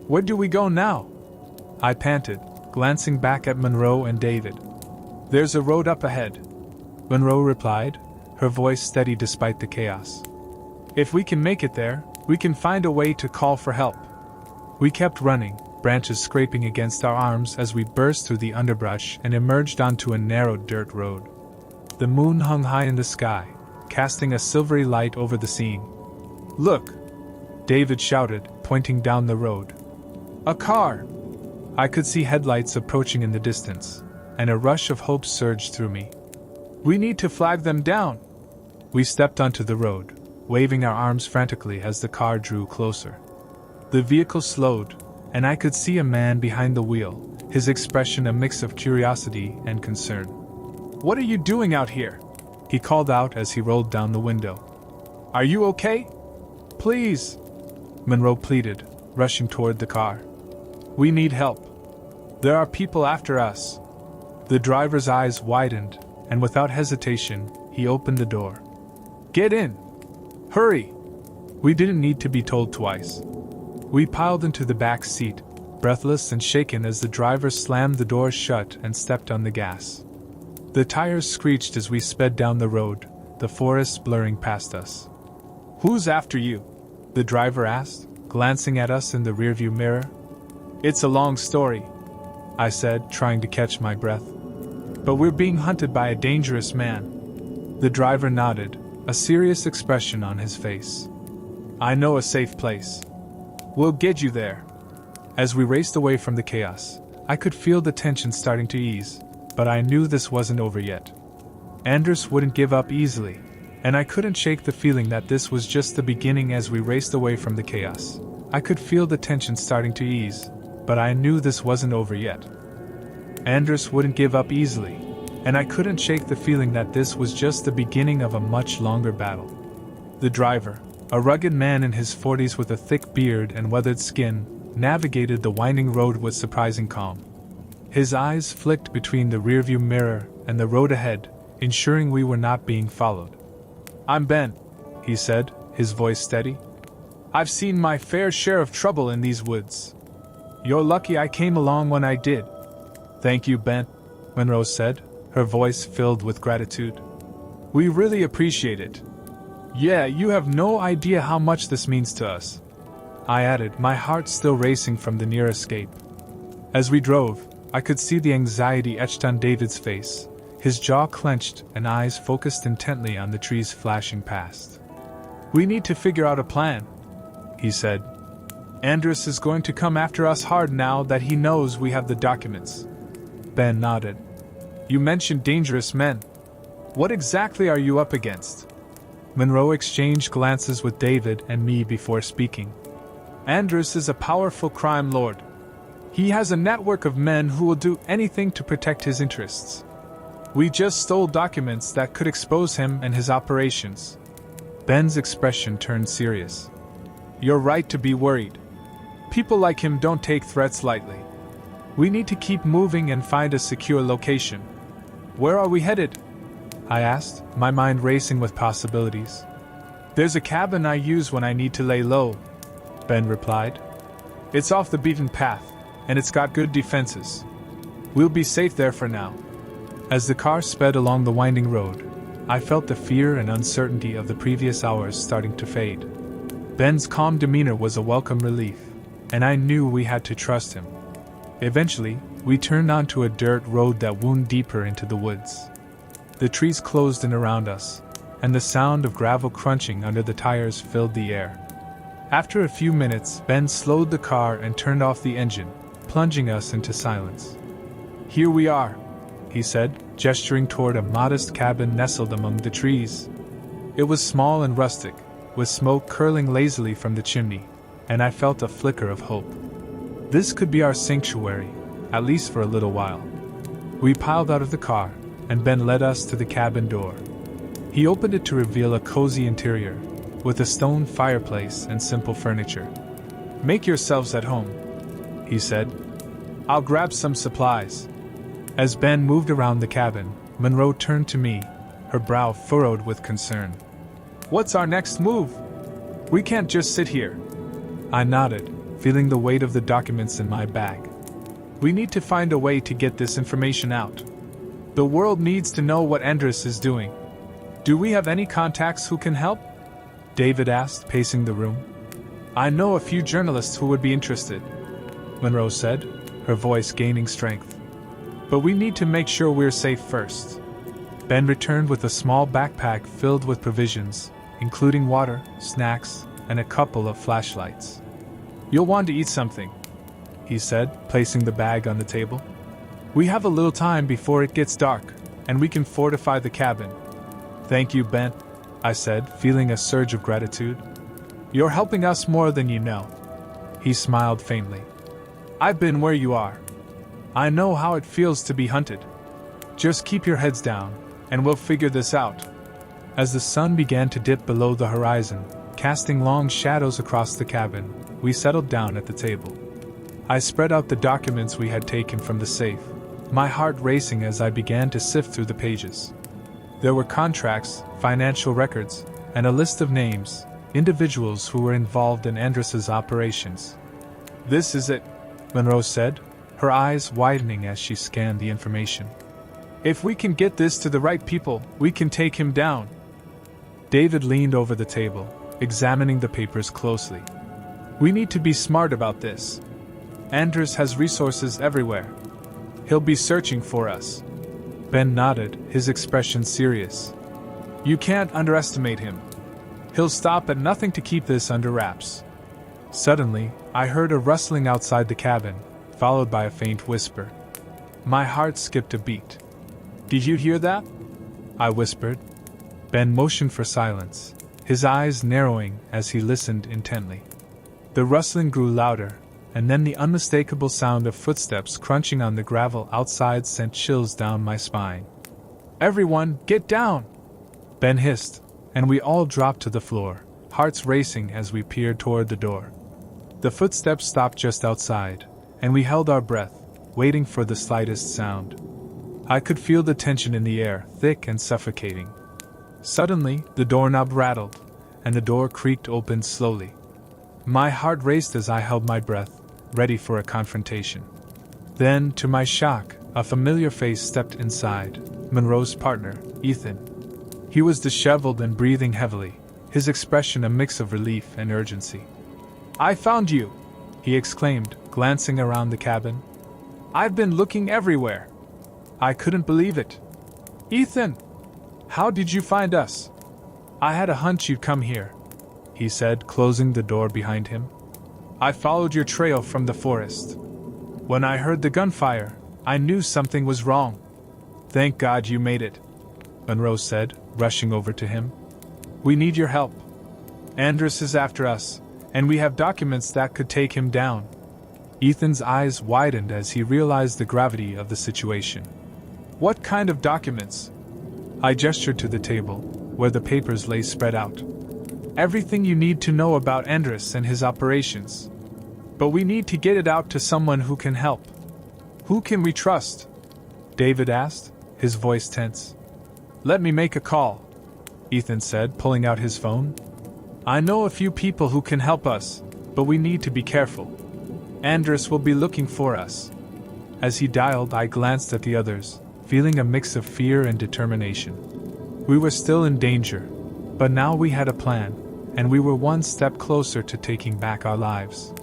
"Where do we go now?" I panted, glancing back at Monroe and David. "There's a road up ahead," Monroe replied, her voice steady despite the chaos. "If we can make it there, we can find a way to call for help." We kept running, branches scraping against our arms as we burst through the underbrush and emerged onto a narrow dirt road. The moon hung high in the sky, casting a silvery light over the scene. "Look!" David shouted, pointing down the road. "A car!" I could see headlights approaching in the distance, and a rush of hope surged through me. "We need to flag them down!" We stepped onto the road, waving our arms frantically as the car drew closer. The vehicle slowed, and I could see a man behind the wheel, his expression a mix of curiosity and concern. "What are you doing out here?" he called out as he rolled down the window. "Are you okay?" "Please," Monroe pleaded, rushing toward the car. "We need help. There are people after us." The driver's eyes widened, and without hesitation, he opened the door. "Get in! Hurry!" We didn't need to be told twice. We piled into the back seat, breathless and shaken as the driver slammed the door shut and stepped on the gas. The tires screeched as we sped down the road, the forest blurring past us. "Who's after you?" the driver asked, glancing at us in the rearview mirror. "It's a long story," I said, trying to catch my breath. "But we're being hunted by a dangerous man." The driver nodded, a serious expression on his face. "I know a safe place. We'll get you there." As we raced away from the chaos, I could feel the tension starting to ease, but I knew this wasn't over yet. Andres wouldn't give up easily, and I couldn't shake the feeling that this was just the beginning. As we raced away from the chaos, I could feel the tension starting to ease, but I knew this wasn't over yet. Andres wouldn't give up easily, and I couldn't shake the feeling that this was just the beginning of a much longer battle. The driver, a rugged man in his 40s with a thick beard and weathered skin, navigated the winding road with surprising calm. His eyes flicked between the rearview mirror and the road ahead, ensuring we were not being followed. "I'm Ben," he said, his voice steady. "I've seen my fair share of trouble in these woods. You're lucky I came along when I did." "Thank you, Ben," Monroe said, her voice filled with gratitude. "We really appreciate it." "Yeah, you have no idea how much this means to us," I added, my heart still racing from the near escape. As we drove, I could see the anxiety etched on David's face, his jaw clenched and eyes focused intently on the trees flashing past. "We need to figure out a plan," he said. "Andres is going to come after us hard now that he knows we have the documents." Ben nodded. "You mentioned dangerous men. What exactly are you up against?" Monroe exchanged glances with David and me before speaking. "Andres is a powerful crime lord. He has a network of men who will do anything to protect his interests. We just stole documents that could expose him and his operations." Ben's expression turned serious. "You're right to be worried. People like him don't take threats lightly. We need to keep moving and find a secure location." "Where are we headed?" I asked, my mind racing with possibilities. "There's a cabin I use when I need to lay low," Ben replied. "It's off the beaten path, and it's got good defenses. We'll be safe there for now." As the car sped along the winding road, I felt the fear and uncertainty of the previous hours starting to fade. Ben's calm demeanor was a welcome relief, and I knew we had to trust him. Eventually, we turned onto a dirt road that wound deeper into the woods. The trees closed in around us, and the sound of gravel crunching under the tires filled the air. After a few minutes, Ben slowed the car and turned off the engine, plunging us into silence. "Here we are," he said, gesturing toward a modest cabin nestled among the trees. It was small and rustic, with smoke curling lazily from the chimney, and I felt a flicker of hope. This could be our sanctuary, at least for a little while. We piled out of the car, and Ben led us to the cabin door. He opened it to reveal a cozy interior, with a stone fireplace and simple furniture. "Make yourselves at home," he said. "I'll grab some supplies." As Ben moved around the cabin, Monroe turned to me, her brow furrowed with concern. "What's our next move? We can't just sit here." I nodded, feeling the weight of the documents in my bag. "We need to find a way to get this information out. The world needs to know what Andres is doing." "Do we have any contacts who can help?" David asked, pacing the room. "I know a few journalists who would be interested," Monroe said, her voice gaining strength. "But we need to make sure we're safe first." Ben returned with a small backpack filled with provisions, including water, snacks, and a couple of flashlights. "You'll want to eat something," he said, placing the bag on the table. "We have a little time before it gets dark, and we can fortify the cabin." "Thank you, Ben," I said, feeling a surge of gratitude. "You're helping us more than you know." He smiled faintly. "I've been where you are. I know how it feels to be hunted. Just keep your heads down, and we'll figure this out." As the sun began to dip below the horizon, casting long shadows across the cabin, we settled down at the table. I spread out the documents we had taken from the safe, my heart racing as I began to sift through the pages. There were contracts, financial records, and a list of names, individuals who were involved in Andres's operations. "This is it," Monroe said, her eyes widening as she scanned the information. "If we can get this to the right people, we can take him down." David leaned over the table, examining the papers closely. "We need to be smart about this. Andres has resources everywhere. He'll be searching for us." Ben nodded, his expression serious. "You can't underestimate him. He'll stop at nothing to keep this under wraps." Suddenly, I heard a rustling outside the cabin, followed by a faint whisper. My heart skipped a beat. "Did you hear that?" I whispered. Ben motioned for silence, his eyes narrowing as he listened intently. The rustling grew louder, and then the unmistakable sound of footsteps crunching on the gravel outside sent chills down my spine. "Everyone, get down!" Ben hissed, and we all dropped to the floor, hearts racing as we peered toward the door. The footsteps stopped just outside, and we held our breath, waiting for the slightest sound. I could feel the tension in the air, thick and suffocating. Suddenly, the doorknob rattled, and the door creaked open slowly. My heart raced as I held my breath, ready for a confrontation. Then, to my shock, a familiar face stepped inside, Monroe's partner, Ethan. He was disheveled and breathing heavily, his expression a mix of relief and urgency. "I found you!" he exclaimed, glancing around the cabin. "I've been looking everywhere." I couldn't believe it. "Ethan! How did you find us?" "I had a hunch you'd come here," he said, closing the door behind him. "I followed your trail from the forest. When I heard the gunfire, I knew something was wrong." "Thank God you made it," Monroe said, rushing over to him. "We need your help. Andres is after us, and we have documents that could take him down." Ethan's eyes widened as he realized the gravity of the situation. "What kind of documents?" I gestured to the table, where the papers lay spread out. "Everything you need to know about Andres and his operations. But we need to get it out to someone who can help." "Who can we trust?" David asked, his voice tense. "Let me make a call," Ethan said, pulling out his phone. "I know a few people who can help us, but we need to be careful. Andres will be looking for us." As he dialed, I glanced at the others, feeling a mix of fear and determination. We were still in danger, but now we had a plan, and we were one step closer to taking back our lives.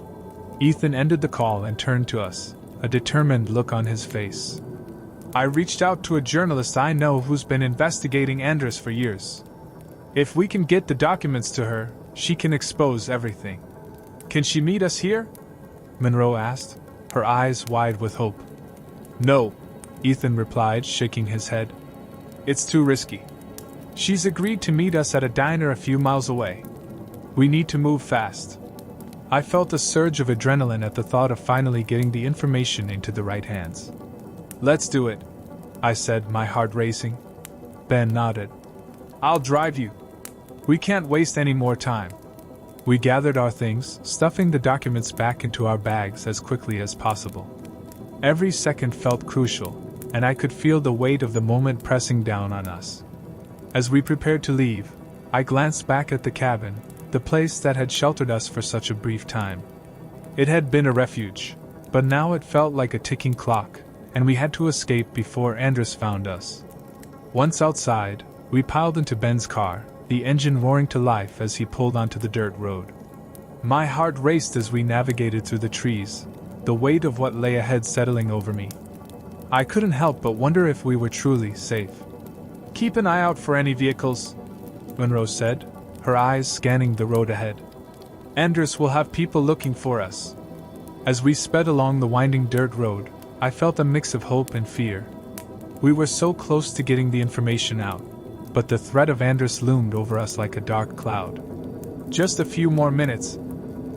Ethan ended the call and turned to us, a determined look on his face. I reached out to a journalist I know who's been investigating Andres for years. If we can get the documents to her, she can expose everything. Can she meet us here? Monroe asked, her eyes wide with hope. No, Ethan replied, shaking his head. It's too risky. She's agreed to meet us at a diner a few miles away. We need to move fast. I felt a surge of adrenaline at the thought of finally getting the information into the right hands. Let's do it, I said, my heart racing. Ben nodded. I'll drive you. We can't waste any more time. We gathered our things, stuffing the documents back into our bags as quickly as possible. Every second felt crucial, and I could feel the weight of the moment pressing down on us. As we prepared to leave, I glanced back at the cabin, the place that had sheltered us for such a brief time. It had been a refuge, but now it felt like a ticking clock, and we had to escape before Andres found us. Once outside, we piled into Ben's car, the engine roaring to life as he pulled onto the dirt road. My heart raced as we navigated through the trees, the weight of what lay ahead settling over me. I couldn't help but wonder if we were truly safe. Keep an eye out for any vehicles, Monroe said, her eyes scanning the road ahead. Andres will have people looking for us. As we sped along the winding dirt road, I felt a mix of hope and fear. We were so close to getting the information out, but the threat of Andres loomed over us like a dark cloud. Just a few more minutes,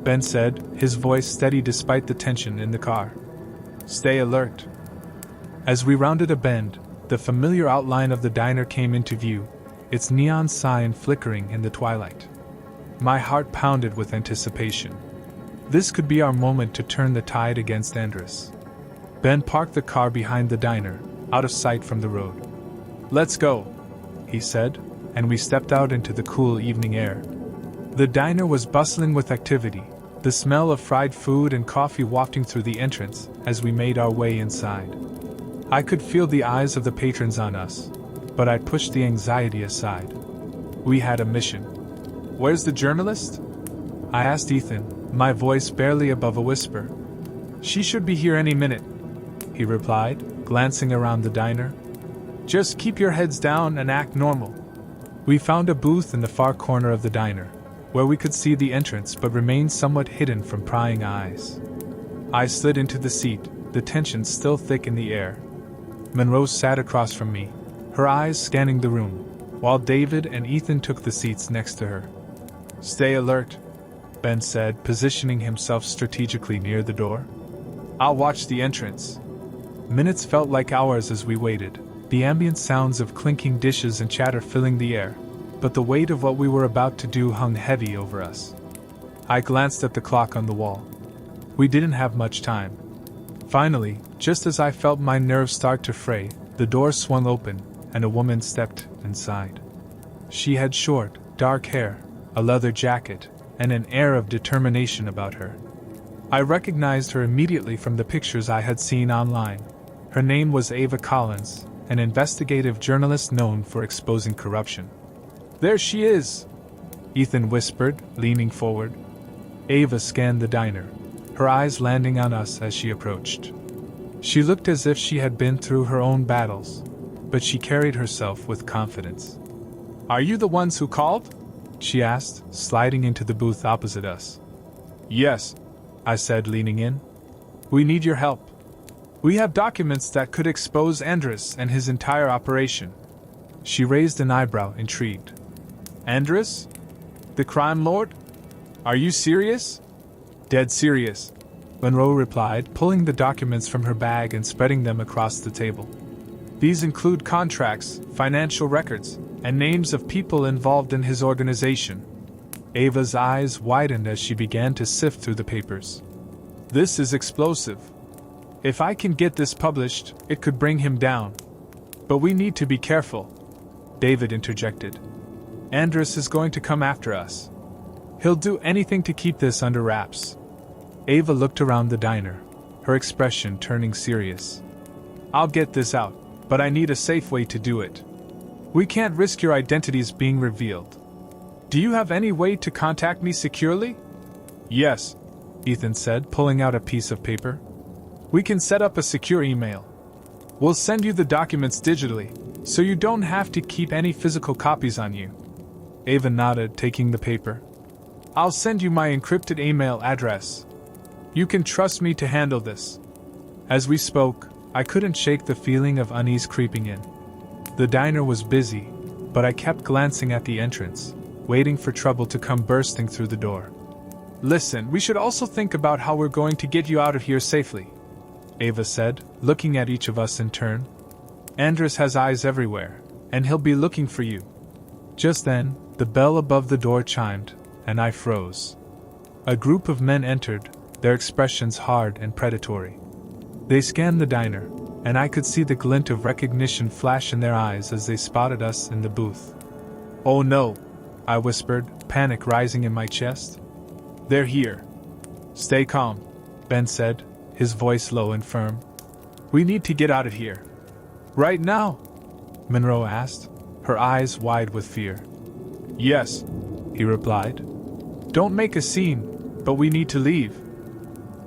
Ben said, his voice steady despite the tension in the car. Stay alert. As we rounded a bend, the familiar outline of the diner came into view, its neon sign flickering in the twilight. My heart pounded with anticipation. This could be our moment to turn the tide against Andres. Ben parked the car behind the diner, out of sight from the road. Let's go, he said, and we stepped out into the cool evening air. The diner was bustling with activity, the smell of fried food and coffee wafting through the entrance as we made our way inside. I could feel the eyes of the patrons on us, but I pushed the anxiety aside. We had a mission. Where's the journalist? I asked Ethan, my voice barely above a whisper. She should be here any minute, he replied, glancing around the diner. Just keep your heads down and act normal. We found a booth in the far corner of the diner, where we could see the entrance but remained somewhat hidden from prying eyes. I slid into the seat, the tension still thick in the air. Monroe sat across from me, her eyes scanning the room, while David and Ethan took the seats next to her. Stay alert, Ben said, positioning himself strategically near the door. I'll watch the entrance. Minutes felt like hours as we waited, the ambient sounds of clinking dishes and chatter filling the air, but the weight of what we were about to do hung heavy over us. I glanced at the clock on the wall. We didn't have much time. Finally, just as I felt my nerves start to fray, the door swung open, and a woman stepped inside. She had short, dark hair, a leather jacket, and an air of determination about her. I recognized her immediately from the pictures I had seen online. Her name was Ava Collins, an investigative journalist known for exposing corruption. There she is, Ethan whispered, leaning forward. Ava scanned the diner, her eyes landing on us as she approached. She looked as if she had been through her own battles, but she carried herself with confidence. Are you the ones who called? She asked, sliding into the booth opposite us. Yes, I said, leaning in. We need your help. We have documents that could expose Andres and his entire operation. She raised an eyebrow, intrigued. Andres? The crime lord? Are you serious? Dead serious, Monroe replied, pulling the documents from her bag and spreading them across the table. These include contracts, financial records, and names of people involved in his organization. Ava's eyes widened as she began to sift through the papers. This is explosive. If I can get this published, it could bring him down. But we need to be careful, David interjected. Andres is going to come after us. He'll do anything to keep this under wraps. Ava looked around the diner, her expression turning serious. I'll get this out, but I need a safe way to do it. We can't risk your identities being revealed. Do you have any way to contact me securely? Yes, Ethan said, pulling out a piece of paper. We can set up a secure email. We'll send you the documents digitally, so you don't have to keep any physical copies on you. Ava nodded, taking the paper. I'll send you my encrypted email address. You can trust me to handle this. As we spoke, I couldn't shake the feeling of unease creeping in. The diner was busy, but I kept glancing at the entrance, waiting for trouble to come bursting through the door. Listen, we should also think about how we're going to get you out of here safely, Ava said, looking at each of us in turn. Andres has eyes everywhere, and he'll be looking for you. Just then, the bell above the door chimed, and I froze. A group of men entered, their expressions hard and predatory. They scanned the diner, and I could see the glint of recognition flash in their eyes as they spotted us in the booth. Oh no, I whispered, panic rising in my chest. They're here. Stay calm, Ben said, his voice low and firm. We need to get out of here. Right now? Monroe asked, her eyes wide with fear. Yes, he replied. Don't make a scene, but we need to leave.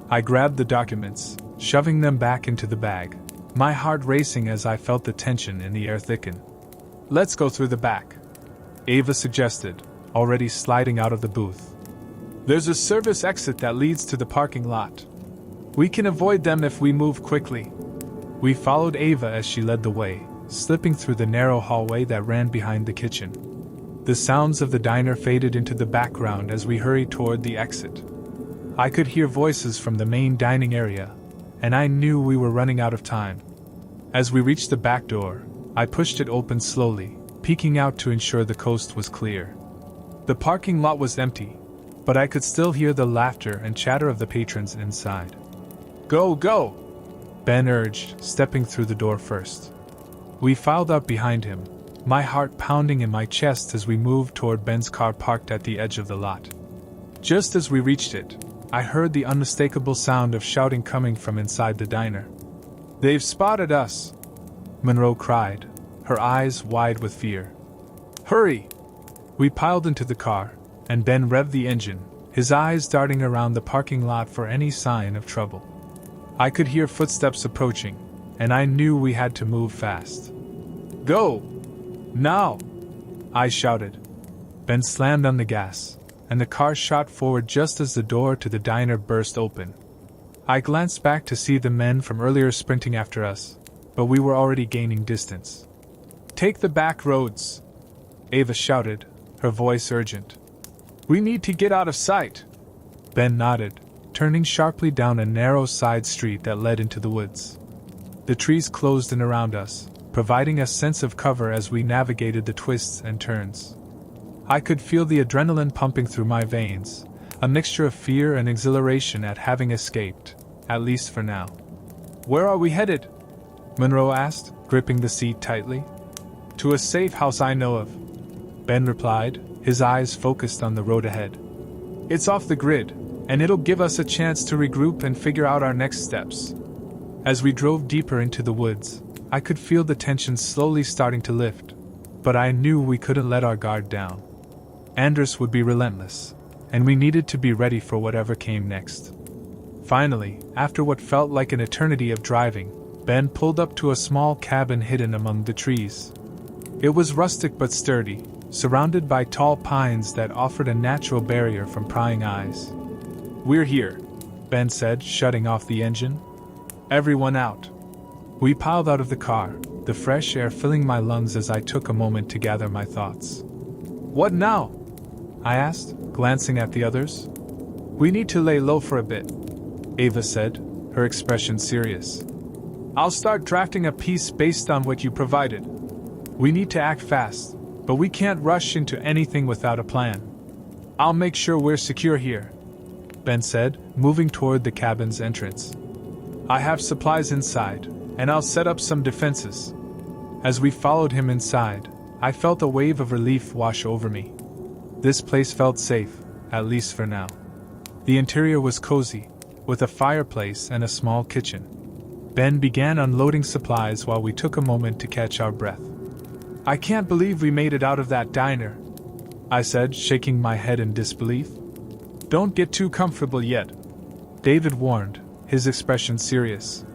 I grabbed the documents, shoving them back into the bag, my heart racing as I felt the tension in the air thicken. Let's go through the back, Ava suggested, already sliding out of the booth. There's a service exit that leads to the parking lot. We can avoid them if we move quickly. We followed Ava as she led the way, slipping through the narrow hallway that ran behind the kitchen. The sounds of the diner faded into the background as we hurried toward the exit. I could hear voices from the main dining area, and I knew we were running out of time. As we reached the back door, I pushed it open slowly, peeking out to ensure the coast was clear. The parking lot was empty, but I could still hear the laughter and chatter of the patrons inside. Go, go! Ben urged, stepping through the door first. We filed up behind him, my heart pounding in my chest as we moved toward Ben's car parked at the edge of the lot. Just as we reached it, I heard the unmistakable sound of shouting coming from inside the diner. They've spotted us! Monroe cried, her eyes wide with fear. Hurry! We piled into the car, and Ben revved the engine, his eyes darting around the parking lot for any sign of trouble. I could hear footsteps approaching, and I knew we had to move fast. Go! Now! I shouted. Ben slammed on the gas, and the car shot forward just as the door to the diner burst open. I glanced back to see the men from earlier sprinting after us, but we were already gaining distance. Take the back roads! Ava shouted, her voice urgent. We need to get out of sight! Ben nodded, turning sharply down a narrow side street that led into the woods. The trees closed in around us, providing a sense of cover as we navigated the twists and turns. I could feel the adrenaline pumping through my veins, a mixture of fear and exhilaration at having escaped, at least for now. Where are we headed? Monroe asked, gripping the seat tightly. To a safe house I know of, Ben replied, his eyes focused on the road ahead. It's off the grid, and it'll give us a chance to regroup and figure out our next steps. As we drove deeper into the woods, I could feel the tension slowly starting to lift, but I knew we couldn't let our guard down. Andres would be relentless, and we needed to be ready for whatever came next. Finally, after what felt like an eternity of driving, Ben pulled up to a small cabin hidden among the trees. It was rustic but sturdy, surrounded by tall pines that offered a natural barrier from prying eyes. We're here, Ben said, shutting off the engine. Everyone out. We piled out of the car, the fresh air filling my lungs as I took a moment to gather my thoughts. What now? I asked, glancing at the others. We need to lay low for a bit, Ava said, her expression serious. I'll start drafting a piece based on what you provided. We need to act fast, but we can't rush into anything without a plan. I'll make sure we're secure here, Ben said, moving toward the cabin's entrance. I have supplies inside, and I'll set up some defenses. As we followed him inside, I felt a wave of relief wash over me. This place felt safe, at least for now. The interior was cozy, with a fireplace and a small kitchen. Ben began unloading supplies while we took a moment to catch our breath. "I can't believe we made it out of that diner," I said, shaking my head in disbelief. "Don't get too comfortable yet," David warned, his expression serious.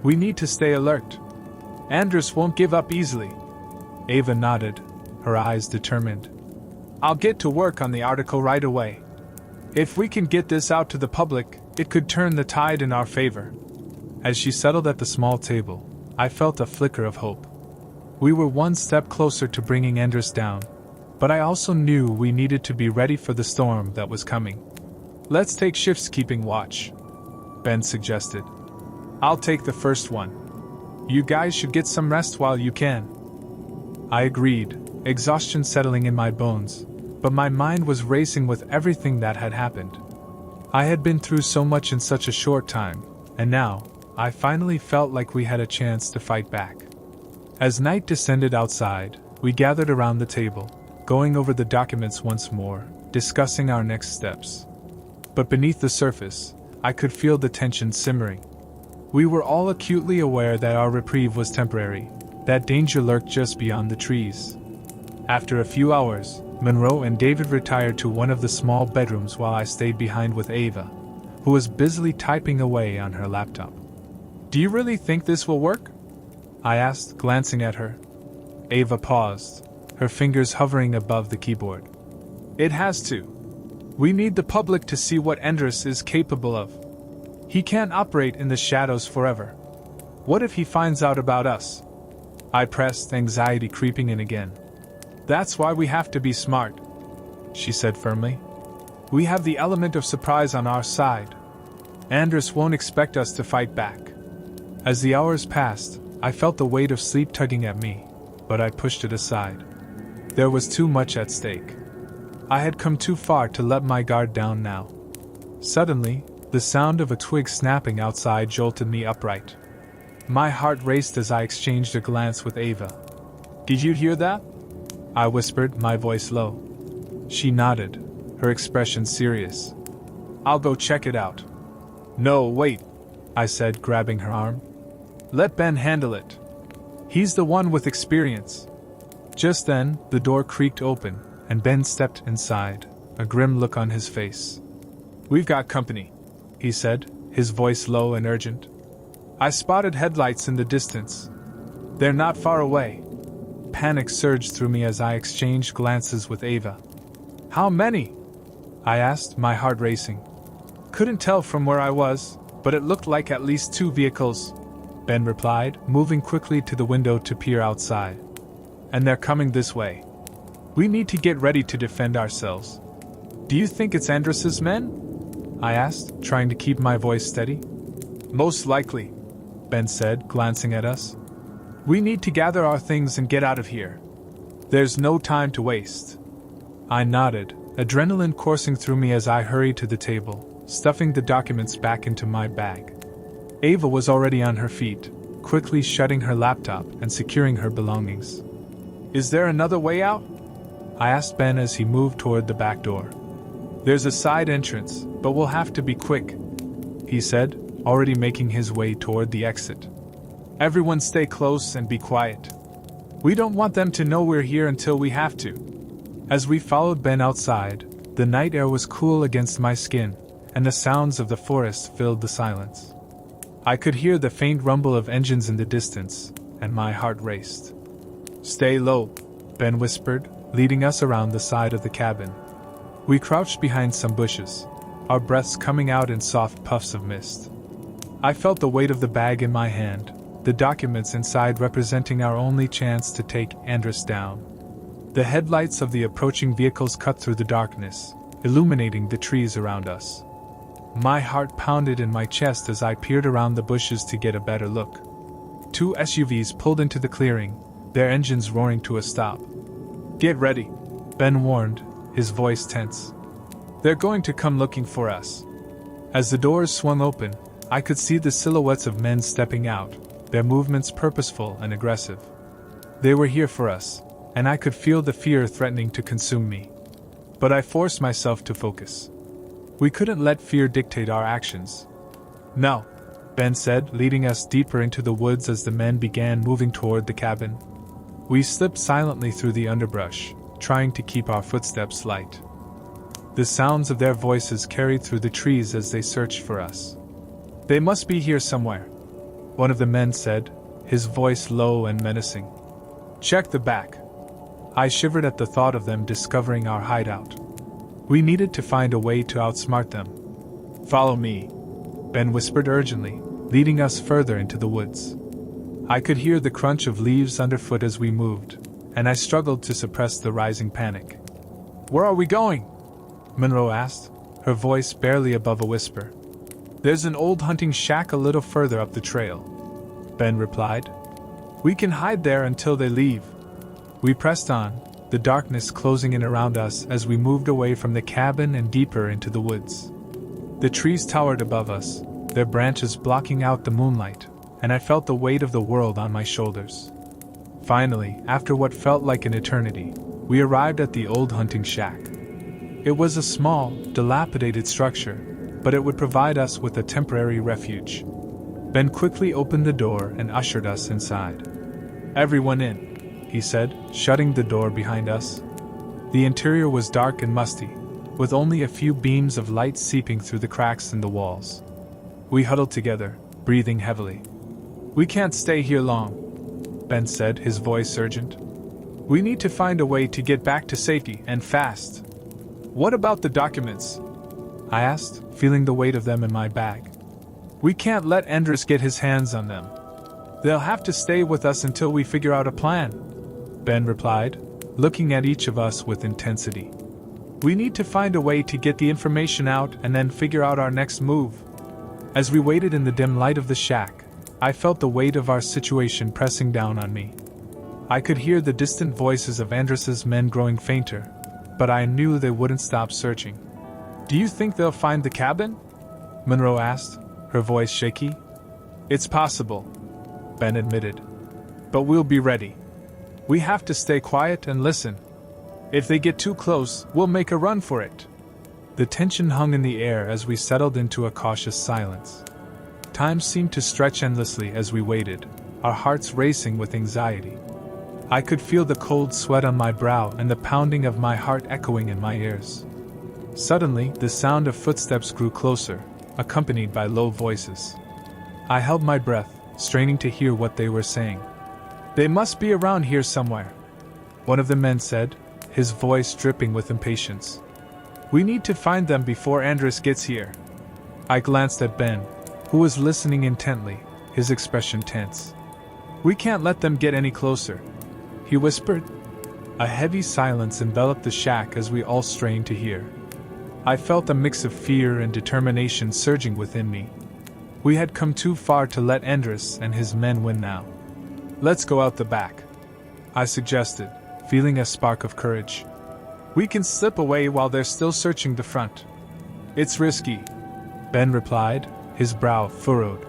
"We need to stay alert. Andres won't give up easily." Ava nodded, her eyes determined. "I'll get to work on the article right away. If we can get this out to the public, it could turn the tide in our favor." As she settled at the small table, I felt a flicker of hope. We were one step closer to bringing Andres down, but I also knew we needed to be ready for the storm that was coming. "Let's take shifts keeping watch," Ben suggested. "I'll take the first one. You guys should get some rest while you can." I agreed, exhaustion settling in my bones, but my mind was racing with everything that had happened. I had been through so much in such a short time, and now, I finally felt like we had a chance to fight back. As night descended outside, we gathered around the table, going over the documents once more, discussing our next steps. But beneath the surface, I could feel the tension simmering. We were all acutely aware that our reprieve was temporary, that danger lurked just beyond the trees. After a few hours, Monroe and David retired to one of the small bedrooms while I stayed behind with Ava, who was busily typing away on her laptop. "Do you really think this will work?" I asked, glancing at her. Ava paused, her fingers hovering above the keyboard. "It has to. We need the public to see what Andres is capable of. He can't operate in the shadows forever. What if he finds out about us?" I pressed, anxiety creeping in again. "That's why we have to be smart," she said firmly. "We have the element of surprise on our side. Andres won't expect us to fight back." As the hours passed, I felt the weight of sleep tugging at me, but I pushed it aside. There was too much at stake. I had come too far to let my guard down now. Suddenly, the sound of a twig snapping outside jolted me upright. My heart raced as I exchanged a glance with Ava. "Did you hear that?" I whispered, my voice low. She nodded, her expression serious. "I'll go check it out." "No, wait," I said, grabbing her arm. "Let Ben handle it. He's the one with experience." Just then, the door creaked open, and Ben stepped inside, a grim look on his face. "We've got company," he said, his voice low and urgent. I spotted headlights in the distance. "They're not far away." Panic surged through me as I exchanged glances with Ava. "How many?" I asked, my heart racing. "Couldn't tell from where I was, but it looked like at least 2 vehicles," Ben replied, moving quickly to the window to peer outside. "And they're coming this way. We need to get ready to defend ourselves." "Do you think it's Andres's men?" I asked, trying to keep my voice steady. "Most likely," Ben said, glancing at us. "We need to gather our things and get out of here. There's no time to waste." I nodded, adrenaline coursing through me as I hurried to the table, stuffing the documents back into my bag. Ava was already on her feet, quickly shutting her laptop and securing her belongings. "Is there another way out?" I asked Ben as he moved toward the back door. "There's a side entrance, but we'll have to be quick," he said, already making his way toward the exit. "Everyone stay close and be quiet. We don't want them to know we're here until we have to." As we followed Ben outside, the night air was cool against my skin, and the sounds of the forest filled the silence. I could hear the faint rumble of engines in the distance, and my heart raced. "Stay low," Ben whispered, leading us around the side of the cabin. We crouched behind some bushes, our breaths coming out in soft puffs of mist. I felt the weight of the bag in my hand, the documents inside representing our only chance to take Andres down. The headlights of the approaching vehicles cut through the darkness, illuminating the trees around us. My heart pounded in my chest as I peered around the bushes to get a better look. 2 SUVs pulled into the clearing, their engines roaring to a stop. "Get ready," Ben warned, his voice tense. "They're going to come looking for us." As the doors swung open, I could see the silhouettes of men stepping out, their movements purposeful and aggressive. They were here for us, and I could feel the fear threatening to consume me. But I forced myself to focus. We couldn't let fear dictate our actions. "No," Ben said, leading us deeper into the woods as the men began moving toward the cabin. We slipped silently through the underbrush, trying to keep our footsteps light. The sounds of their voices carried through the trees as they searched for us. "They must be here somewhere," one of the men said, his voice low and menacing. "Check the back." I shivered at the thought of them discovering our hideout. We needed to find a way to outsmart them. "Follow me," Ben whispered urgently, leading us further into the woods. I could hear the crunch of leaves underfoot as we moved, and I struggled to suppress the rising panic. "Where are we going?" Monroe asked, her voice barely above a whisper. "There's an old hunting shack a little further up the trail," Ben replied. "We can hide there until they leave." We pressed on, the darkness closing in around us as we moved away from the cabin and deeper into the woods. The trees towered above us, their branches blocking out the moonlight, and I felt the weight of the world on my shoulders. Finally, after what felt like an eternity, we arrived at the old hunting shack. It was a small, dilapidated structure, but it would provide us with a temporary refuge. Ben quickly opened the door and ushered us inside. "Everyone in," he said, shutting the door behind us. The interior was dark and musty, with only a few beams of light seeping through the cracks in the walls. We huddled together, breathing heavily. "We can't stay here long," Ben said, his voice urgent. "We need to find a way to get back to safety, and fast." "What about the documents?" I asked, feeling the weight of them in my bag. "We can't let Andres get his hands on them. They'll have to stay with us until we figure out a plan," Ben replied, looking at each of us with intensity. "We need to find a way to get the information out and then figure out our next move." As we waited in the dim light of the shack, I felt the weight of our situation pressing down on me. I could hear the distant voices of Andres's men growing fainter, but I knew they wouldn't stop searching. "Do you think they'll find the cabin?" Monroe asked, her voice shaky. "It's possible," Ben admitted. "But we'll be ready. We have to stay quiet and listen. If they get too close, we'll make a run for it." The tension hung in the air as we settled into a cautious silence. Time seemed to stretch endlessly as we waited, our hearts racing with anxiety. I could feel the cold sweat on my brow and the pounding of my heart echoing in my ears. Suddenly, the sound of footsteps grew closer, accompanied by low voices. I held my breath, straining to hear what they were saying. "They must be around here somewhere," one of the men said, his voice dripping with impatience. "We need to find them before Andres gets here." I glanced at Ben, who was listening intently, his expression tense. "We can't let them get any closer," he whispered. A heavy silence enveloped the shack as we all strained to hear. I felt a mix of fear and determination surging within me. We had come too far to let Andres and his men win now. "Let's go out the back," I suggested, feeling a spark of courage. "We can slip away while they're still searching the front." "It's risky," Ben replied, his brow furrowed.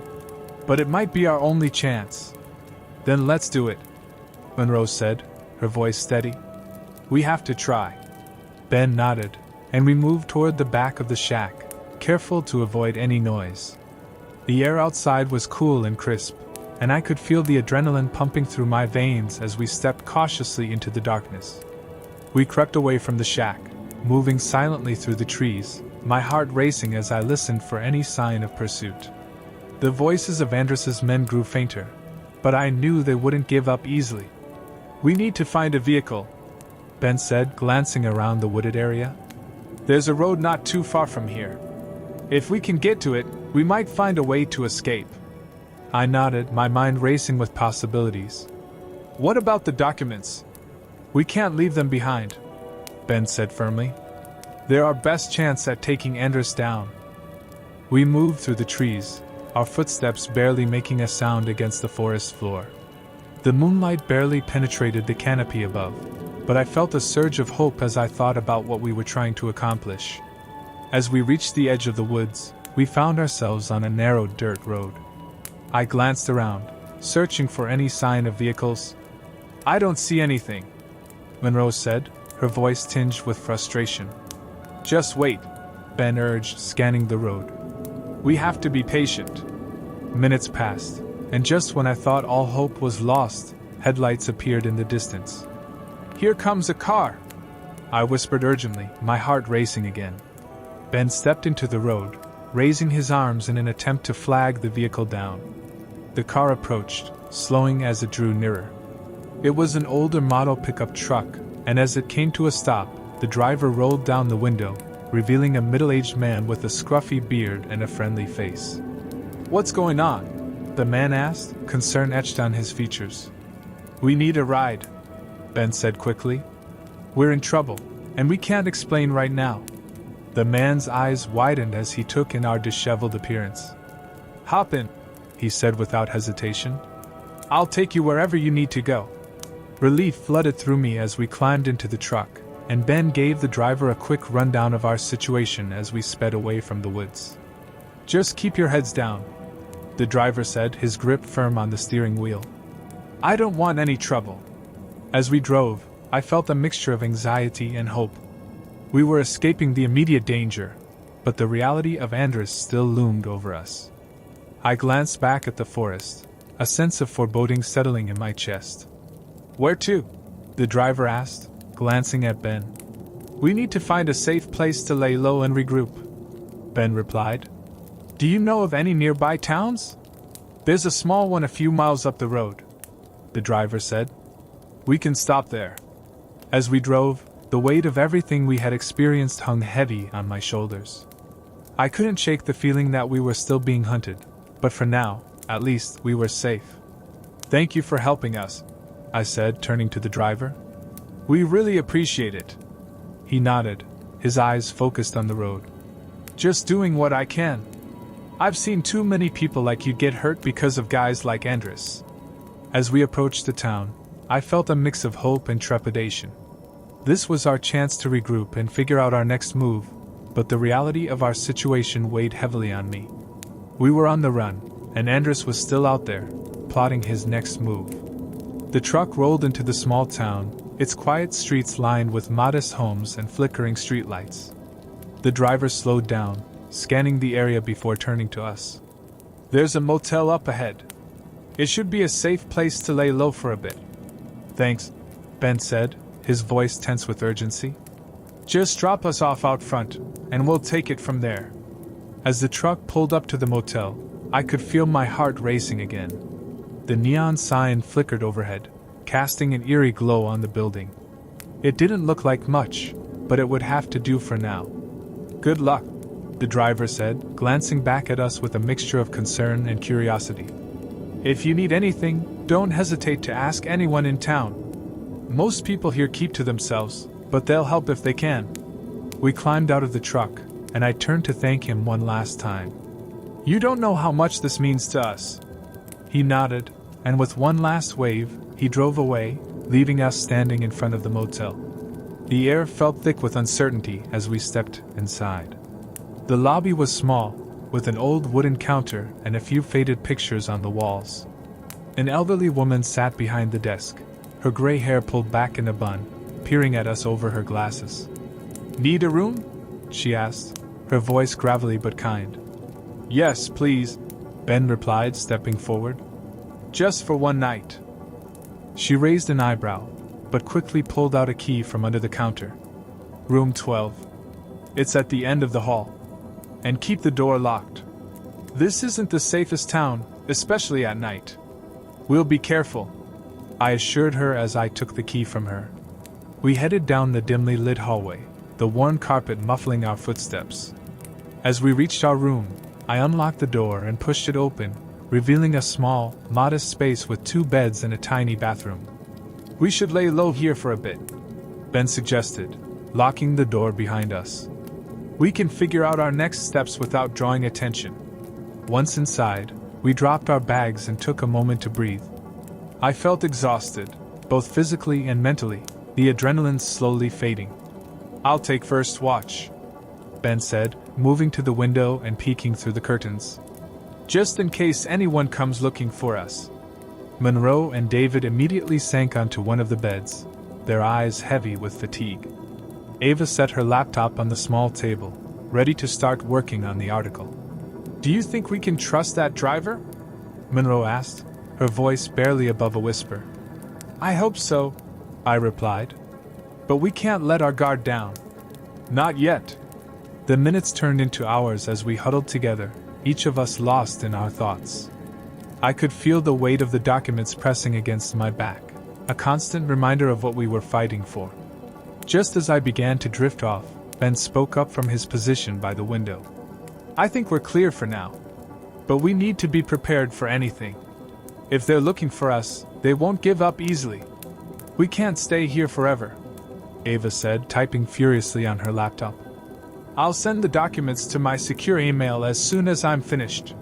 "But it might be our only chance." "Then let's do it," Monroe said, her voice steady. "We have to try." Ben nodded, and we moved toward the back of the shack, careful to avoid any noise. The air outside was cool and crisp, and I could feel the adrenaline pumping through my veins as we stepped cautiously into the darkness. We crept away from the shack, moving silently through the trees, my heart racing as I listened for any sign of pursuit. The voices of Andres's men grew fainter, but I knew they wouldn't give up easily. "We need to find a vehicle," Ben said, glancing around the wooded area. "There's a road not too far from here. If we can get to it, we might find a way to escape." I nodded, my mind racing with possibilities. "What about the documents?" "We can't leave them behind," Ben said firmly. "They're our best chance at taking Andres down." We moved through the trees, our footsteps barely making a sound against the forest floor. The moonlight barely penetrated the canopy above, but I felt a surge of hope as I thought about what we were trying to accomplish. As we reached the edge of the woods, we found ourselves on a narrow dirt road. I glanced around, searching for any sign of vehicles. "I don't see anything," Monroe said, her voice tinged with frustration. "Just wait," Ben urged, scanning the road. "We have to be patient." Minutes passed, and just when I thought all hope was lost, headlights appeared in the distance. "Here comes a car!" I whispered urgently, my heart racing again. Ben stepped into the road, raising his arms in an attempt to flag the vehicle down. The car approached, slowing as it drew nearer. It was an older model pickup truck, and as it came to a stop, the driver rolled down the window, revealing a middle-aged man with a scruffy beard and a friendly face. "What's going on?" the man asked, concern etched on his features. "We need a ride," Ben said quickly. "We're in trouble, and we can't explain right now." The man's eyes widened as he took in our disheveled appearance. "Hop in," he said without hesitation. "I'll take you wherever you need to go." Relief flooded through me as we climbed into the truck, and Ben gave the driver a quick rundown of our situation as we sped away from the woods. "Just keep your heads down," the driver said, his grip firm on the steering wheel. "I don't want any trouble." As we drove, I felt a mixture of anxiety and hope. We were escaping the immediate danger, but the reality of Andres still loomed over us. I glanced back at the forest, a sense of foreboding settling in my chest. "Where to?" the driver asked, glancing at Ben. "We need to find a safe place to lay low and regroup," Ben replied. "Do you know of any nearby towns?" "There's a small one a few miles up the road," the driver said. "We can stop there." As we drove, the weight of everything we had experienced hung heavy on my shoulders. I couldn't shake the feeling that we were still being hunted, but for now, at least, we were safe. "Thank you for helping us," I said, turning to the driver. "We really appreciate it." He nodded, his eyes focused on the road. "Just doing what I can. I've seen too many people like you get hurt because of guys like Andres." As we approached the town, I felt a mix of hope and trepidation. This was our chance to regroup and figure out our next move, but the reality of our situation weighed heavily on me. We were on the run, and Andres was still out there, plotting his next move. The truck rolled into the small town, its quiet streets lined with modest homes and flickering streetlights. The driver slowed down, scanning the area before turning to us. "There's a motel up ahead. It should be a safe place to lay low for a bit." "Thanks," Ben said, his voice tense with urgency. "Just drop us off out front, and we'll take it from there." As the truck pulled up to the motel, I could feel my heart racing again. The neon sign flickered overhead, casting an eerie glow on the building. It didn't look like much, but it would have to do for now. "Good luck," the driver said, glancing back at us with a mixture of concern and curiosity. "If you need anything, don't hesitate to ask anyone in town. Most people here keep to themselves, but they'll help if they can." We climbed out of the truck, and I turned to thank him one last time. "You don't know how much this means to us." He nodded, and with one last wave, he drove away, leaving us standing in front of the motel. The air felt thick with uncertainty as we stepped inside. The lobby was small, with an old wooden counter and a few faded pictures on the walls. An elderly woman sat behind the desk, her gray hair pulled back in a bun, peering at us over her glasses. "Need a room?" she asked, her voice gravelly but kind. "Yes, please," Ben replied, stepping forward. "Just for one night." She raised an eyebrow, but quickly pulled out a key from under the counter. "Room 12. It's at the end of the hall. And keep the door locked. This isn't the safest town, especially at night." "We'll be careful," I assured her as I took the key from her. We headed down the dimly lit hallway, the worn carpet muffling our footsteps. As we reached our room, I unlocked the door and pushed it open, revealing a small, modest space with 2 beds and a tiny bathroom. "We should lay low here for a bit," Ben suggested, locking the door behind us. "We can figure out our next steps without drawing attention." Once inside, we dropped our bags and took a moment to breathe. I felt exhausted, both physically and mentally, the adrenaline slowly fading. "I'll take first watch," Ben said, moving to the window and peeking through the curtains. "Just in case anyone comes looking for us." Monroe and David immediately sank onto one of the beds, their eyes heavy with fatigue. Ava set her laptop on the small table, ready to start working on the article. "Do you think we can trust that driver?" Monroe asked, her voice barely above a whisper. I hope so, I replied. But we can't let our guard down. Not yet. The minutes turned into hours as we huddled together, each of us lost in our thoughts. I could feel the weight of the documents pressing against my back, a constant reminder of what we were fighting for. Just as I began to drift off, Ben spoke up from his position by the window. I think we're clear for now. But we need to be prepared for anything. If they're looking for us, they won't give up easily. We can't stay here forever, Ava said, typing furiously on her laptop. I'll send the documents to my secure email as soon as I'm finished.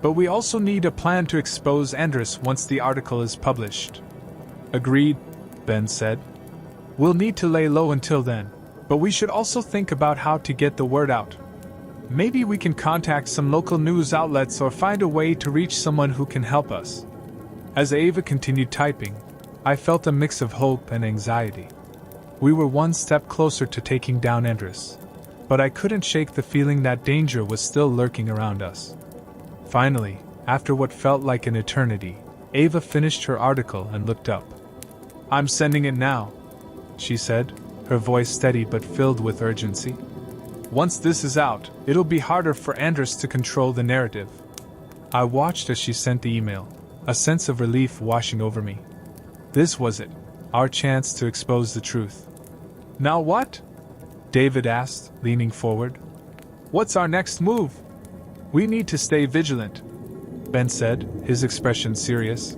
But we also need a plan to expose Andrus once the article is published. Agreed, Ben said. We'll need to lay low until then, but we should also think about how to get the word out. Maybe we can contact some local news outlets or find a way to reach someone who can help us. As Ava continued typing, I felt a mix of hope and anxiety. We were one step closer to taking down Andrus, but I couldn't shake the feeling that danger was still lurking around us. Finally, after what felt like an eternity, Ava finished her article and looked up. I'm sending it now, she said, her voice steady but filled with urgency. Once this is out, it'll be harder for Andrus to control the narrative. I watched as she sent the email, a sense of relief washing over me. This was it, our chance to expose the truth. Now what? David asked, leaning forward. What's our next move? We need to stay vigilant, Ben said, his expression serious.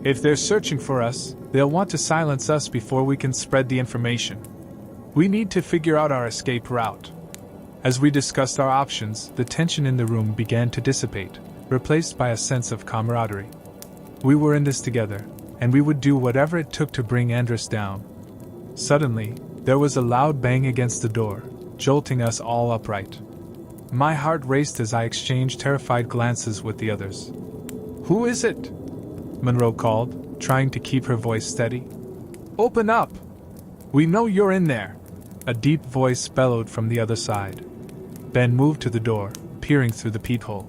If they're searching for us, they'll want to silence us before we can spread the information. We need to figure out our escape route. As we discussed our options, the tension in the room began to dissipate, replaced by a sense of camaraderie. We were in this together, and we would do whatever it took to bring Andrus down. Suddenly, there was a loud bang against the door, jolting us all upright. My heart raced as I exchanged terrified glances with the others. Who is it? Monroe called, trying to keep her voice steady. Open up! We know you're in there! A deep voice bellowed from the other side. Ben moved to the door, peering through the peephole.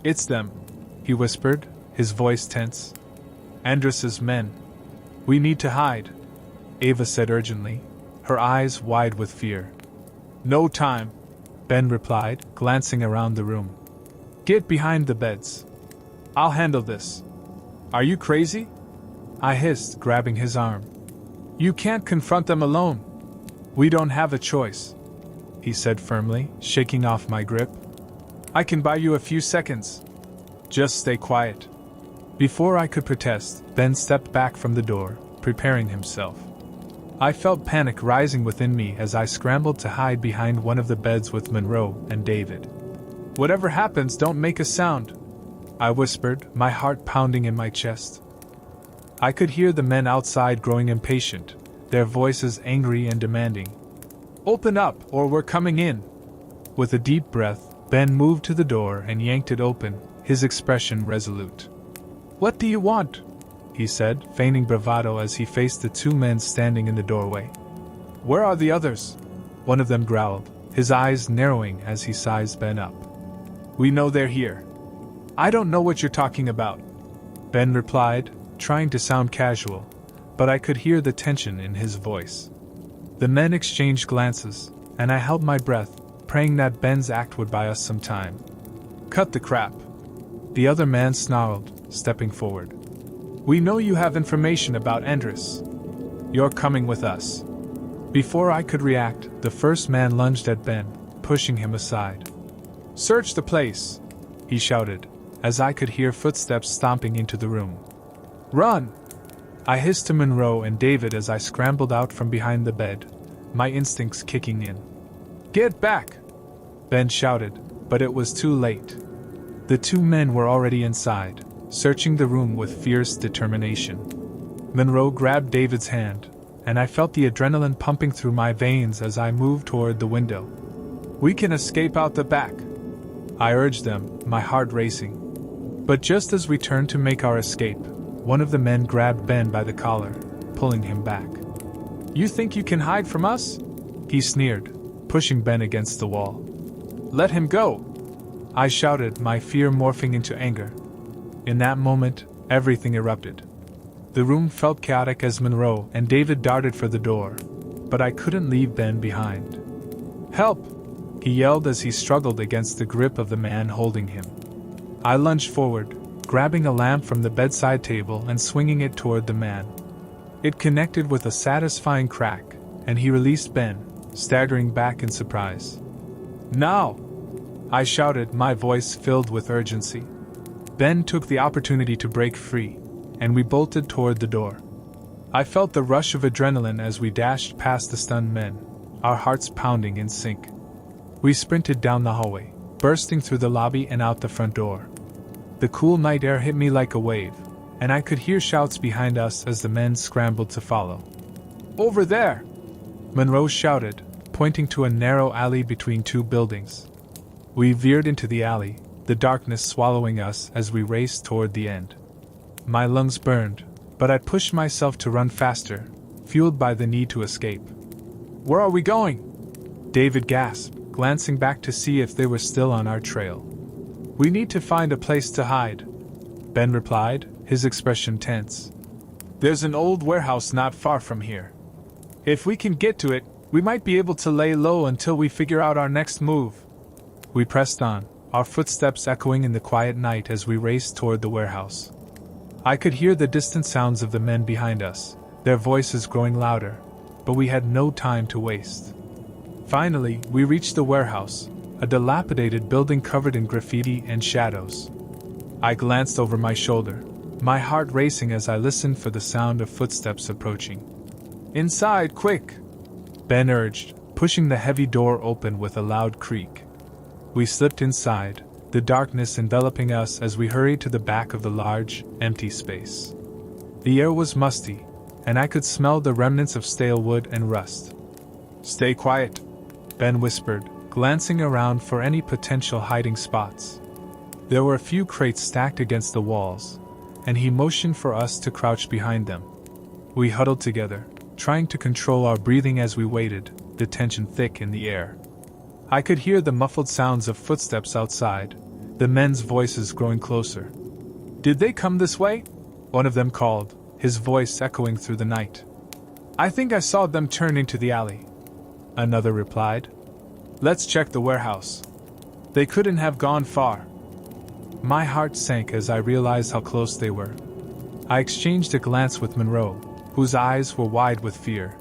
It's them, he whispered, his voice tense. Andrus's men. We need to hide, Ava said urgently, her eyes wide with fear. No time, Ben replied, glancing around the room. Get behind the beds. I'll handle this. Are you crazy? I hissed, grabbing his arm. You can't confront them alone. We don't have a choice, he said firmly, shaking off my grip. I can buy you a few seconds. Just stay quiet. Before I could protest, Ben stepped back from the door, preparing himself. I felt panic rising within me as I scrambled to hide behind one of the beds with Monroe and David. Whatever happens, don't make a sound, I whispered, my heart pounding in my chest. I could hear the men outside growing impatient, their voices angry and demanding. Open up, or we're coming in. With a deep breath, Ben moved to the door and yanked it open, his expression resolute. What do you want? He said, feigning bravado as he faced the two men standing in the doorway. Where are the others? One of them growled, his eyes narrowing as he sized Ben up. We know they're here. I don't know what you're talking about, Ben replied, trying to sound casual, but I could hear the tension in his voice. The men exchanged glances, and I held my breath, praying that Ben's act would buy us some time. Cut the crap, the other man snarled, stepping forward. We know you have information about Andrus. You're coming with us. Before I could react, the first man lunged at Ben, pushing him aside. Search the place, he shouted, as I could hear footsteps stomping into the room. Run! I hissed to Monroe and David as I scrambled out from behind the bed, my instincts kicking in. Get back! Ben shouted, but it was too late. The two men were already inside, searching the room with fierce determination. Monroe grabbed David's hand, and I felt the adrenaline pumping through my veins as I moved toward the window. We can escape out the back, I urged them, my heart racing. But just as we turned to make our escape, one of the men grabbed Ben by the collar, pulling him back. You think you can hide from us? He sneered, pushing Ben against the wall. Let him go! I shouted, my fear morphing into anger. In that moment, everything erupted. The room felt chaotic as Monroe and David darted for the door, but I couldn't leave Ben behind. "Help!" he yelled as he struggled against the grip of the man holding him. I lunged forward, grabbing a lamp from the bedside table and swinging it toward the man. It connected with a satisfying crack, and he released Ben, staggering back in surprise. "Now!" I shouted, my voice filled with urgency. Ben took the opportunity to break free, and we bolted toward the door. I felt the rush of adrenaline as we dashed past the stunned men, our hearts pounding in sync. We sprinted down the hallway, bursting through the lobby and out the front door. The cool night air hit me like a wave, and I could hear shouts behind us as the men scrambled to follow. "Over there!" Monroe shouted, pointing to a narrow alley between two buildings. We veered into the alley, the darkness swallowing us as we raced toward the end. My lungs burned, but I pushed myself to run faster, fueled by the need to escape. "Where are we going?" David gasped, glancing back to see if they were still on our trail. "We need to find a place to hide," Ben replied, his expression tense. "There's an old warehouse not far from here. If we can get to it, we might be able to lay low until we figure out our next move." We pressed on, our footsteps echoing in the quiet night as we raced toward the warehouse. I could hear the distant sounds of the men behind us, their voices growing louder, but we had no time to waste. Finally, we reached the warehouse, a dilapidated building covered in graffiti and shadows. I glanced over my shoulder, my heart racing as I listened for the sound of footsteps approaching. "Inside, quick!" Ben urged, pushing the heavy door open with a loud creak. We slipped inside, the darkness enveloping us as we hurried to the back of the large, empty space. The air was musty, and I could smell the remnants of stale wood and rust. "Stay quiet," Ben whispered, glancing around for any potential hiding spots. There were a few crates stacked against the walls, and he motioned for us to crouch behind them. We huddled together, trying to control our breathing as we waited, the tension thick in the air. I could hear the muffled sounds of footsteps outside, the men's voices growing closer. "Did they come this way?" one of them called, his voice echoing through the night. "I think I saw them turn into the alley," another replied. "Let's check the warehouse. They couldn't have gone far." My heart sank as I realized how close they were. I exchanged a glance with Monroe, whose eyes were wide with fear.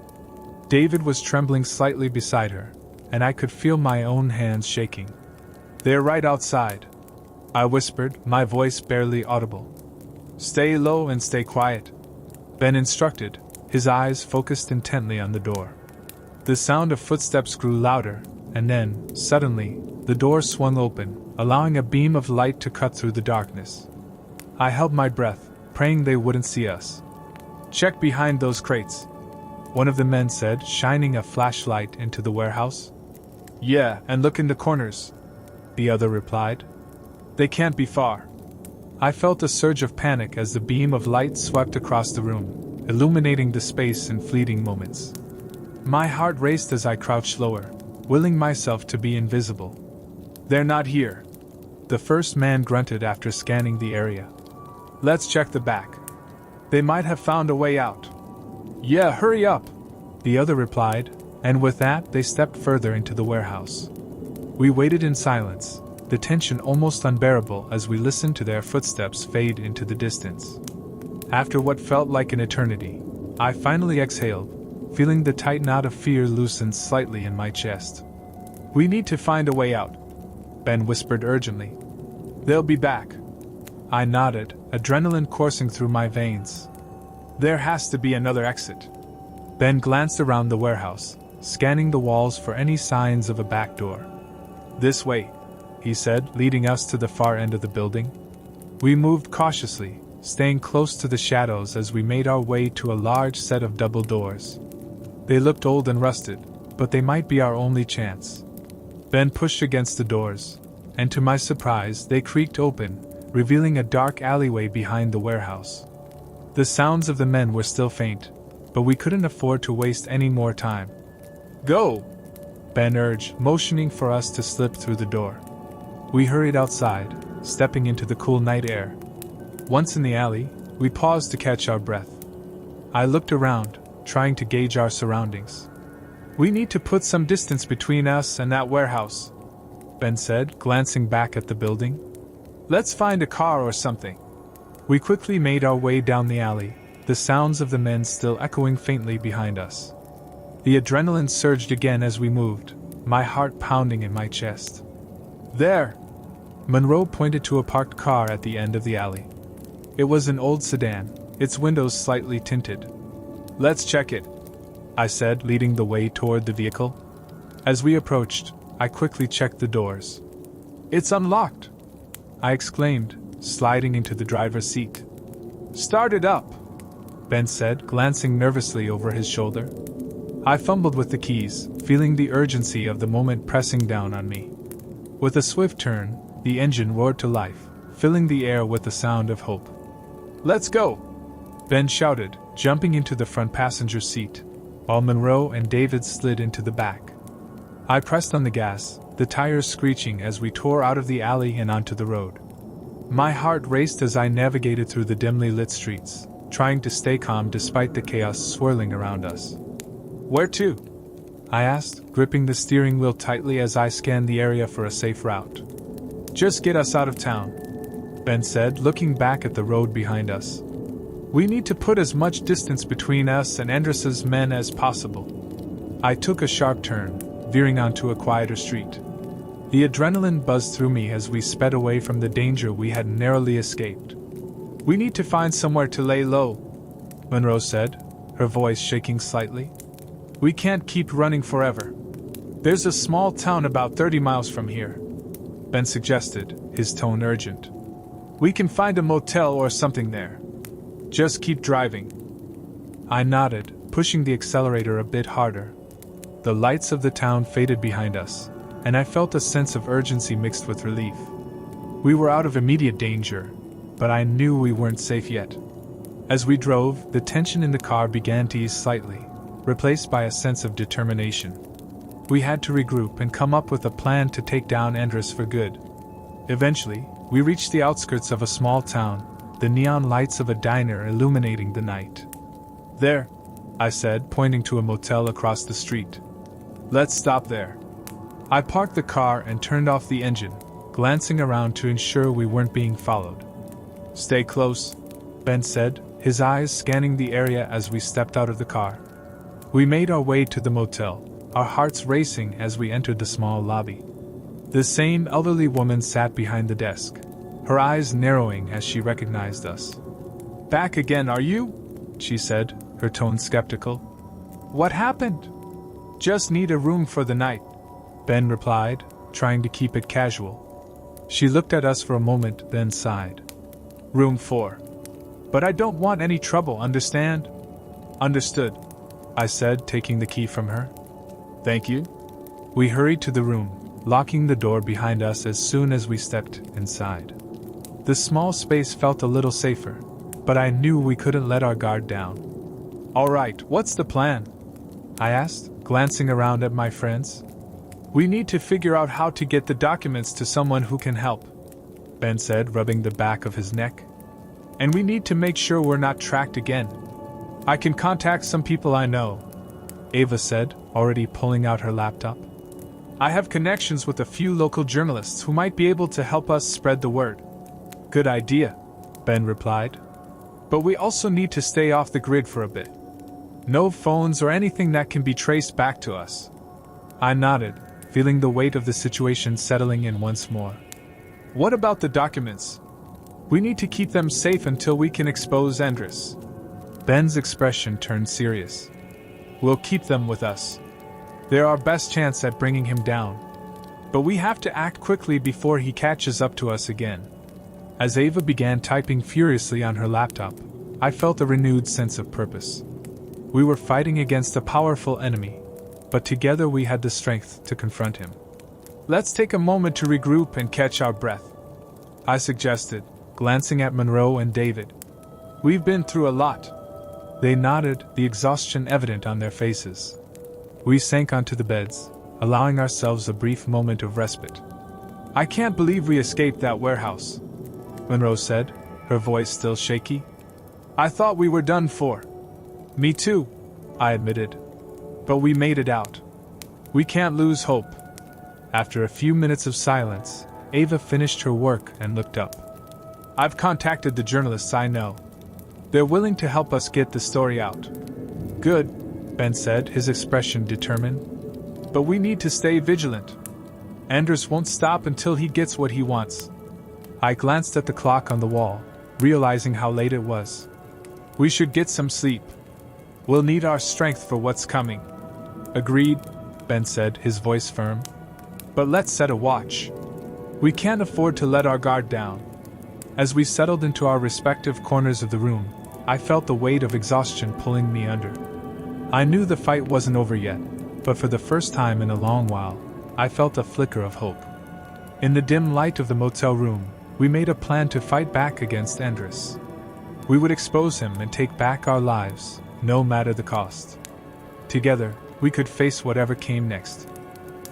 David was trembling slightly beside her, and I could feel my own hands shaking. "They're right outside," I whispered, my voice barely audible. "Stay low and stay quiet," Ben instructed, his eyes focused intently on the door. The sound of footsteps grew louder, and then, suddenly, the door swung open, allowing a beam of light to cut through the darkness. I held my breath, praying they wouldn't see us. "Check behind those crates," one of the men said, shining a flashlight into the warehouse. "Yeah, and look in the corners," the other replied. "They can't be far." I felt a surge of panic as the beam of light swept across the room, illuminating the space in fleeting moments. My heart raced as I crouched lower, willing myself to be invisible. "They're not here," the first man grunted after scanning the area. "Let's check the back. They might have found a way out." "Yeah, hurry up," the other replied, and with that they stepped further into the warehouse. We waited in silence, the tension almost unbearable as we listened to their footsteps fade into the distance. After what felt like an eternity, I finally exhaled, feeling the tight knot of fear loosen slightly in my chest. "We need to find a way out," Ben whispered urgently. "They'll be back." I nodded, adrenaline coursing through my veins. "There has to be another exit." Ben glanced around the warehouse, scanning the walls for any signs of a back door. "This way," he said, leading us to the far end of the building. We moved cautiously, staying close to the shadows as we made our way to a large set of double doors. They looked old and rusted, but they might be our only chance. Ben pushed against the doors, and to my surprise they creaked open, revealing a dark alleyway behind the warehouse. The sounds of the men were still faint, but we couldn't afford to waste any more time. "Go!" Ben urged, motioning for us to slip through the door. We hurried outside, stepping into the cool night air. Once in the alley, we paused to catch our breath. I looked around, trying to gauge our surroundings. "We need to put some distance between us and that warehouse," Ben said, glancing back at the building. "Let's find a car or something." We quickly made our way down the alley, the sounds of the men still echoing faintly behind us. The adrenaline surged again as we moved, my heart pounding in my chest. "There!" Monroe pointed to a parked car at the end of the alley. It was an old sedan, its windows slightly tinted. "Let's check it," I said, leading the way toward the vehicle. As we approached, I quickly checked the doors. "It's unlocked!" I exclaimed, sliding into the driver's seat. "Start it up," Ben said, glancing nervously over his shoulder. I fumbled with the keys, feeling the urgency of the moment pressing down on me. With a swift turn, the engine roared to life, filling the air with the sound of hope. "Let's go!" Ben shouted, jumping into the front passenger seat, while Monroe and David slid into the back. I pressed on the gas, the tires screeching as we tore out of the alley and onto the road. My heart raced as I navigated through the dimly lit streets, trying to stay calm despite the chaos swirling around us. "Where to?" I asked, gripping the steering wheel tightly as I scanned the area for a safe route. "Just get us out of town," Ben said, looking back at the road behind us. "We need to put as much distance between us and Andrus's men as possible." I took a sharp turn, veering onto a quieter street. The adrenaline buzzed through me as we sped away from the danger we had narrowly escaped. "We need to find somewhere to lay low," Monroe said, her voice shaking slightly. "We can't keep running forever." "There's a small town about 30 miles from here," Ben suggested, his tone urgent. "We can find a motel or something there. Just keep driving." I nodded, pushing the accelerator a bit harder. The lights of the town faded behind us, and I felt a sense of urgency mixed with relief. We were out of immediate danger, but I knew we weren't safe yet. As we drove, the tension in the car began to ease slightly, replaced by a sense of determination. We had to regroup and come up with a plan to take down Andrus for good. Eventually, we reached the outskirts of a small town, the neon lights of a diner illuminating the night. "There," I said, pointing to a motel across the street. "Let's stop there." I parked the car and turned off the engine, glancing around to ensure we weren't being followed. "Stay close," Ben said, his eyes scanning the area as we stepped out of the car. We made our way to the motel, our hearts racing as we entered the small lobby. The same elderly woman sat behind the desk, her eyes narrowing as she recognized us. "Back again, are you?" she said, her tone skeptical. "What happened?" "Just need a room for the night," Ben replied, trying to keep it casual. She looked at us for a moment, then sighed. "Room 4. But I don't want any trouble, understand?" "Understood," I said, taking the key from her. "Thank you." We hurried to the room, locking the door behind us as soon as we stepped inside. The small space felt a little safer, but I knew we couldn't let our guard down. "All right, what's the plan?" I asked, glancing around at my friends. "We need to figure out how to get the documents to someone who can help," Ben said, rubbing the back of his neck. "And we need to make sure we're not tracked again. I can contact some people I know," Ava said, already pulling out her laptop. "I have connections with a few local journalists who might be able to help us spread the word." "Good idea," Ben replied. "But we also need to stay off the grid for a bit. No phones or anything that can be traced back to us." I nodded, feeling the weight of the situation settling in once more. "What about the documents? We need to keep them safe until we can expose Andrus." Ben's expression turned serious. "We'll keep them with us. They're our best chance at bringing him down. But we have to act quickly before he catches up to us again." As Ava began typing furiously on her laptop, I felt a renewed sense of purpose. We were fighting against a powerful enemy, but together we had the strength to confront him. "Let's take a moment to regroup and catch our breath," I suggested, glancing at Monroe and David. "We've been through a lot." They nodded, the exhaustion evident on their faces. We sank onto the beds, allowing ourselves a brief moment of respite. "I can't believe we escaped that warehouse," Monroe said, her voice still shaky. I thought we were done for. Me too, I admitted. But we made it out. We can't lose hope. After a few minutes of silence, Ava finished her work and looked up. I've contacted the journalists I know. They're willing to help us get the story out. Good, Ben said, his expression determined. But we need to stay vigilant. Anders won't stop until he gets what he wants. I glanced at the clock on the wall, realizing how late it was. We should get some sleep. We'll need our strength for what's coming. Agreed, Ben said, his voice firm. But let's set a watch. We can't afford to let our guard down. As we settled into our respective corners of the room, I felt the weight of exhaustion pulling me under. I knew the fight wasn't over yet, but for the first time in a long while, I felt a flicker of hope. In the dim light of the motel room, we made a plan to fight back against Anders. We would expose him and take back our lives, no matter the cost. Together, we could face whatever came next.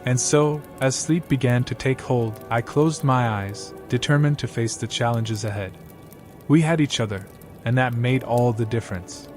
And so, as sleep began to take hold, I closed my eyes, determined to face the challenges ahead. We had each other, and that made all the difference.